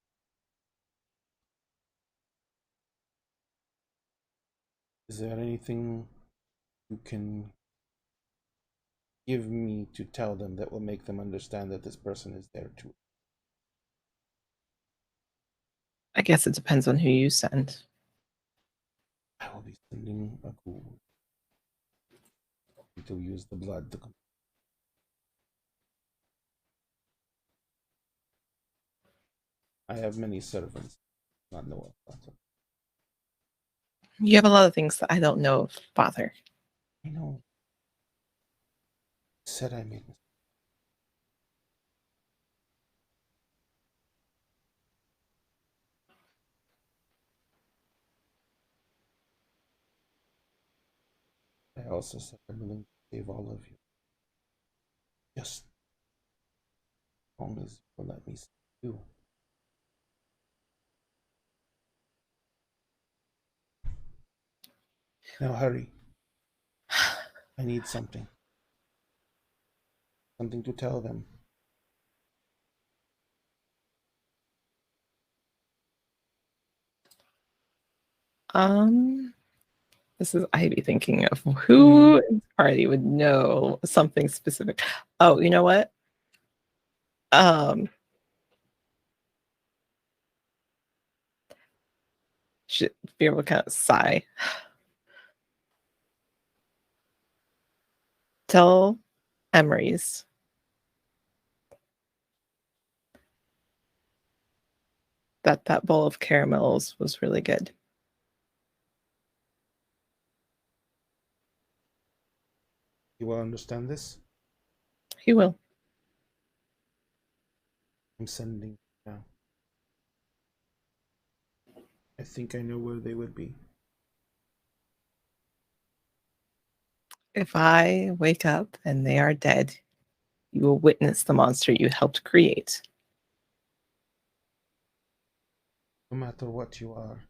Is there anything you can give me to tell them that will make them understand that this person is there too? I guess it depends on who you send. I will be sending a ghoul to use the blood to come. I have many servants, not know about them. You have a lot of things that I don't know of, Father. I know. I said I made mistakes. process that I'm willing to save all of you. Just as long as you let me save you. Now hurry. I need something. Something to tell them. This is Ivy thinking of who in the party would know something specific. Oh, you know what? Should be able to kind of sigh. Tell Emery's that bowl of caramels was really good. You will understand this? He will. I'm sending now. I think I know where they would be. If I wake up and they are dead, you will witness the monster you helped create. No matter what you are.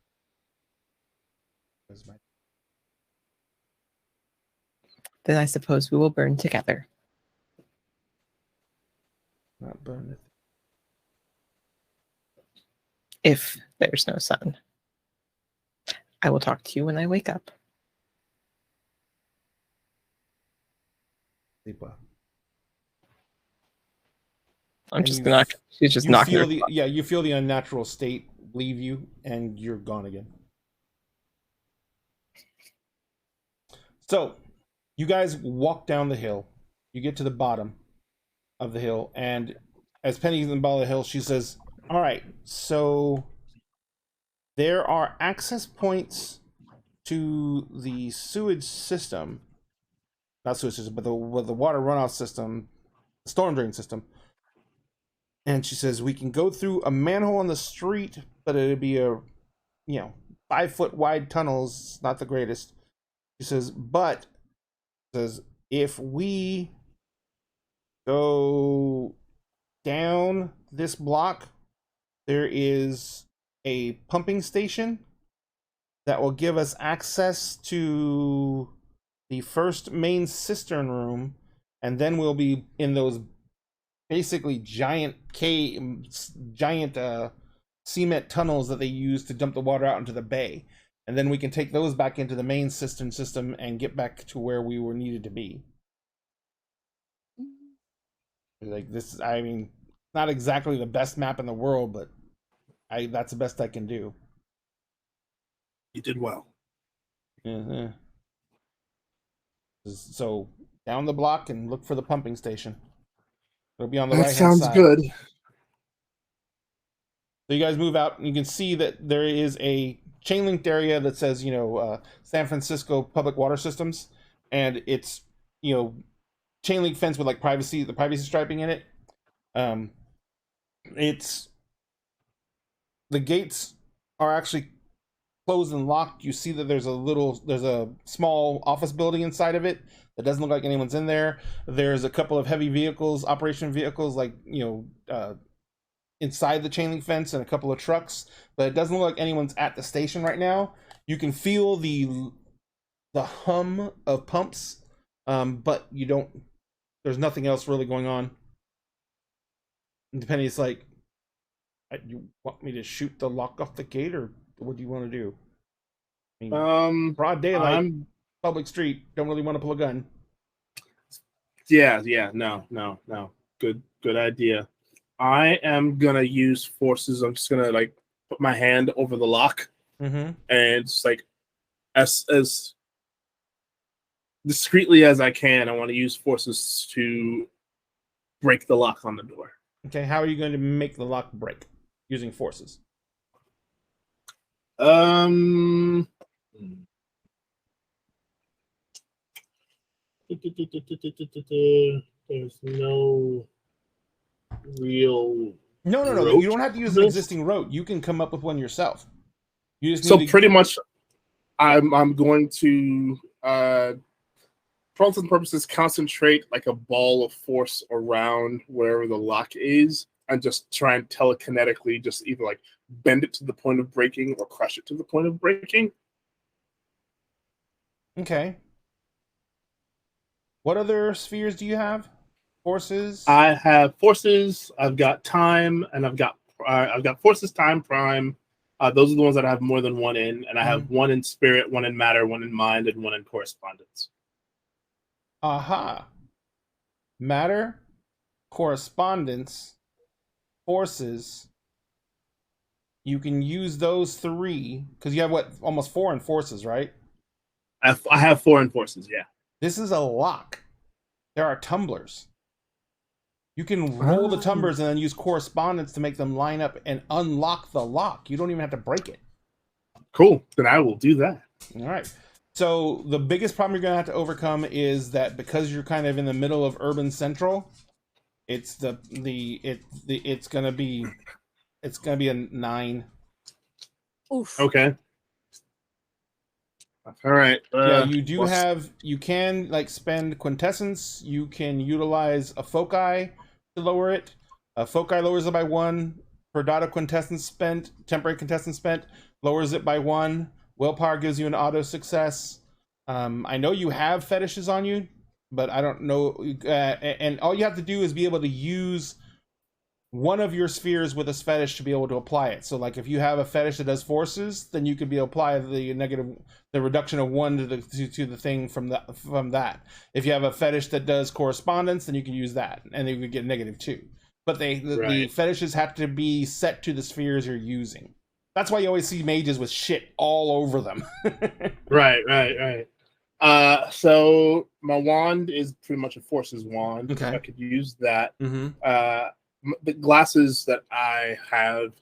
Then I suppose we will burn together. Not burn it. If there's no sun. I will talk to you when I wake up. Sleep well. I'm just gonna. She's just you knocking. Feel the, yeah, you feel the unnatural state leave you, and you're gone again. So, you guys walk down the hill. You get to the bottom of the hill, and as Penny's in the bottom of the hill, she says, "All right, so there are access points to the sewage system, not sewage system, but the water runoff system, the storm drain system." And she says, we can go through a manhole on the street, but it'd be a, 5-foot wide tunnels, not the greatest. She says, but if we go down this block, there is a pumping station that will give us access to the first main cistern room, and then we'll be in those basically giant cement tunnels that they use to dump the water out into the bay, and then we can take those back into the main cistern system and get back to where we were needed to be. Like this, I mean, not exactly the best map in the world, but that's the best I can do. You did well. Mm-hmm. So down the block and look for the pumping station. It'll be on the right hand side. That sounds good. So you guys move out, and you can see that there is a chain linked area that says, San Francisco Public Water Systems, and it's, chain link fence with like the privacy striping in it. The gates are actually closed and locked. You see that there's a small office building inside of it that doesn't look like anyone's in there. There's a couple of heavy vehicles, operation vehicles, like, inside the chain link fence, and a couple of trucks, but it doesn't look like anyone's at the station right now. You can feel the hum of pumps, but there's nothing else really going on. And Penny's like, you want me to shoot the lock off the gate, or what do you want to do? I mean, broad daylight, public street, don't really want to pull a gun. Yeah, no. Good idea. I am gonna use forces. I'm just gonna put my hand over the lock, and it's as discreetly as I can. I want to use forces to break the lock on the door. Okay, how are you going to make the lock break using forces? There's no real. No. You don't have to use an existing road. You can come up with one yourself. You just pretty much, I'm going to for all intents and purposes, concentrate like a ball of force around wherever the lock is, and just try and telekinetically just either like bend it to the point of breaking or crush it to the point of breaking. Okay. What other spheres do you have? Forces? I have forces. I've got time, and I've got forces, time, prime. Those are the ones that I have more than one in, and I have one in spirit, one in matter, one in mind, and one in correspondence. Aha. Matter, correspondence, forces. You can use those 3 because you have what, almost 4 in forces, right? I have 4 in forces. Yeah. This is a lock. There are tumblers. You can roll the tumblers and then use correspondence to make them line up and unlock the lock. You don't even have to break it. Cool. Then I will do that. All right. So the biggest problem you're going to have to overcome is that because you're kind of in the middle of urban central, it's it's going to be a 9. Oof. Okay. All right. Yeah, you can like spend quintessence. You can utilize a foci to lower it. A foci lowers it by 1 per dot of quintessence spent. Temporary quintessence spent lowers it by 1. Willpower gives you an auto success. I know you have fetishes on you, but I don't know. And all you have to do is be able to use one of your spheres with a fetish to be able to apply it. So like if you have a fetish that does forces, then you could be apply the reduction of 1 to the thing from that. If you have a fetish that does correspondence, then you can use that, and then you could get -2. But the fetishes have to be set to the spheres you're using. That's why you always see mages with shit all over them. Right. So my wand is pretty much a forces wand. Okay. So I could use that. Mm-hmm. The glasses that I have,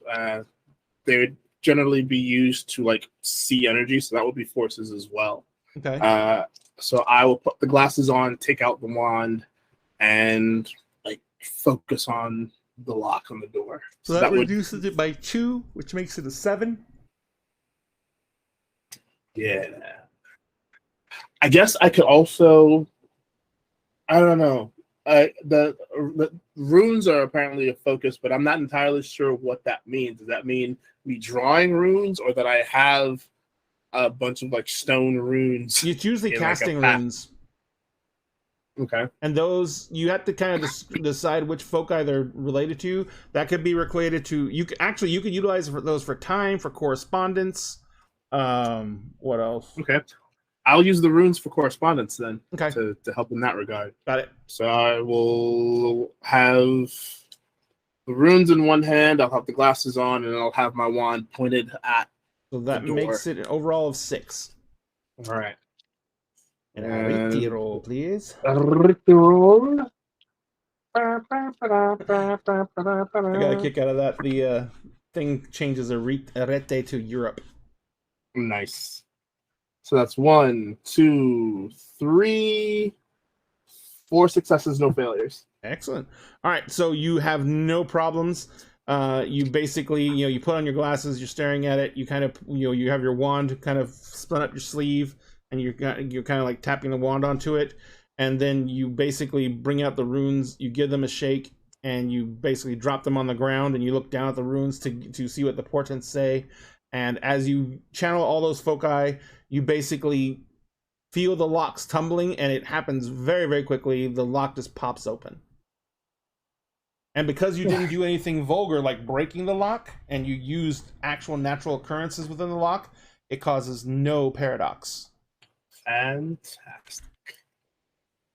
they would generally be used to like see energy, so that would be forces as well. Okay. So I will put the glasses on, take out the wand, and like focus on the lock on the door. So that reduces it by 2, which makes it a 7. Yeah. I guess I could also. I don't know. The runes are apparently a focus, but I'm not entirely sure what that means. Does that mean me drawing runes, or that I have a bunch of like stone runes? It's usually casting like runes. Okay. And those, you have to kind of decide which foci they're related to. That could be related to, you could utilize those for time, for correspondence. What else? Okay. I'll use the runes for correspondence then. Okay. To help in that regard. Got it. So I will have the runes in one hand, I'll have the glasses on, and I'll have my wand pointed at So that makes it an overall of 6. All right. And a Ricky roll, please. Ricky roll. I got a kick out of that. The thing changes a rete to Europe. Nice. So that's 1, 2, 3, 4 successes, no failures. Excellent. All right, so you have no problems. You basically, you put on your glasses, you're staring at it. You kind of, you have your wand kind of spun up your sleeve, and you're kind of like tapping the wand onto it, and then you basically bring out the runes. You give them a shake, and you basically drop them on the ground, and you look down at the runes to see what the portents say. And as you channel all those foci, you basically feel the locks tumbling, and it happens very, very quickly. The lock just pops open. And because you didn't do anything vulgar like breaking the lock, and you used actual natural occurrences within the lock, it causes no paradox. Fantastic.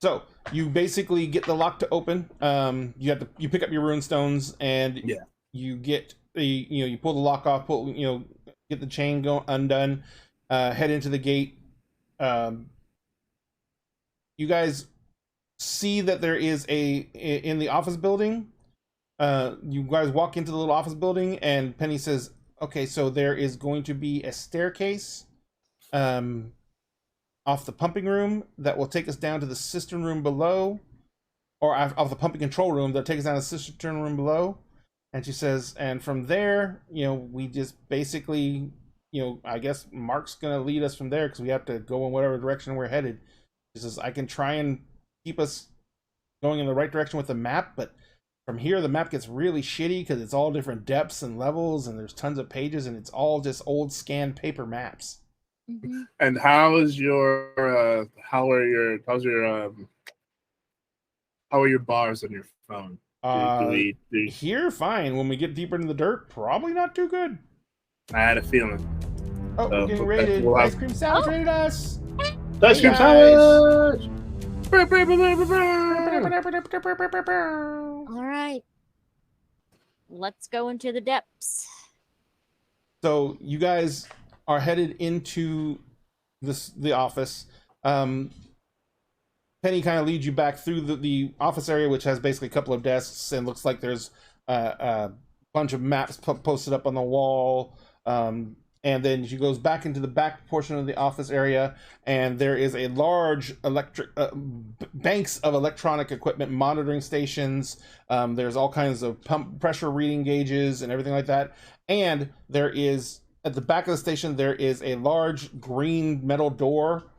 So you basically get the lock to open. You pick up your rune stones, and you get you pull the lock off, get the chain undone, head into the gate. You guys see that there is in the office building. You guys walk into the little office building, and Penny says, "Okay, so there is going to be a staircase, off the pumping room that will take us down to the cistern room below, or off the pumping control room that'll take us down to the cistern room below." And she says, "And from there, we just basically, I guess Mark's gonna lead us from there because we have to go in whatever direction we're headed She says, I can try and keep us going in the right direction with the map, but from here the map gets really shitty because it's all different depths and levels, and there's tons of pages, and it's all just old scanned paper maps. Mm-hmm. And how's your how are your bars on your phone? Here, fine. When we get deeper into the dirt, probably not too good. I had a feeling. Oh, we're getting raided. We'll have- Ice cream salad raided us. Ice cream guys. salad! All right. Let's go into the depths. So you guys are headed into the office. Penny kind of leads you back through the office area, which has basically a couple of desks, and looks like there's a bunch of maps posted up on the wall. And then she goes back into the back portion of the office area, and there is a large banks of electronic equipment, monitoring stations. There's all kinds of pump pressure reading gauges and everything like that. And there is, at the back of the station, there is a large green metal door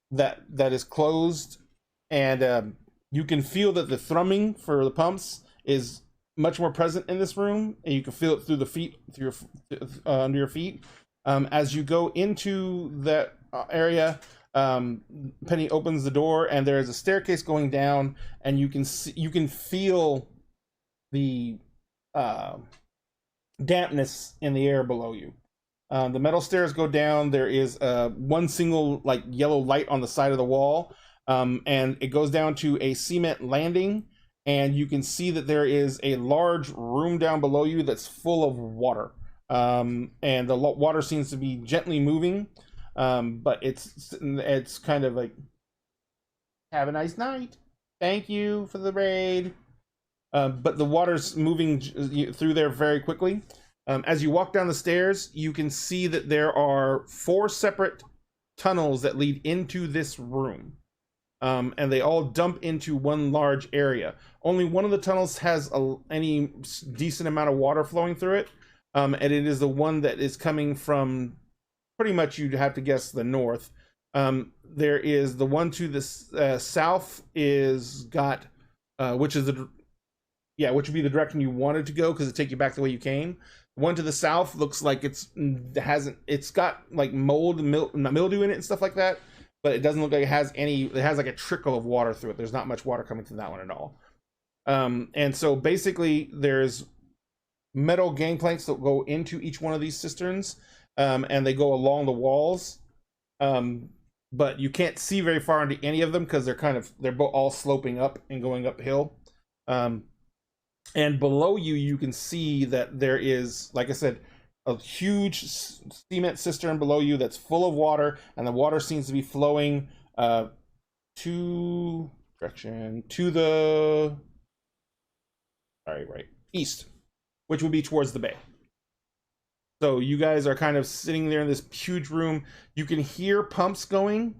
that is closed, and you can feel that the thrumming for the pumps is much more present in this room, and you can feel it through the feet, under your feet. As you go into that area, Penny opens the door, and there is a staircase going down, and you can feel the dampness in the air below you. The metal stairs go down. There is one single like yellow light on the side of the wall, and it goes down to a cement landing, and you can see that there is a large room down below you that's full of water. And the water seems to be gently moving, but it's kind of like, have a nice night, thank you for the raid. But the water's moving through there very quickly. As you walk down the stairs, you can see that there are 4 separate tunnels that lead into this room, and they all dump into one large area. Only one of the tunnels has any decent amount of water flowing through it. And it is the one that is coming from, pretty much you'd have to guess, the north. There is the one to the south is got, which would be the direction you wanted to go because it take you back the way you came. The one to the south looks like it's got like mildew in it and stuff like that, but it doesn't look like it has any. It has like a trickle of water through it. There's not much water coming through that one at all. And so basically, there's metal gangplanks that go into each one of these cisterns, and they go along the walls, but you can't see very far into any of them because they're all sloping up and going uphill. And below you can see that there is, like I said, a huge cement cistern below you that's full of water, and the water seems to be flowing to the east, which would be towards the bay. So you guys are kind of sitting there in this huge room. You can hear pumps going,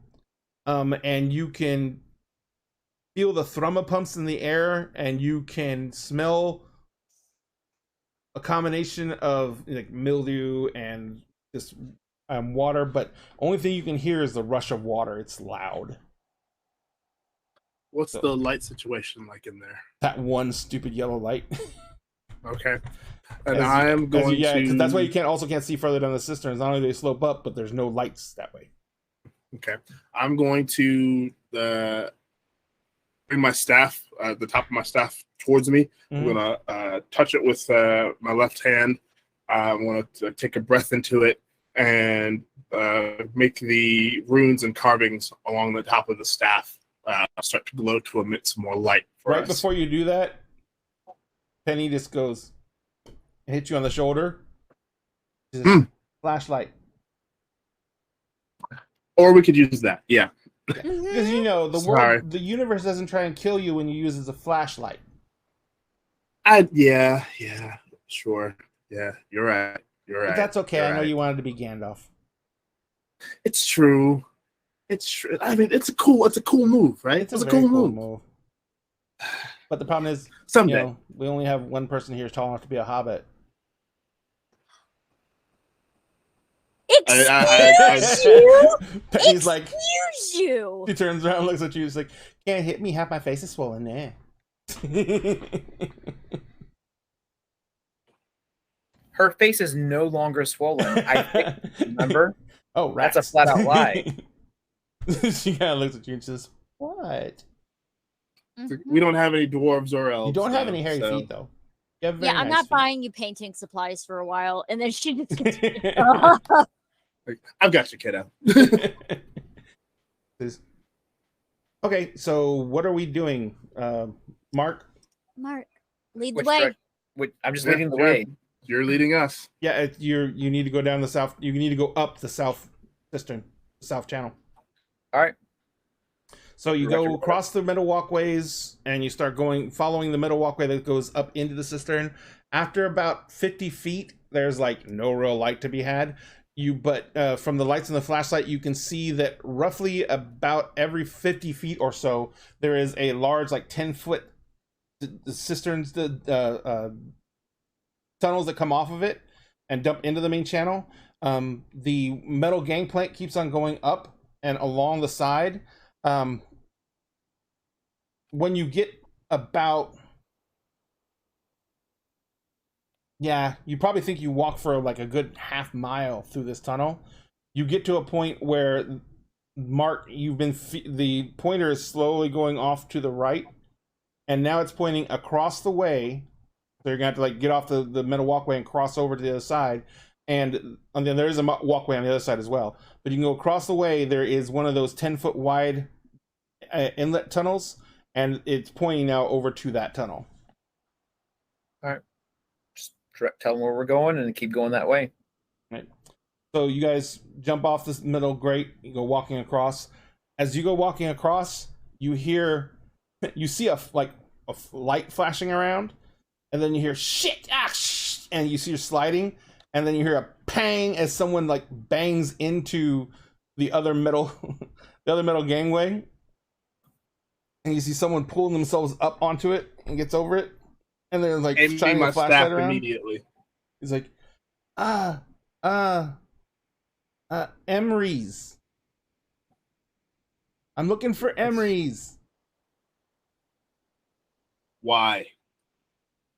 and you can feel the thrum of pumps in the air, and you can smell a combination of like mildew and just water, but only thing you can hear is the rush of water. It's loud. What's the light situation like in there? That one stupid yellow light. Okay. And I am going to... because that's why you can't see further down the cisterns. Not only do they slope up, but there's no lights that way. Okay. I'm going to bring my staff, the top of my staff, towards me. I'm going to touch it with my left hand. I'm going to take a breath into it and make the runes and carvings along the top of the staff start to glow to emit some more light for us. Right before you do that, Penny just goes and hits you on the shoulder. Flashlight. Or we could use that, yeah. Because the universe doesn't try and kill you when you use it as a flashlight. Yeah, sure. Yeah, you're right. But that's okay. I know you wanted to be Gandalf. It's true. I mean, it's a cool move, right? It's a cool move. But the problem is, someday we only have one person here tall enough to be a hobbit. Excuse you? Penny's like, Excuse you. she turns around, looks at you, she's like, can't hit me, half my face is swollen there. Her face is no longer swollen. I think, remember? Oh, That's a rats. flat out lie. She kind of looks at you and says, what? We don't have any dwarves or elves. You don't have though, any hairy so- feet, though. You have very Yeah, I'm nice not feet. buying you painting supplies for a while, and then she just gets Like, I've got you, kiddo. Okay, so what are we doing? Mark? Mark, lead the Which way. I'm just Yeah, leading the sure. way. You're leading us. Yeah, you need to go down the south. You need to go up the south cistern, the south channel. All right. So you Director go order. across the middle walkways, and you start following the middle walkway that goes up into the cistern. After about 50 feet, there's like no real light to be had. But from the lights in the flashlight, you can see that roughly about every 50 feet or so, there is a large, like 10-foot cisterns, tunnels that come off of it and dump into the main channel. The metal gangplank keeps on going up and along the side. When you get about, you probably think you walk for like a good half mile through this tunnel. You get to a point where, Mark, the pointer is slowly going off to the right, and now it's pointing across the way. So you're gonna have to like get off the metal walkway and cross over to the other side. And then there is a walkway on the other side as well. But you can go across the way. There is one of those 10-foot wide inlet tunnels, and it's pointing now over to that tunnel. Just tell them where we're going and keep going that way. Right. So you guys jump off this middle grate. You go walking across. As you go walking across, you see a light flashing around, and then you hear shit, and you see her sliding, and then you hear a pang as someone like bangs into the other metal gangway, and you see someone pulling themselves up onto it and gets over it, and they're like Aiming shining my a flashlight staff around. immediately. He's like, Emery's. I'm looking for Emery's Why?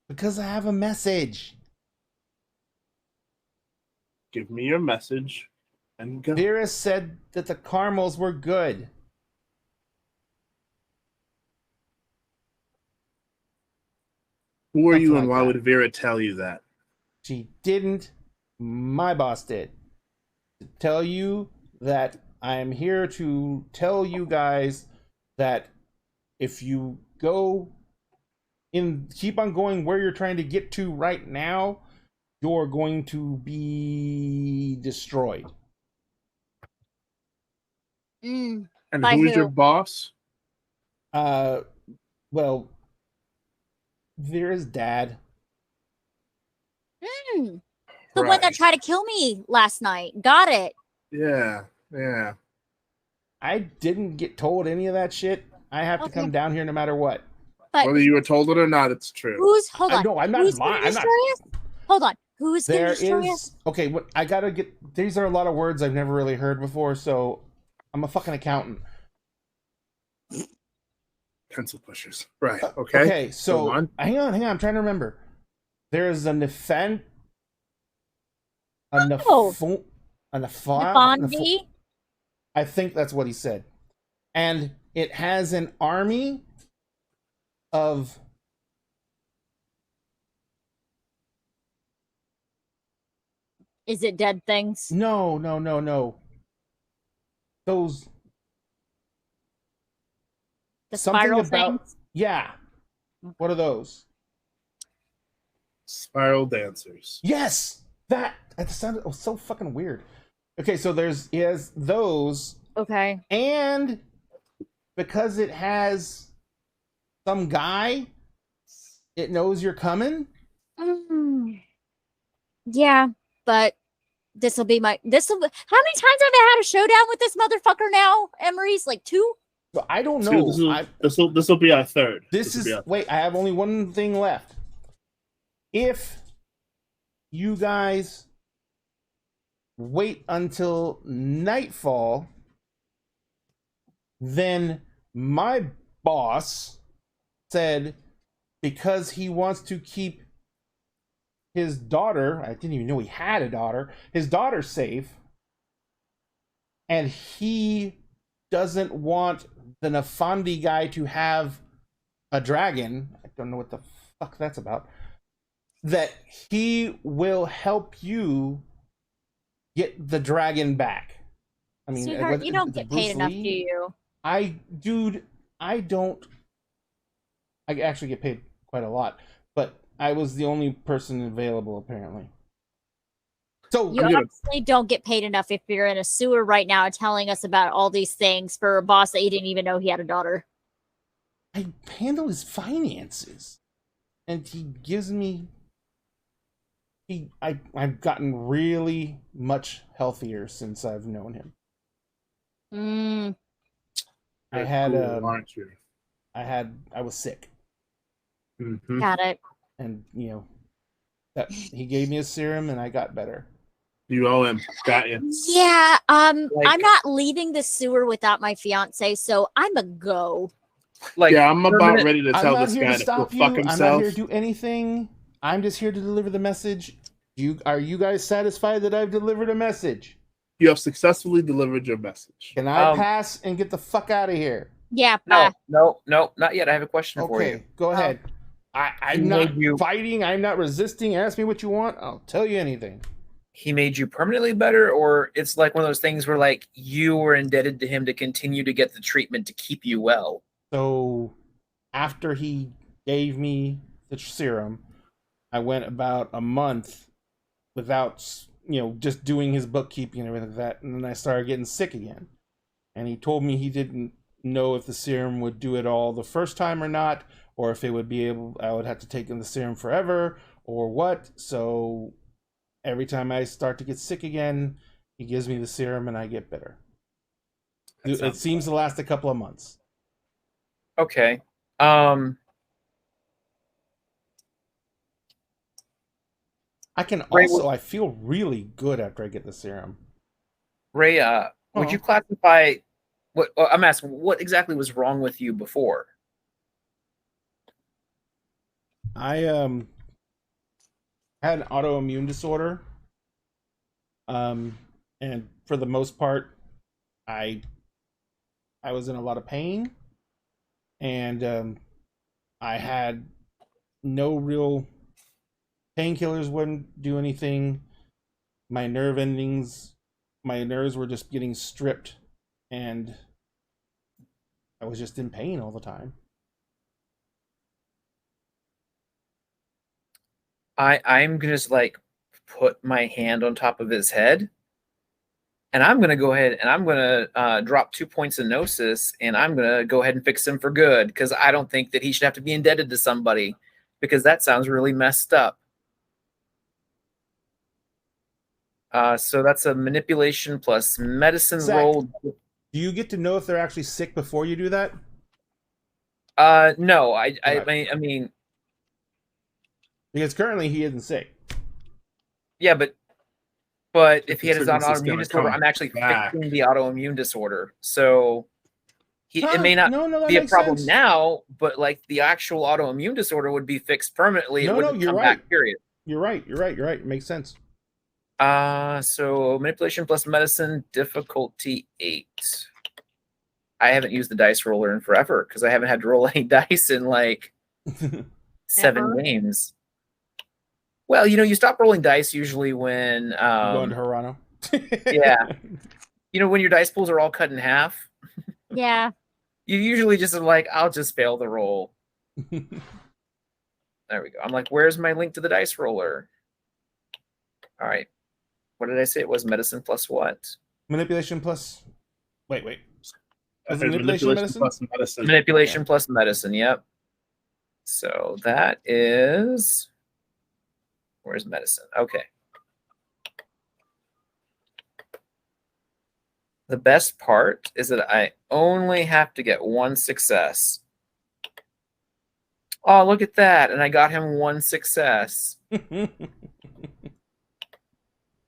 because I have a message. Give me your message and go. Vera said that the caramels were good. Who are Something you like and why that. would Vera tell you that? She didn't. My boss did. To tell you that I am here to tell you guys that if you keep on going where you're trying to get to right now, you're going to be destroyed. Mm. And By who's your who? boss? Well, Vera's dad. Mm. The one that Right. tried to kill me last night. Got it. Yeah. I didn't get told any of that shit. I have to Okay. come down here no matter what. But Whether you were told it or not, it's true. hold on. No, I'm not Who's gonna lying. I'm not. destroy us? Hold on. Who's gonna There destroy us? is okay. What I gotta get. These are a lot of words I've never really heard before. So I'm a fucking accountant. Pencil pushers. Right. Okay. Okay. So Go on. hang on. I'm trying to remember. There is a Nefan. A Bondi? I think that's what he said. And it has an army of Is it dead things? no. Those The something spiral about things? yeah. What are those? Spiral dancers. Yes, that sounded so fucking weird. Okay, so he has those, Okay. and because it has some guy, it knows you're coming. Mm. Yeah, but how many times have I had a showdown with this motherfucker now, Emery's? Like 2? So I don't So know. this will be our third. This will is be our- wait. I have only one thing left. If you guys wait until nightfall. Then my boss said because he wants to keep his daughter, I didn't even know he had a daughter, his daughter safe, and he doesn't want the Nafandi guy to have a dragon. I don't know what the fuck that's about. That he will help you get the dragon back. I mean, Sweetheart, you don't get paid enough, do you? I don't. I actually get paid quite a lot, but I was the only person available apparently. So You obviously don't get paid enough if you're in a sewer right now telling us about all these things for a boss that you didn't even know he had a daughter. I handle his finances, and he gives me. I've gotten really much healthier since I've known him. I had aren't you? I was sick. Mm-hmm. Got it. And that he gave me a serum and I got better. You owe him. Got you. Yeah, I'm not leaving the sewer without my fiance, so I'm a go. Like, yeah, I'm about ready to tell I'm not this here guy to to stop go you. fuck himself. I'm not here to do anything. I'm just here to deliver the message. Are you guys satisfied that I've delivered a message? You have successfully delivered your message. Can I pass and get the fuck out of here? Yeah, no, not yet. I have a question for you. Okay, go ahead. I'm not fighting. I'm not resisting. Ask me what you want. I'll tell you anything. He made you permanently better, or it's like one of those things where like you were indebted to him to continue to get the treatment to keep you well. So after he gave me the serum, I went about a month without, just doing his bookkeeping and everything like that. And then I started getting sick again. And he told me he didn't know if the serum would do it all the first time or not, or if it would I would have to take in the serum forever or what. So every time I start to get sick again, he gives me the serum and I get better. It seems to last a couple of months. Okay. I can also, I feel really good after I get the serum. Ray, would you classify I'm asking, what exactly was wrong with you before? I had an autoimmune disorder. And for the most part, I was in a lot of pain, and I had no real painkillers wouldn't do anything. My nerves were just getting stripped, and I was just in pain all the time. I'm gonna just like put my hand on top of his head, and I'm gonna go ahead and I'm gonna drop 2 points of gnosis, and I'm gonna go ahead and fix him for good, because I don't think that he should have to be indebted to somebody, because that sounds really messed up. So that's a manipulation plus medicine Zach, roll. Do you get to know if they're actually sick before you do that? No, I mean, because currently he isn't sick. yeah, but if he had his autoimmune disorder, I'm actually fixing the autoimmune disorder. So it may not be a problem now, but like the actual autoimmune disorder would be fixed permanently. It wouldn't come back, period. You're right. It makes sense. So manipulation plus medicine, difficulty 8. I haven't used the dice roller in forever because I haven't had to roll any dice in like 7 games. Well, you stop rolling dice usually when going to Hirano. Yeah. When your dice pools are all cut in half. Yeah. You usually just are like, I'll just fail the roll. There we go. I'm like, where's my link to the dice roller? All right. What did I say? It was medicine plus what? Manipulation plus. Wait. Manipulation plus medicine. Manipulation plus medicine. Yep. So that is. Where's medicine? Okay. The best part is that I only have to get 1 success. Oh, look at that. And I got him 1 success.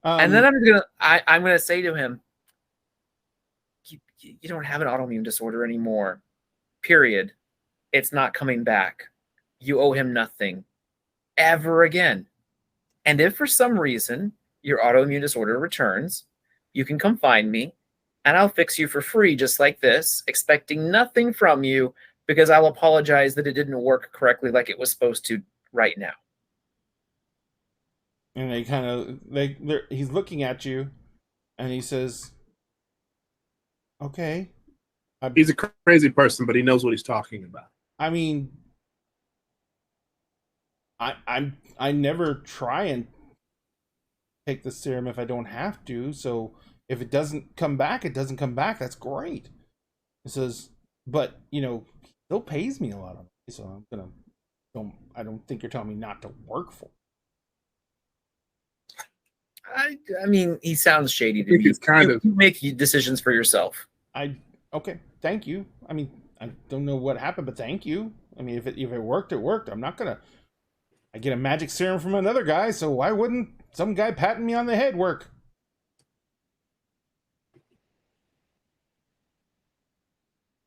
And then I'm gonna say to him, you don't have an autoimmune disorder anymore. Period. It's not coming back. You owe him nothing ever again. And if for some reason your autoimmune disorder returns, you can come find me and I'll fix you for free just like this, expecting nothing from you because I'll apologize that it didn't work correctly like it was supposed to right now. And they kind of he's looking at you, and he says, "Okay." He's a crazy person, but he knows what he's talking about. I mean, I never try and take the serum if I don't have to. So if it doesn't come back, it doesn't come back. That's great. He says, but he still pays me a lot of money, so I don't think you're telling me not to work for it. I mean, he sounds shady to me. It's kind of you make decisions for yourself. Okay, thank you. I mean, I don't know what happened, but thank you. I mean, if it worked, it worked. I'm not gonna. I get a magic serum from another guy, so why wouldn't some guy patting me on the head work?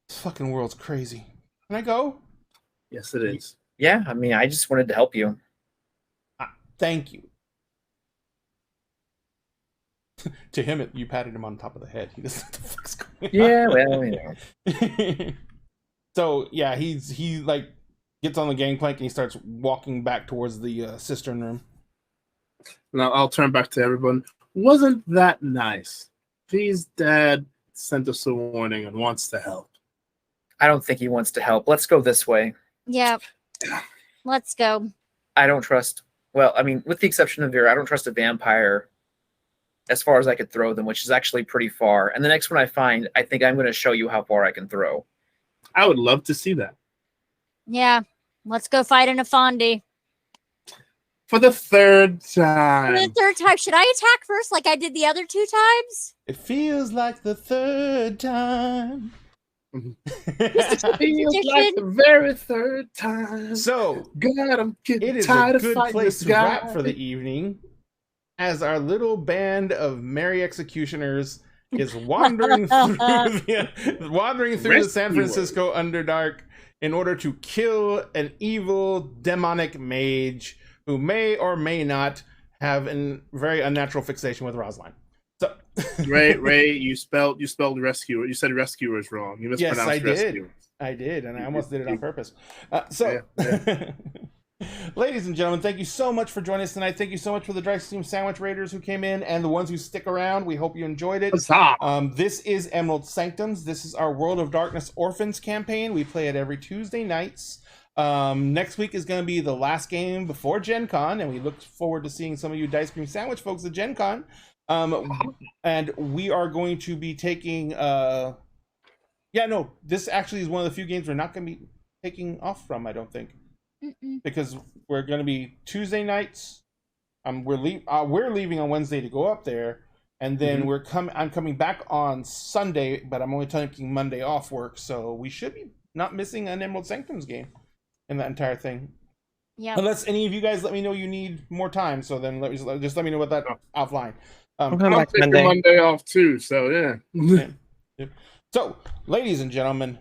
This fucking world's crazy. Can I go? Yes, it is. Yeah, I mean, I just wanted to help you. Thank you. To him, you patted him on top of the head. He doesn't know what the fuck's going on. Yeah, well, So yeah, he like gets on the gangplank and he starts walking back towards the cistern room. Now I'll turn back to everyone. Wasn't that nice? Please, Dad sent us a warning and wants to help. I don't think he wants to help. Let's go this way. Yeah. Let's go. I don't trust. Well, I mean, with the exception of Vera, I don't trust a vampire as far as I could throw them, which is actually pretty far. And the next one I find, I think I'm going to show you how far I can throw. I would love to see that. Yeah. Let's go fight in a Fondi. For the third For time. the third time. Should I attack first like I did the other 2 times? It feels like the third time. Feels like the very third time. So God, I'm getting it is tired a of good fighting place this to guy. wrap for the evening, as our little band of merry executioners is wandering through the San Francisco Underdark in order to kill an evil demonic mage who may or may not have a very unnatural fixation with Rosalind. So Ray, you spelled rescuer. You said rescuers wrong. You yes, mispronounced I did. rescuers. I did, and I almost did it on purpose. Yeah. Ladies and gentlemen, thank you so much for joining us tonight. Thank you so much for the Dry Steam Sandwich Raiders who came in and the ones who stick around. We hope you enjoyed it. This is Emerald Sanctums. This is our World of Darkness Orphans campaign. We play it every Tuesday nights. Next week is going to be the last game before Gen Con, and we look forward to seeing some of you Dice Cream Sandwich folks at Gen Con. And we are going to be taking this actually is one of the few games we're not going to be taking off from, I don't think. Because we're going to be Tuesday nights. We're leaving on Wednesday to go up there, and then I'm coming back on Sunday, but I'm only taking Monday off work, so we should be not missing an Emerald Sanctums game in that entire thing. Yeah. Unless any of you guys let me know you need more time, so then just let me know about that offline. I'm taking Monday off too, so yeah. Yeah. So, ladies and gentlemen,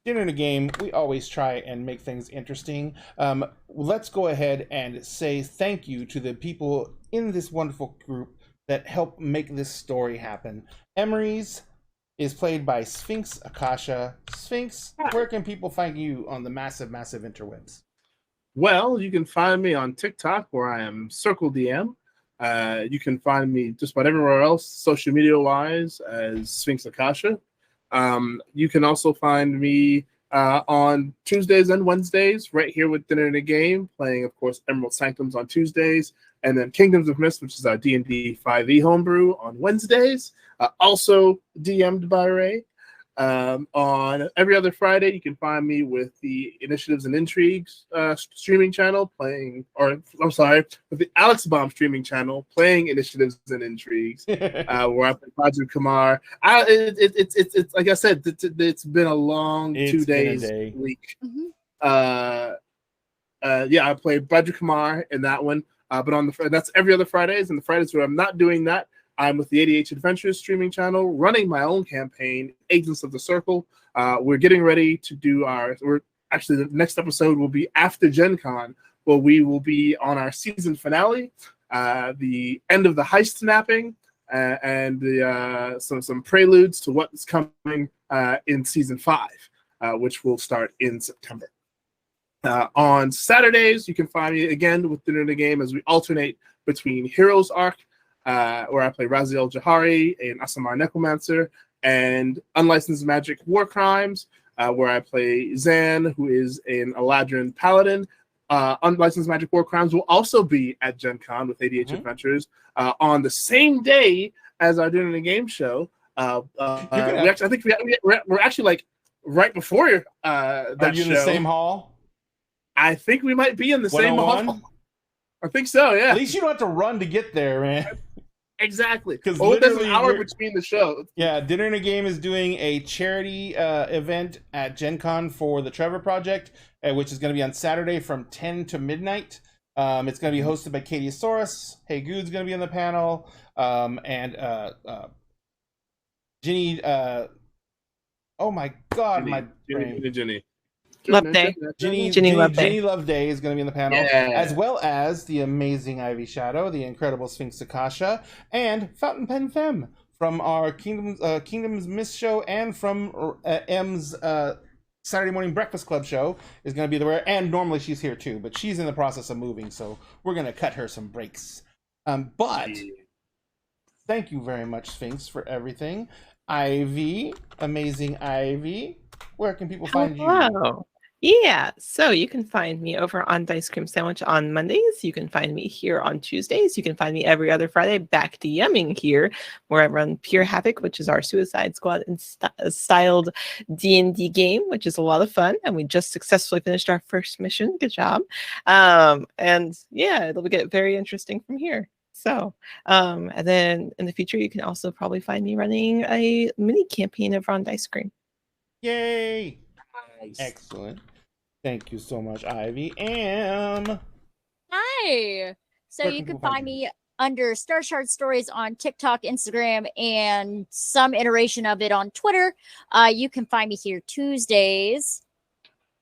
dinner and a game, we always try and make things interesting. Let's go ahead and say thank you to the people in this wonderful group that help make this story happen. Emery's is played by Sphinx Akasha. Sphinx, where can people find you on the massive, massive interwebs? Well, you can find me on TikTok, where I am Circle DM. You can find me just about everywhere else, social media-wise, as Sphinx Akasha. You can also find me on Tuesdays and Wednesdays right here with Dinner and a Game, playing, of course, Emerald Sanctums on Tuesdays, and then Kingdoms of Mist, which is our D&D 5e homebrew, on Wednesdays. Also DM'd by Ray. On every other Friday, you can find me with the Initiatives and Intrigues streaming channel with the Alex Bomb streaming channel playing Initiatives and Intrigues, where I play Bajra Kumar. It's like I said, it's been a long 2 days week. I play Bajra Kumar in that one. But that's every other Fridays, and the Fridays where I'm not doing that, I'm with the ADH Adventures streaming channel, running my own campaign, Agents of the Circle. We're getting ready to do the next episode will be after Gen Con, where we will be on our season finale, the end of the heist mapping, and some preludes to what's coming in season 5, which will start in September. On Saturdays, you can find me again with Dinner in the Game as we alternate between Heroes Arc, where I play Raziel Jahari, an Asamar Necromancer, and Unlicensed Magic War Crimes, where I play Zan, who is an Eladrin Paladin. Unlicensed Magic War Crimes will also be at Gen Con with ADH Adventures on the same day as our Dinner in the Game show. We're actually like right before that Are you show. in the same hall? I think we might be in the same hall. I think so, yeah. At least you don't have to run to get there, man. Exactly. Because there's an hour between the shows. Yeah, Dinner in a Game is doing a charity event at Gen Con for the Trevor Project, which is going to be on Saturday from 10 to midnight. It's going to be hosted by Katie Soros. Hey Good's going to be on the panel. And Ginny... oh my God, Ginny, my brain. Ginny. Loveday. Ginny Loveday is going to be in the panel, Yeah. as well as the amazing Ivy Shadow, the incredible Sphinx Akasha, and Fountain Pen Femme from our Kingdoms Miss show and from M's Saturday Morning Breakfast Club show is going to be there. And normally she's here too, but she's in the process of moving, so we're going to cut her some breaks. But thank you very much, Sphinx, for everything. Ivy, amazing Ivy, where can people find you? Yeah, so you can find me over on Dice Cream Sandwich on Mondays. You can find me here on Tuesdays. You can find me every other Friday back DMing here, where I run Pure Havoc, which is our Suicide Squad styled D&D game, which is a lot of fun. And we just successfully finished our first mission. Good job. And yeah, it'll get very interesting from here. So, and then in the future, you can also probably find me running a mini campaign over on Dice Cream. Yay! Nice. Excellent. Thank you so much, Ivy. Hi. So Where you can can people find find me under Star Shard Stories on TikTok, Instagram, and some iteration of it on Twitter. You can find me here Tuesdays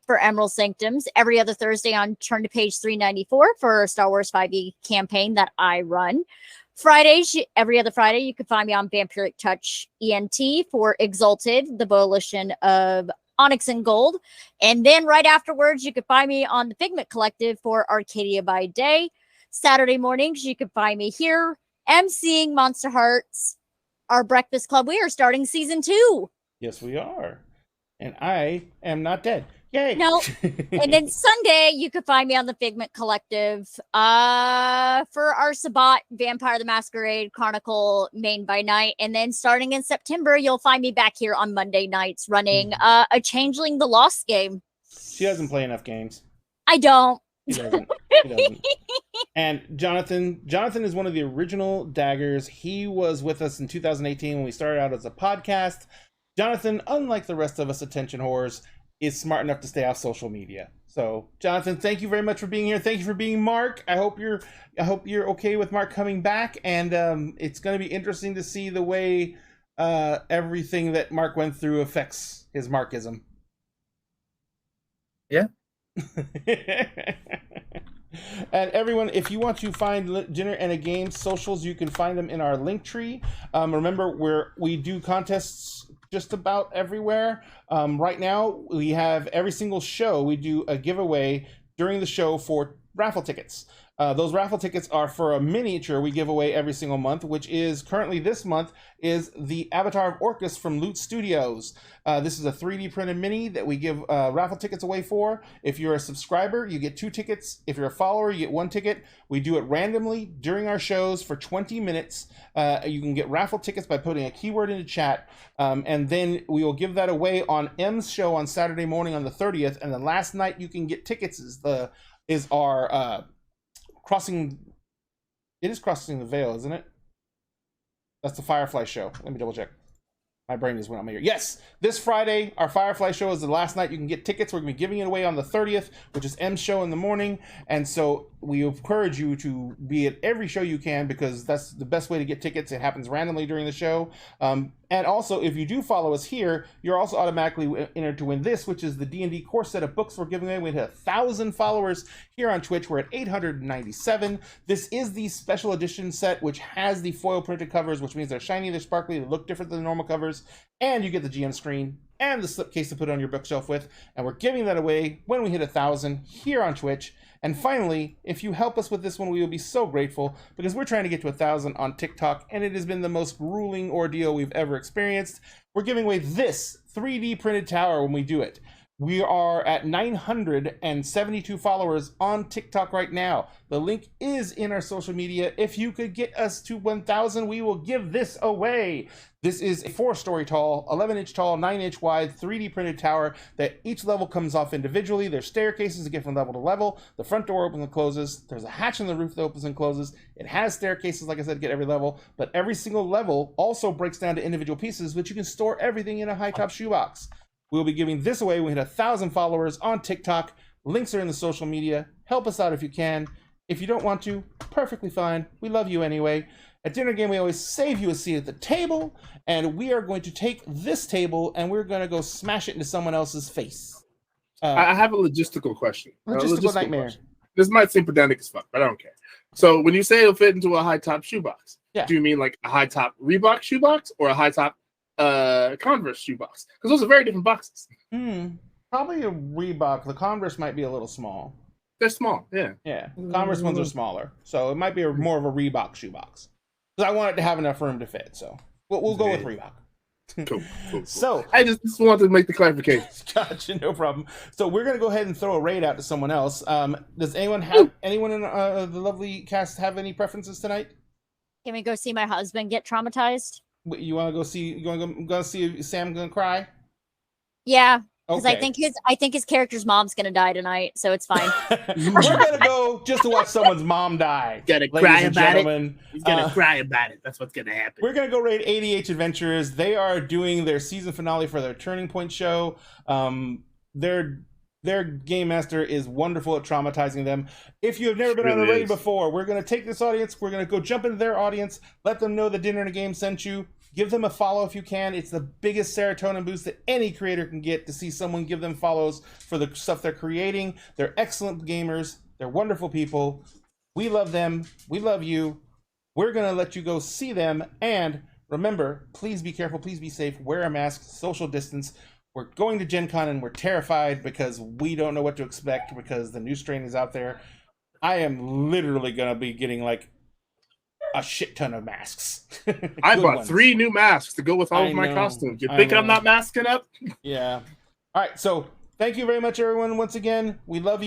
for Emerald Sanctums, every other Thursday on Turn to Page 394 for Star Wars 5e campaign that I run. Fridays, every other Friday, you can find me on Vampiric Touch ENT for Exalted, the Volition of Onyx and Gold. And then right afterwards, you can find me on the Figment Collective for Arcadia by Day. Saturday mornings, you can find me here emceeing Monster Hearts, our breakfast club. We are starting season 2. Yes, we are. And I am not dead. Yay! No. And then Sunday, you can find me on the Figment Collective for our Sabbat Vampire the Masquerade Chronicle main by night. And then starting in September, you'll find me back here on Monday nights running a Changeling the Lost game. She doesn't play enough games. I don't. He doesn't. He doesn't. And Jonathan is one of the original Daggers. He was with us in 2018 when we started out as a podcast. Jonathan, unlike the rest of us attention whores, is smart enough to stay off social media. So, Jonathan, thank you very much for being here. Thank you for being Mark. I hope you're okay with Mark coming back, and it's going to be interesting to see the way everything that Mark went through affects his Markism. Yeah. And everyone, if you want to find Dinner and a Game socials, you can find them in our link tree. Remember, we do contests just about everywhere. Right now, we have every single show, we do a giveaway during the show for raffle tickets. Those raffle tickets are for a miniature we give away every single month, which is currently this month is the Avatar of Orcus from Loot Studios. This is a 3D printed mini that we give raffle tickets away for. If you're a subscriber, you get 2 tickets. If you're a follower, you get 1 ticket. We do it randomly during our shows for 20 minutes. You can get raffle tickets by putting a keyword into chat, and then we will give that away on M's show on Saturday morning on the 30th. And the last night you can get tickets is our Crossing the Veil, isn't it? That's the Firefly show. Let me double check. My brain just went on my ear. Yes, this Friday, our Firefly show is the last night you can get tickets. We're going to be giving it away on the 30th, which is M's show in the morning. And so we encourage you to be at every show you can because that's the best way to get tickets. It happens randomly during the show. And also, if you do follow us here, you're also automatically entered to win this, which is the D&D course set of books we're giving away. We hit 1,000 followers here on Twitch. We're at 897. This is the special edition set, which has the foil printed covers, which means they're shiny, they're sparkly, they look different than the normal covers, and you get the GM screen and the slipcase to put on your bookshelf with. And we're giving that away when we hit 1,000 here on Twitch. And finally, if you help us with this one, we will be so grateful because we're trying to get to 1,000 on TikTok, and it has been the most grueling ordeal we've ever experienced. We're giving away this 3D printed tower when we do it. We are at 972 followers on TikTok right now. The link is in our social media. If you could get us to 1,000, we will give this away. This is a 4-story tall, 11-inch tall, 9-inch wide, 3D printed tower that each level comes off individually. There's staircases to get from level to level. The front door opens and closes. There's a hatch in the roof that opens and closes. It has staircases, like I said, to get every level. But every single level also breaks down to individual pieces, which you can store everything in a high-top shoebox. We'll be giving this away when we hit 1,000 followers on TikTok. Links are in the social media. Help us out if you can. If you don't want to, perfectly fine. We love you anyway. At Dinner Game, we always save you a seat at the table, and we are going to take this table and we're going to go smash it into someone else's face. I have a logistical question. Logistical nightmare. Question. This might seem pedantic as fuck, but I don't care. So when you say it'll fit into a high top shoebox, do you mean like a high top Reebok shoebox or a high top Converse shoebox? Because those are very different boxes. Probably a Reebok. The Converse might be a little small. They're small, yeah. Yeah, the Converse ones are smaller, so it might be more of a Reebok shoebox. Because I want it to have enough room to fit, so we'll go with Reebok. Cool. So I just wanted to make the clarification. Gotcha, no problem. So we're gonna go ahead and throw a raid out to someone else. Does anyone in the lovely cast have any preferences tonight? Can we go see my husband get traumatized? You want to go see? You want to go see Sam gonna cry? Yeah, because Okay. I think his character's mom's gonna die tonight, so it's fine. We're gonna go just to watch someone's mom die. Gonna ladies cry and about gentlemen. He's gonna cry about it. That's what's gonna happen. We're gonna go raid 80H Adventurers. They are doing their season finale for their Turning Point show. Their game master is wonderful at traumatizing them. If you have never been on a raid before, we're gonna take this audience. We're gonna go jump into their audience. Let them know the Dinner and a Game sent you. Give them a follow if you can. It's the biggest serotonin boost that any creator can get to see someone give them follows for the stuff they're creating. They're excellent gamers. They're wonderful people. We love them. We love you. We're going to let you go see them. And remember, please be careful. Please be safe. Wear a mask. Social distance. We're going to Gen Con and we're terrified because we don't know what to expect because the new strain is out there. I am literally going to be getting like a shit ton of masks. I bought 3 new masks to go with all of my costumes. You think I'm not masking up? Yeah. All right. So thank you very much, everyone. Once again, we love you.